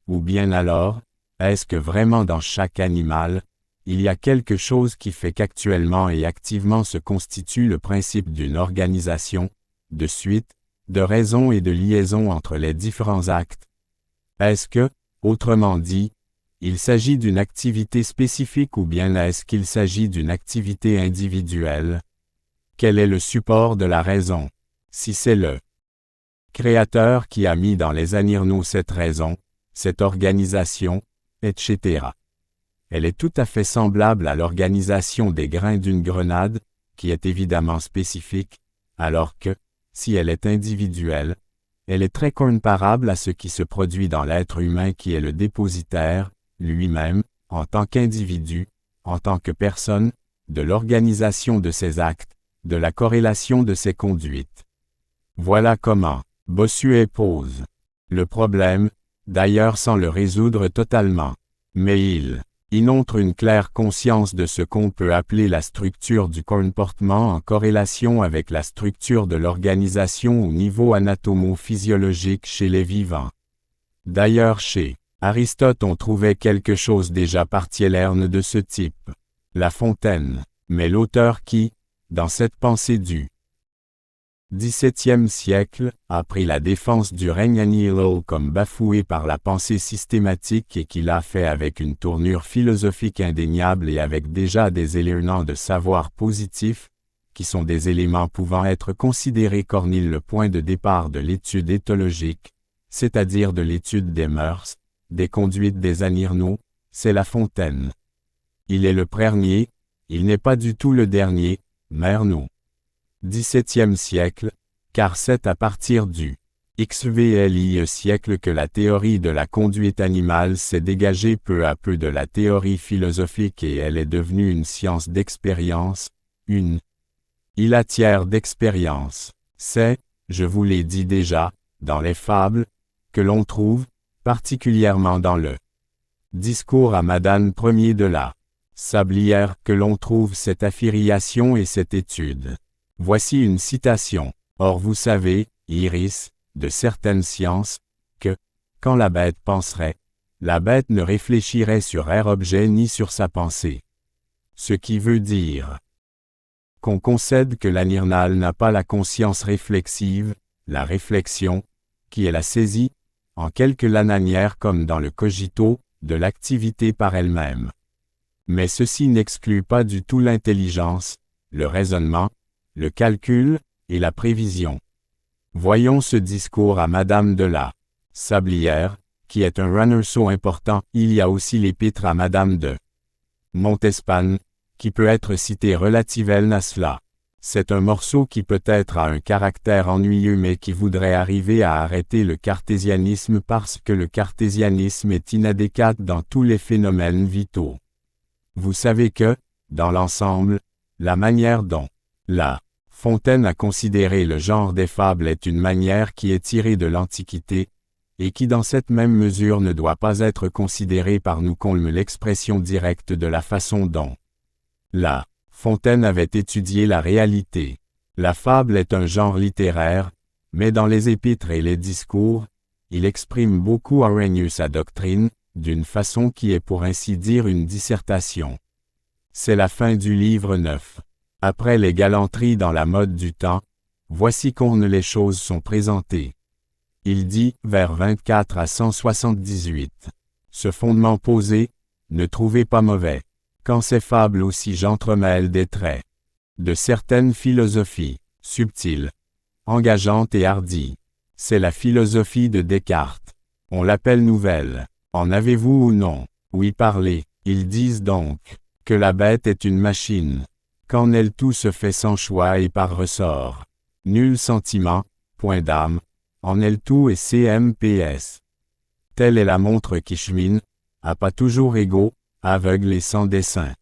S1: ou bien alors, est-ce que vraiment dans chaque animal, il y a quelque chose qui fait qu'actuellement et activement se constitue le principe d'une organisation, de suite, de raison et de liaison entre les différents actes? Est-ce que, autrement dit, il s'agit d'une activité spécifique ou bien est-ce qu'il s'agit d'une activité individuelle? Quel est le support de la raison? Si c'est le Créateur qui a mis dans les Anirno cette raison, cette organisation, etc. Elle est tout à fait semblable à l'organisation des grains d'une grenade, qui est évidemment spécifique, alors que, si elle est individuelle, elle est très comparable à ce qui se produit dans l'être humain qui est le dépositaire, lui-même, en tant qu'individu, en tant que personne, de l'organisation de ses actes, de la corrélation de ses conduites. Voilà comment Bossuet pose le problème, d'ailleurs sans le résoudre totalement. Mais il montre une claire conscience de ce qu'on peut appeler la structure du comportement en corrélation avec la structure de l'organisation au niveau anatomo-physiologique chez les vivants. D'ailleurs chez Aristote on trouvait quelque chose déjà partiellerne de ce type, La Fontaine, mais l'auteur qui, dans cette pensée du XVIIe siècle, a pris la défense du règne animal comme bafoué par la pensée systématique et qui l'a fait avec une tournure philosophique indéniable et avec déjà des éléments de savoir positif, qui sont des éléments pouvant être considérés cornils le point de départ de l'étude éthologique, c'est-à-dire de l'étude des mœurs, des conduites des Anirno, c'est La Fontaine. Il est le premier, il n'est pas du tout le dernier, Merno. XVIIe siècle, car c'est à partir du XVIe siècle que la théorie de la conduite animale s'est dégagée peu à peu de la théorie philosophique et elle est devenue une science d'expérience, une matière d'expérience. C'est, je vous l'ai dit déjà, dans les fables, que l'on trouve, particulièrement dans le discours à Madame Ier de la Sablière, que l'on trouve cette affiliation et cette étude. Voici une citation. Or vous savez, Iris, de certaines sciences, que, quand la bête penserait, la bête ne réfléchirait sur objet ni sur sa pensée. Ce qui veut dire qu'on concède que l'animal n'a pas la conscience réflexive, la réflexion, qui est la saisie, en quelque manière comme dans le cogito, de l'activité par elle-même. Mais ceci n'exclut pas du tout l'intelligence, le raisonnement, le calcul, et la prévision. Voyons ce discours à Madame de la Sablière, qui est un runner-so important. Il y a aussi l'épître à Madame de Montespan, qui peut être cité relativement à cela. C'est un morceau qui peut-être a un caractère ennuyeux mais qui voudrait arriver à arrêter le cartésianisme parce que le cartésianisme est inadéquat dans tous les phénomènes vitaux. Vous savez que, dans l'ensemble, la manière dont La Fontaine a considéré le genre des fables est une manière qui est tirée de l'Antiquité, et qui dans cette même mesure ne doit pas être considérée par nous comme l'expression directe de la façon dont La Fontaine avait étudié la réalité. La fable est un genre littéraire, mais dans les épîtres et les discours, il exprime beaucoup Arrhenius sa doctrine, d'une façon qui est pour ainsi dire une dissertation. C'est la fin du livre 9. Après les galanteries dans la mode du temps, voici qu'orne les choses sont présentées. Il dit, vers 24 à 178. Ce fondement posé, ne trouvez pas mauvais. Quand ces fables aussi j'entremêle des traits de certaines philosophies, subtiles, engageantes et hardies. C'est la philosophie de Descartes. On l'appelle nouvelle. En avez-vous ou non? Oui, parlez. Ils disent donc que la bête est une machine. Qu'en elle tout se fait sans choix et par ressort. Nul sentiment, point d'âme, en elle tout est CMPS. Telle est la montre qui chemine, à pas toujours égaux, aveugle et sans dessein.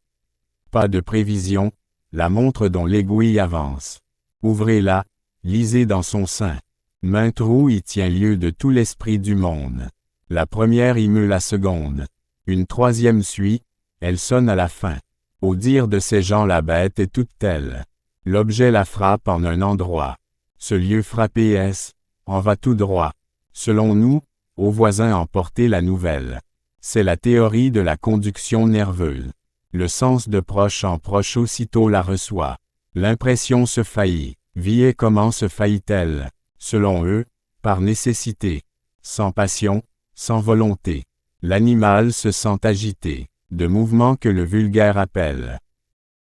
S1: Pas de prévision, la montre dont l'aiguille avance. Ouvrez-la, lisez dans son sein. Maintes roues y tient lieu de tout l'esprit du monde. La première y meut la seconde. Une troisième suit, elle sonne à la fin. Au dire de ces gens la bête est toute telle. L'objet la frappe en un endroit. Ce lieu frappé est, en va tout droit. Selon nous, aux voisins emporter la nouvelle. C'est la théorie de la conduction nerveuse. Le sens de proche en proche aussitôt la reçoit. L'impression se faillit. Vie et comment se faillit-elle? Selon eux, par nécessité. Sans passion, sans volonté. L'animal se sent agité, de mouvements que le vulgaire appelle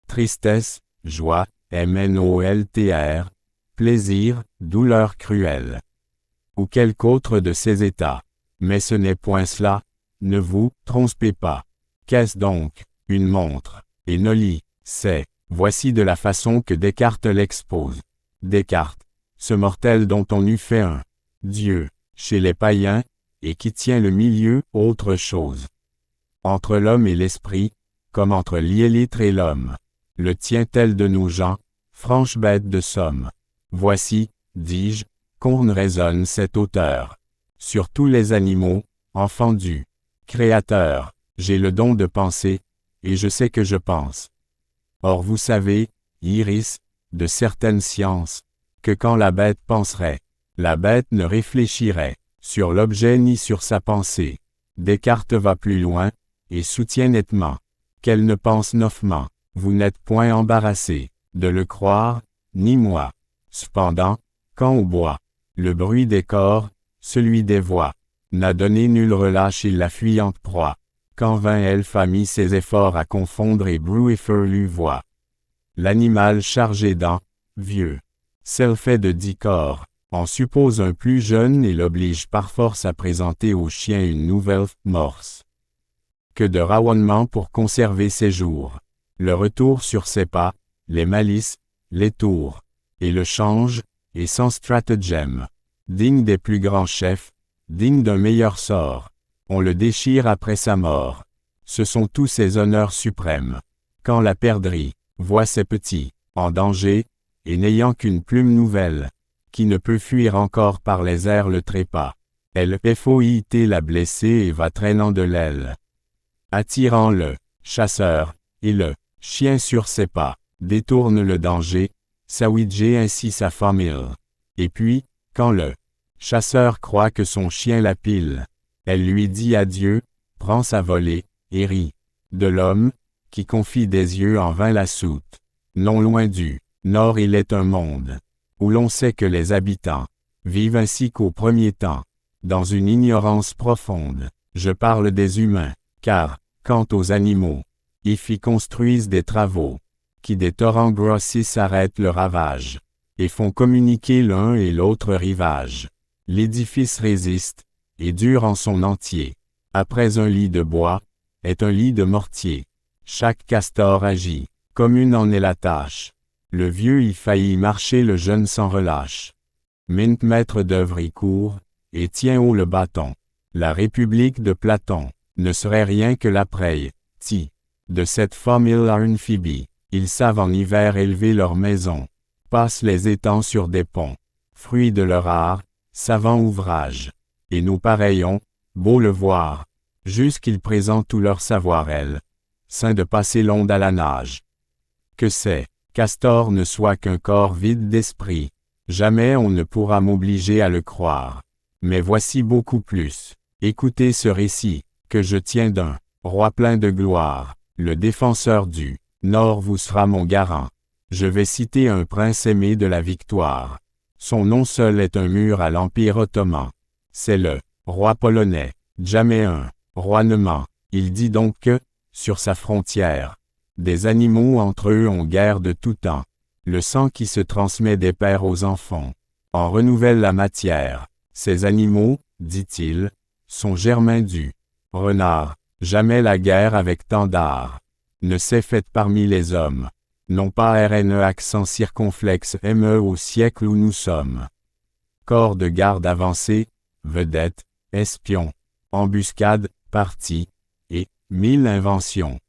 S1: tristesse, joie, MNOLTR, plaisir, douleur cruelle. Ou quelque autre de ces états. Mais ce n'est point cela, ne vous trompez pas. Qu'est-ce donc? Une montre. Et Nolly, c'est, voici de la façon que Descartes l'expose. Descartes, ce mortel dont on eût fait un Dieu, chez les païens, et qui tient le milieu, autre chose. Entre l'homme et l'esprit, comme entre l'hyélitre et l'homme. Le tient-elle de nos gens, franche bête de somme. Voici, dis-je, qu'orne résonne cet auteur. Sur tous les animaux, enfants du Créateur, j'ai le don de penser, et je sais que je pense. Or vous savez, Iris, de certaines sciences, que quand la bête penserait, la bête ne réfléchirait sur l'objet ni sur sa pensée. Descartes va plus loin, et soutient nettement qu'elle ne pense nofement. Vous n'êtes point embarrassé de le croire, ni moi. Cependant, quand au bois, le bruit des corps, celui des voix, n'a donné nul relâche et la fuyante proie, quand vain elfe a mis ses efforts à confondre et bruit voix. L'animal chargé d'an, vieux, celle fait de 10 corps, en suppose un plus jeune et l'oblige par force à présenter au chien une nouvelle morse. Que de raillonnements pour conserver ses jours. Le retour sur ses pas, les malices, les tours, et le change, et sans stratagème. Digne des plus grands chefs, digne d'un meilleur sort. On le déchire après sa mort. Ce sont tous ses honneurs suprêmes. Quand la perdrix voit ses petits en danger, et n'ayant qu'une plume nouvelle, qui ne peut fuir encore par les airs le trépas, elle FOIT la blessée et va traînant de l'aile. Attirant le chasseur, et le chien sur ses pas, détourne le danger, s'awidger ainsi sa famille. Et puis, quand le chasseur croit que son chien la pile, elle lui dit adieu, prend sa volée, et rit. De l'homme, qui confie des yeux en vain la soute. Non loin du nord il est un monde, où l'on sait que les habitants vivent ainsi qu'au premier temps, dans une ignorance profonde. Je parle des humains, car, quant aux animaux, ils y construisent des travaux, qui des torrents grossissent arrêtent le ravage, et font communiquer l'un et l'autre rivage. L'édifice résiste, et dure en son entier. Après un lit de bois, est un lit de mortier. Chaque castor agit, commune en est la tâche. Le vieux y faillit marcher, le jeune s'en relâche. Mint maître d'œuvre y court, et tient haut le bâton. La République de Platon ne serait rien que la preille, de cette formule à une phibie. Ils savent en hiver élever leur maison, passent les étangs sur des ponts, fruits de leur art, savant ouvrage. Et nous pareils ont, beau le voir, jusqu'ils présentent tout leur savoir elles, saint de passer l'onde à la nage. Que c'est, castor ne soit qu'un corps vide d'esprit, jamais on ne pourra m'obliger à le croire. Mais voici beaucoup plus. Écoutez ce récit, que je tiens d'un roi plein de gloire, le défenseur du nor vous sera mon garant. Je vais citer un prince aimé de la victoire. Son nom seul est un mur à l'Empire ottoman. C'est le roi polonais, jamais un roinement. Il dit donc que, sur sa frontière, des animaux entre eux ont guerre de tout temps. Le sang qui se transmet des pères aux enfants en renouvelle la matière. Ces animaux, dit-il, sont germains du renard. Jamais la guerre avec tant d'art ne s'est faite parmi les hommes. Non pas RNE accent circonflexe ME au siècle où nous sommes. Corps de garde avancé, vedette, espion, embuscade, parti, et 1000 inventions.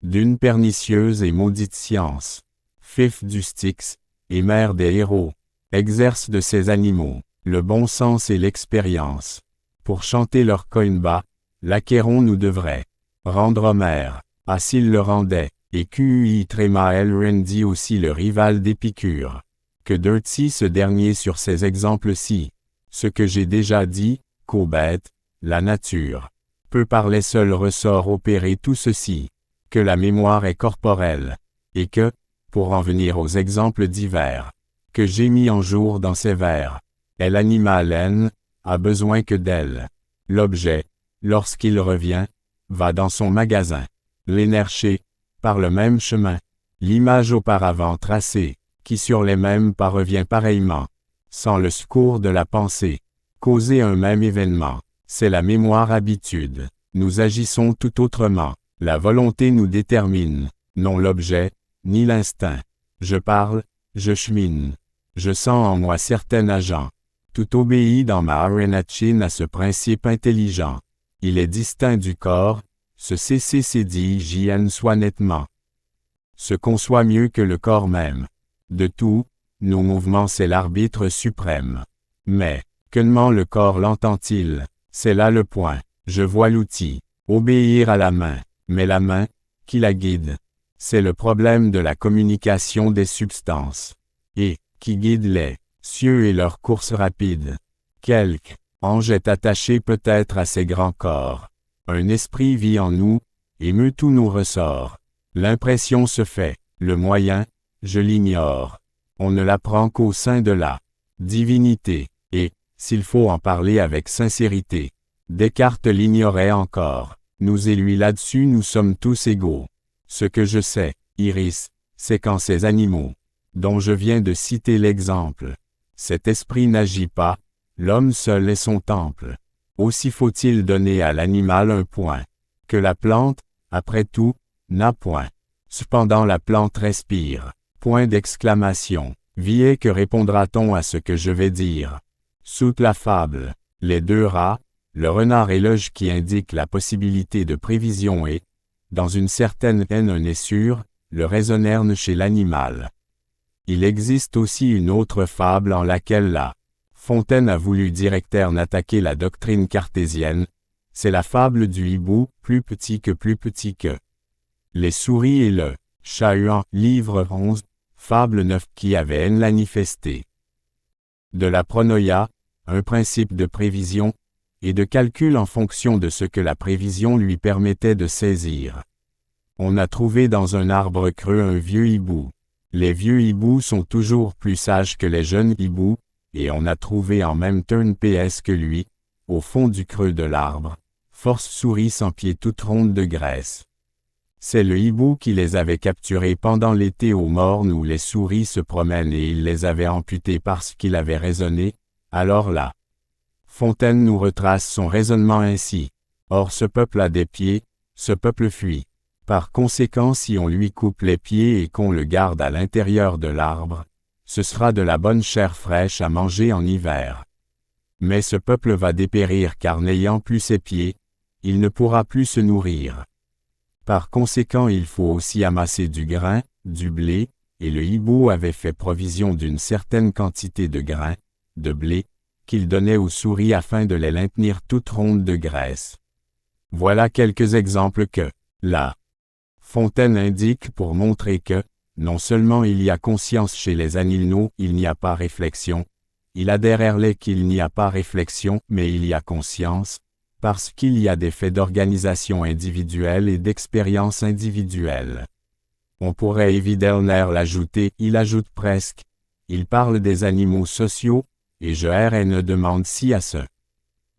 S1: D'une pernicieuse et maudite science. Fif du Styx, et mère des héros, exerce de ces animaux le bon sens et l'expérience. Pour chanter leur coinba, l'Achéron nous devrait rendre Homère, s'il le rendait, et QUI Trémael rendit aussi le rival d'Épicure. Que dirti ce dernier sur ces exemples-ci? Ce que j'ai déjà dit, qu'aux bêtes, la nature peut par les seuls ressorts opérer tout ceci, que la mémoire est corporelle, et que, pour en venir aux exemples divers, que j'ai mis en jour dans ces vers, elle animale a besoin que d'elle. L'objet, lorsqu'il revient, va dans son magasin. L'énergie, par le même chemin. L'image auparavant tracée, qui sur les mêmes pas revient pareillement, sans le secours de la pensée. Causer un même événement, c'est la mémoire habitude. Nous agissons tout autrement. La volonté nous détermine, non l'objet, ni l'instinct. Je parle, je chemine. Je sens en moi certain agent. Tout obéit dans ma arénachine à ce principe intelligent. Il est distinct du corps, ce CCCDIJN soit nettement. Se conçoit mieux que le corps même. De tout, nos mouvements c'est l'arbitre suprême. Mais, quement le corps l'entend-il? C'est là le point. Je vois l'outil. Obéir à la main. Mais la main, qui la guide? C'est le problème de la communication des substances. Et, qui guide les cieux et leur course rapide? Quelque ange est attaché peut-être à ces grands corps. Un esprit vit en nous, et meut tous nos ressorts. L'impression se fait, le moyen, je l'ignore. On ne l'apprend qu'au sein de la divinité, et, s'il faut en parler avec sincérité, Descartes l'ignorait encore. Nous et lui là-dessus nous sommes tous égaux. Ce que je sais, Iris, c'est qu'en ces animaux, dont je viens de citer l'exemple, cet esprit n'agit pas, l'homme seul est son temple. Aussi faut-il donner à l'animal un point, que la plante, après tout, n'a point. Cependant la plante respire. Point d'exclamation. Viez que répondra-t-on à ce que je vais dire? Sous la fable, les deux rats, le renard et l'œuf qui indiquent la possibilité de prévision et, dans une certaine haine un est sûr, le raisonnèrent chez l'animal. Il existe aussi une autre fable en laquelle la Fontaine a voulu directement attaquer la doctrine cartésienne, c'est la fable du hibou, plus petit que. Les souris et le chat-huant, livre 11, fable 9 qui avait manifesté. De la pronoia, un principe de prévision, et de calcul en fonction de ce que la prévision lui permettait de saisir. On a trouvé dans un arbre creux un vieux hibou. Les vieux hiboux sont toujours plus sages que les jeunes hiboux, et on a trouvé en même temps une PS que lui, au fond du creux de l'arbre, force souris sans pied toute ronde de graisse. C'est le hibou qui les avait capturés pendant l'été aux mornes où les souris se promènent et il les avait amputés parce qu'il avait raisonné, alors là. Fontaine nous retrace son raisonnement ainsi. Or ce peuple a des pieds, ce peuple fuit. Par conséquent si on lui coupe les pieds et qu'on le garde à l'intérieur de l'arbre, ce sera de la bonne chair fraîche à manger en hiver. Mais ce peuple va dépérir car n'ayant plus ses pieds, il ne pourra plus se nourrir. Par conséquent il faut aussi amasser du grain, du blé, et le hibou avait fait provision d'une certaine quantité de grain, de blé, qu'il donnait aux souris afin de les maintenir toutes rondes de graisse. Voilà quelques exemples que la Fontaine indique pour montrer que, non seulement il y a conscience chez les animaux, il n'y a pas réflexion, il adhère qu'il n'y a pas réflexion, mais il y a conscience, parce qu'il y a des faits d'organisation individuelle et d'expérience individuelle. On pourrait évidemment l'ajouter, il ajoute presque. Il parle des animaux sociaux, et je ne demande si à ce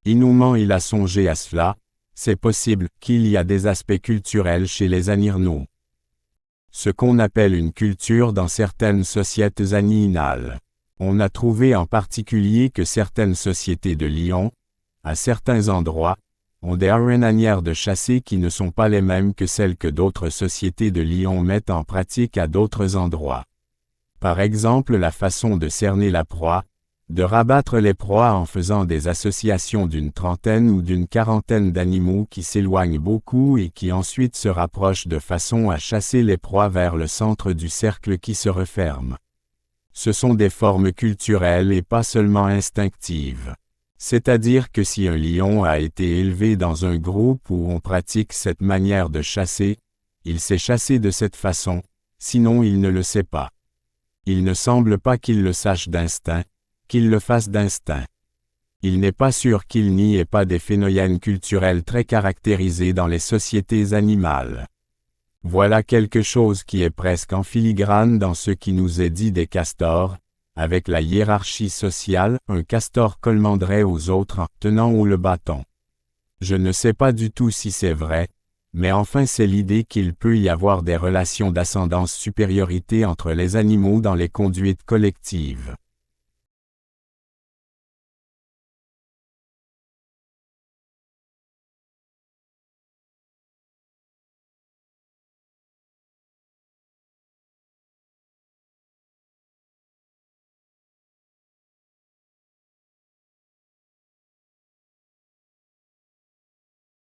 S1: inouïment il a songé à cela, c'est possible qu'il y a des aspects culturels chez les animaux. Ce qu'on appelle une culture dans certaines sociétés animales. On a trouvé en particulier que certaines sociétés de lions, à certains endroits, ont des manières de chasser qui ne sont pas les mêmes que celles que d'autres sociétés de lions mettent en pratique à d'autres endroits. Par exemple la façon de cerner la proie, de rabattre les proies en faisant des associations d'une trentaine ou d'une quarantaine d'animaux qui s'éloignent beaucoup et qui ensuite se rapprochent de façon à chasser les proies vers le centre du cercle qui se referme. Ce sont des formes culturelles et pas seulement instinctives. C'est-à-dire que si un lion a été élevé dans un groupe où on pratique cette manière de chasser, il sait chasser de cette façon, sinon il ne le sait pas. Il ne semble pas qu'il le sache d'instinct, qu'il le fasse d'instinct. Il n'est pas sûr qu'il n'y ait pas des phénomènes culturels très caractérisés dans les sociétés animales. Voilà quelque chose qui est presque en filigrane dans ce qui nous est dit des castors. Avec la hiérarchie sociale, un castor commanderait aux autres en tenant haut le bâton. Je ne sais pas du tout si c'est vrai, mais enfin c'est l'idée qu'il peut y avoir des relations d'ascendance-supériorité entre les animaux dans les conduites collectives.